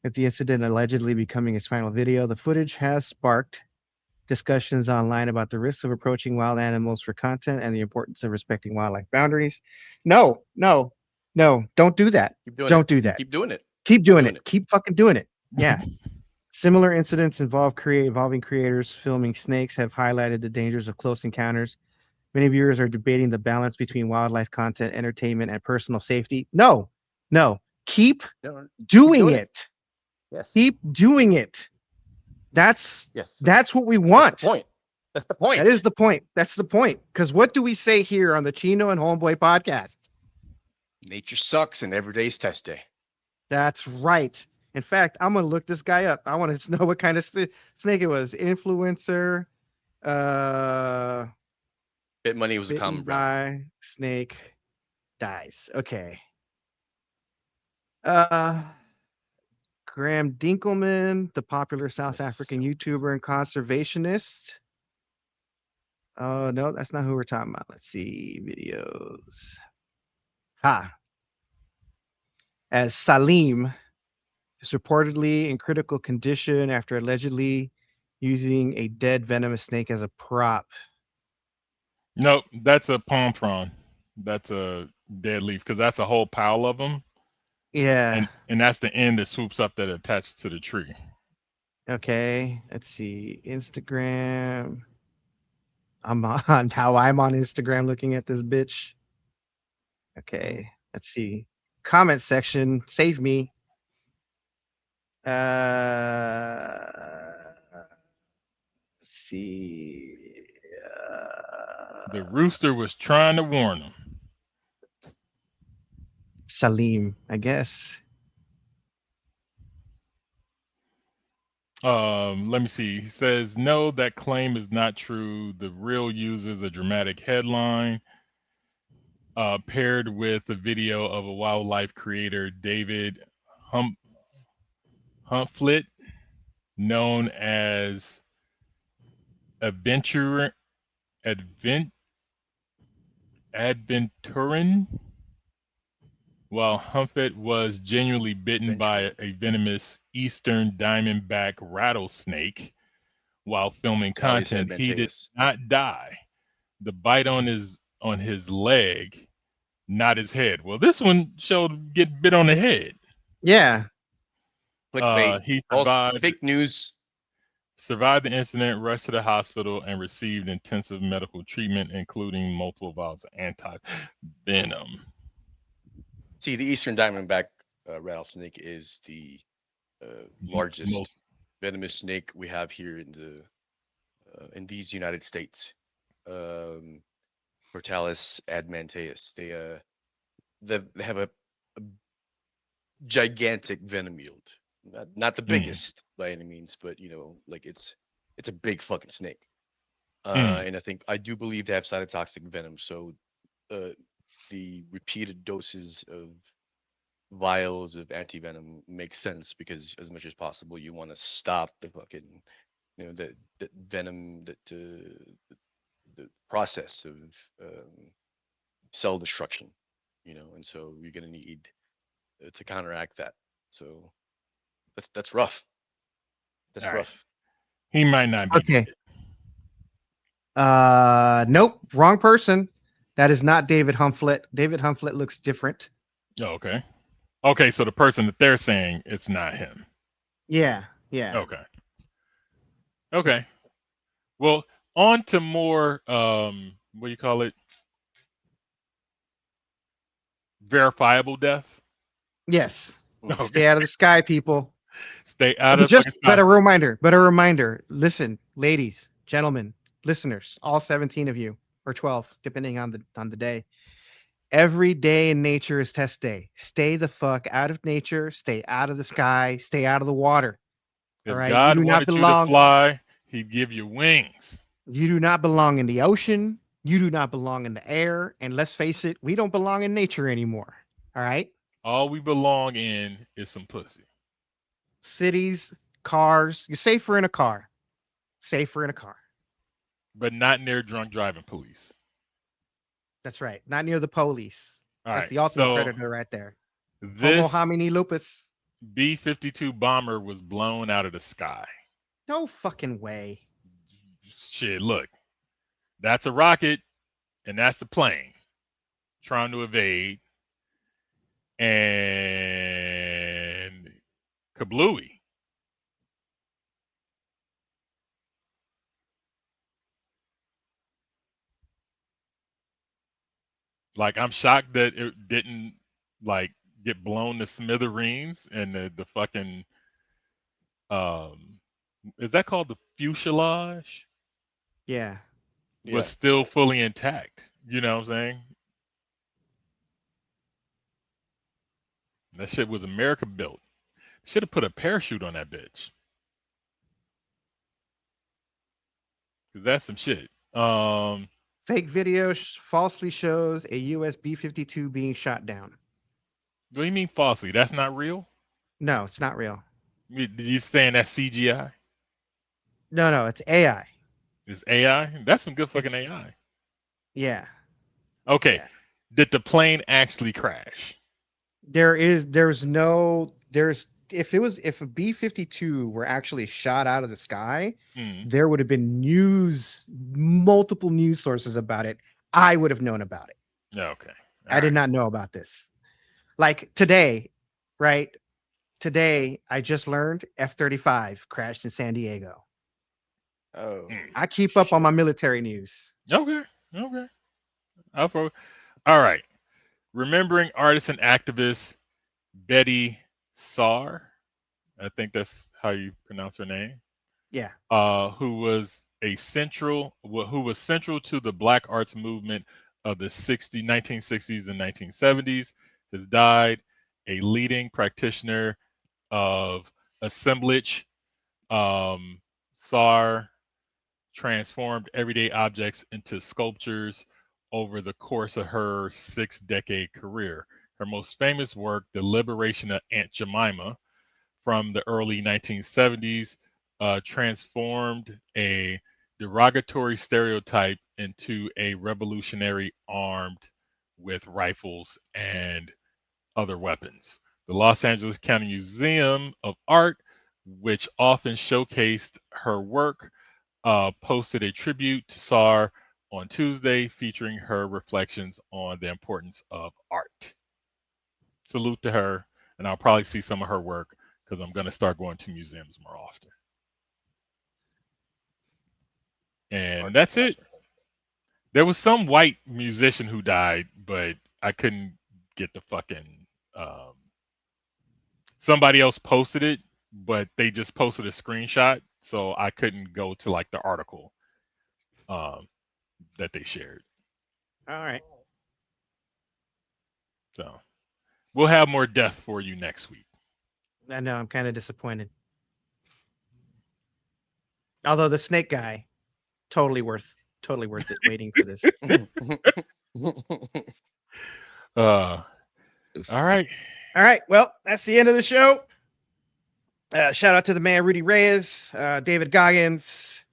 [SPEAKER 2] with the incident allegedly becoming his final video. The footage has sparked discussions online about the risks of approaching wild animals for content and the importance of respecting wildlife boundaries. No, don't do that. Don't do that.
[SPEAKER 3] Keep doing it.
[SPEAKER 2] Keep doing it. Keep fucking doing it. Yeah. Similar incidents involving creators filming snakes have highlighted the dangers of close encounters. Many viewers are debating the balance between wildlife content, entertainment, and personal safety. No. Keep doing it.
[SPEAKER 3] Yes.
[SPEAKER 2] Keep doing it. That's what we want.
[SPEAKER 3] That's the point.
[SPEAKER 2] That is the point. That's the point. Because what do we say here on the Chino and Homeboy podcast?
[SPEAKER 3] Nature sucks and every day is test day.
[SPEAKER 2] That's right. In fact, I'm going to look this guy up. I want to know what kind of snake it was. Influencer.
[SPEAKER 3] Bit money was a common brown.
[SPEAKER 2] Snake dies. Okay. Graham Dinkelman, the popular South African YouTuber and conservationist. Oh, no, that's not who we're talking about. Let's see. Videos. As Salim is reportedly in critical condition after allegedly using a dead venomous snake as a prop.
[SPEAKER 1] Nope, that's a palm frond. That's a dead leaf because that's a whole pile of them.
[SPEAKER 2] Yeah.
[SPEAKER 1] And that's the end that swoops up that attached to the tree.
[SPEAKER 2] Okay, let's see. Instagram. I'm on Instagram looking at this bitch. Okay, let's see. Comment section. Save me. Let's see.
[SPEAKER 1] The rooster was trying to warn him.
[SPEAKER 2] Salim, I guess.
[SPEAKER 1] Let me see. He says, no, that claim is not true. The real uses a dramatic headline paired with a video of a wildlife creator, David Humflit, known as Adventurin, while Humflit was genuinely bitten by a venomous eastern diamondback rattlesnake while filming content. He did not die. The bite on his leg, not his head. Well, this one showed get bit on the head.
[SPEAKER 2] Yeah.
[SPEAKER 3] Clickbait.
[SPEAKER 1] He
[SPEAKER 3] Also,
[SPEAKER 1] survived.
[SPEAKER 3] fake news.
[SPEAKER 1] Survived the incident, rushed to the hospital, and received intensive medical treatment, including multiple vials of anti-venom.
[SPEAKER 3] See, the eastern diamondback rattlesnake is the largest venomous snake we have here in these United States. Portalis admanteus. They have a gigantic venom yield. Not the biggest by any means, but like it's a big fucking snake. And I do believe they have cytotoxic venom. So the repeated doses of vials of anti-venom makes sense, because as much as possible you want to stop the fucking the venom, the process of cell destruction, and so you're going to need to counteract that. So that's rough. That's
[SPEAKER 1] All right.
[SPEAKER 3] rough.
[SPEAKER 1] He might not be
[SPEAKER 2] Okay. Nope, wrong person. That is not David Humflit. David Humflit looks different.
[SPEAKER 1] Oh, okay. Okay, so the person that they're saying it's not him.
[SPEAKER 2] Yeah.
[SPEAKER 1] Okay. Okay. Well, on to more what do you call it? Verifiable death.
[SPEAKER 2] Yes.
[SPEAKER 1] Okay.
[SPEAKER 2] Stay out of the sky, people.
[SPEAKER 1] Stay out
[SPEAKER 2] But
[SPEAKER 1] of the fucking sky.
[SPEAKER 2] But a reminder. Listen, ladies, gentlemen, listeners, all 17 of you, or 12, depending on the day. Every day in nature is test day. Stay the fuck out of nature. Stay out of the sky. Stay out of the water.
[SPEAKER 1] If
[SPEAKER 2] all right.
[SPEAKER 1] God
[SPEAKER 2] you do not
[SPEAKER 1] wanted
[SPEAKER 2] belong.
[SPEAKER 1] you to fly, He'd give you wings.
[SPEAKER 2] You do not belong in the ocean. You do not belong in the air. And let's face it, we don't belong in nature anymore. All right.
[SPEAKER 1] All we belong in is some pussy.
[SPEAKER 2] Cities, cars. You're safer in a car. Safer in a car.
[SPEAKER 1] But not near drunk driving police.
[SPEAKER 2] That's right. Not near the police.
[SPEAKER 1] All
[SPEAKER 2] That's
[SPEAKER 1] right,
[SPEAKER 2] the ultimate
[SPEAKER 1] so
[SPEAKER 2] predator right there.
[SPEAKER 1] This
[SPEAKER 2] Homo homini lupus.
[SPEAKER 1] B-52 bomber was blown out of the sky.
[SPEAKER 2] No fucking way.
[SPEAKER 1] Shit, look. That's a rocket, and that's a plane trying to evade. And kablooey. Like, I'm shocked that it didn't like get blown to smithereens, and the fucking is that called the fuselage?
[SPEAKER 2] Yeah.
[SPEAKER 1] Was still fully intact. You know what I'm saying? That shit was America built. Should have put a parachute on that bitch. Cause that's some shit.
[SPEAKER 2] Fake video falsely shows a US B-52 being shot down.
[SPEAKER 1] What do you mean falsely? That's not real?
[SPEAKER 2] No, it's not real.
[SPEAKER 1] You saying that's CGI?
[SPEAKER 2] No, it's AI.
[SPEAKER 1] It's AI? That's some good fucking AI.
[SPEAKER 2] Yeah.
[SPEAKER 1] Okay. Yeah. Did the plane actually crash?
[SPEAKER 2] If a B-52 were actually shot out of the sky, there would have been multiple news sources about it. I would have known about it.
[SPEAKER 1] Okay.
[SPEAKER 2] I did not know about this. Like today, right? Today, I just learned F-35 crashed in San Diego.
[SPEAKER 3] Oh.
[SPEAKER 2] I keep up on my military news.
[SPEAKER 1] Okay. All right. Remembering artist and activist Betty Saar, I think that's how you pronounce her name.
[SPEAKER 2] Yeah.
[SPEAKER 1] Who was central to the Black arts movement of the 1960s and 1970s, has died. A leading practitioner of assemblage, Sar transformed everyday objects into sculptures over the course of her 6-decade career. Her most famous work, The Liberation of Aunt Jemima, from the early 1970s, transformed a derogatory stereotype into a revolutionary armed with rifles and other weapons. The Los Angeles County Museum of Art, which often showcased her work, posted a tribute to Sar on Tuesday featuring her reflections on the importance of art. Salute to her, and I'll probably see some of her work because I'm going to start going to museums more often. And that's it. There was some white musician who died, but I couldn't get the fucking... somebody else posted it, but they just posted a screenshot, so I couldn't go to like the article that they shared.
[SPEAKER 2] All right.
[SPEAKER 1] So we'll have more death for you next week.
[SPEAKER 2] I know, I'm kind of disappointed. Although the snake guy, totally worth it waiting for this.
[SPEAKER 1] All right.
[SPEAKER 2] All right. Well, that's the end of the show. Shout out to the man Rudy Reyes, David Goggins,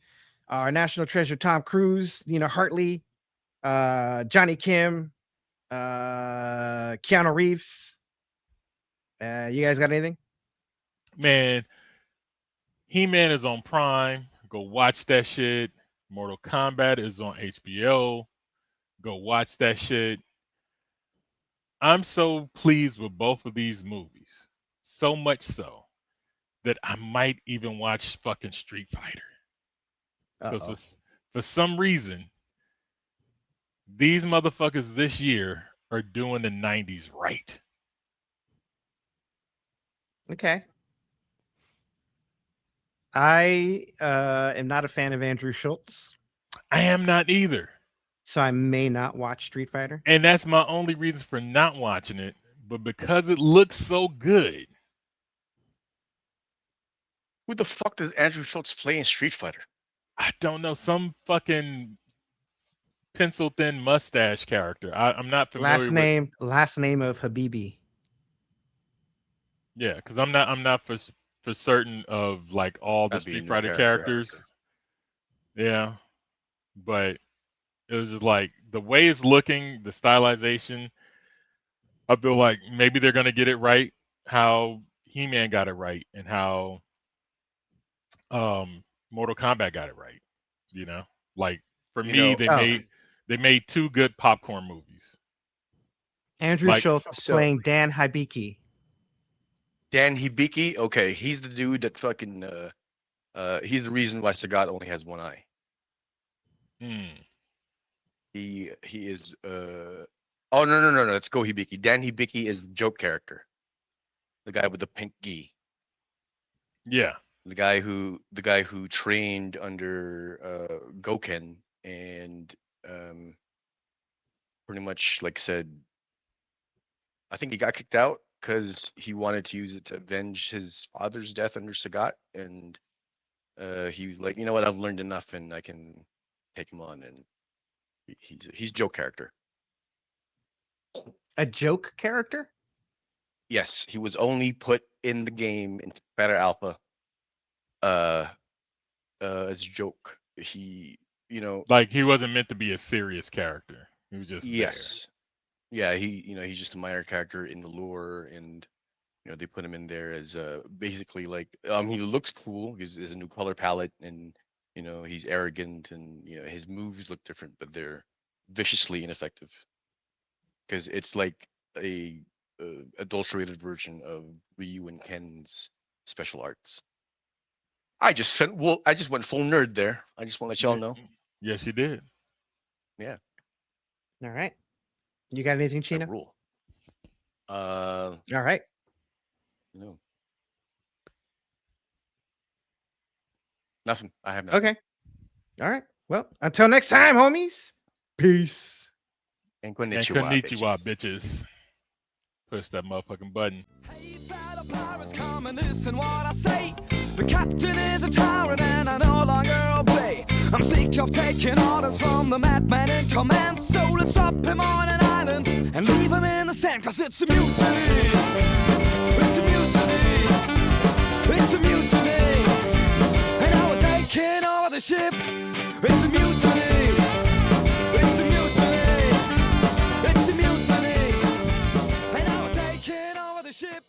[SPEAKER 2] our national treasure Tom Cruise, Nina Hartley, Johnny Kim, Keanu Reeves. You guys got anything?
[SPEAKER 1] Man, He-Man is on Prime. Go watch that shit. Mortal Kombat is on HBO. Go watch that shit. I'm so pleased with both of these movies. So much so that I might even watch fucking Street Fighter. Because for some reason, these motherfuckers this year are doing the 90s right.
[SPEAKER 2] Okay. I am not a fan of Andrew Schultz.
[SPEAKER 1] I am not either.
[SPEAKER 2] So I may not watch Street Fighter.
[SPEAKER 1] And that's my only reason for not watching it. But because it looks so good.
[SPEAKER 3] Who the fuck does Andrew Schultz play in Street Fighter?
[SPEAKER 1] I don't know. Some fucking pencil thin mustache character. I'm not familiar
[SPEAKER 2] Last name of Habibi.
[SPEAKER 1] Yeah, because I'm not for certain of like all the Street Fighter characters. Yeah. But it was just like the way it's looking, the stylization. I feel like maybe they're gonna get it right how He-Man got it right and how Mortal Kombat got it right. You know? Like for me, they made two good popcorn movies.
[SPEAKER 2] Andrew Schultz playing Dan Hibiki.
[SPEAKER 3] Dan Hibiki? Okay, he's the dude that fucking he's the reason why Sagat only has one eye. He is oh no, let's go Hibiki. Dan Hibiki is the joke character. The guy with the pink gi.
[SPEAKER 1] Yeah.
[SPEAKER 3] The guy who trained under Goken and pretty much like said I think he got kicked out because he wanted to use it to avenge his father's death under Sagat, and he was like, you know what, I've learned enough and I can take him on, and he's a joke character.
[SPEAKER 2] A joke character?
[SPEAKER 3] Yes, he was only put in the game in Beta Alpha as a joke. He,
[SPEAKER 1] like he wasn't meant to be a serious character. He was just
[SPEAKER 3] yes. Yeah, he's just a minor character in the lore, and they put him in there as basically like he looks cool. There's a new color palette, and he's arrogant, and his moves look different, but they're viciously ineffective because it's like a adulterated version of Ryu and Ken's special arts. I just went full nerd there. I just want to let y'all know.
[SPEAKER 1] Yes, you did.
[SPEAKER 3] Yeah.
[SPEAKER 2] All right. You got anything, Chino?
[SPEAKER 3] Rule.
[SPEAKER 2] All right.
[SPEAKER 3] No. Nothing. I have nothing.
[SPEAKER 2] Okay. All right. Well, until next time, homies. Peace.
[SPEAKER 3] And konnichiwa,
[SPEAKER 1] bitches. Push that motherfucking button.
[SPEAKER 21] Come and listen what I say. The captain is a tyrant and I no longer obey. I'm sick of taking orders from the madman in command. So let's drop him on an island and leave him in the sand. Cause it's a mutiny. It's a mutiny. It's a mutiny. And now we're taking over the ship. It's a mutiny. It's a mutiny. It's a mutiny. And now we're taking over the ship.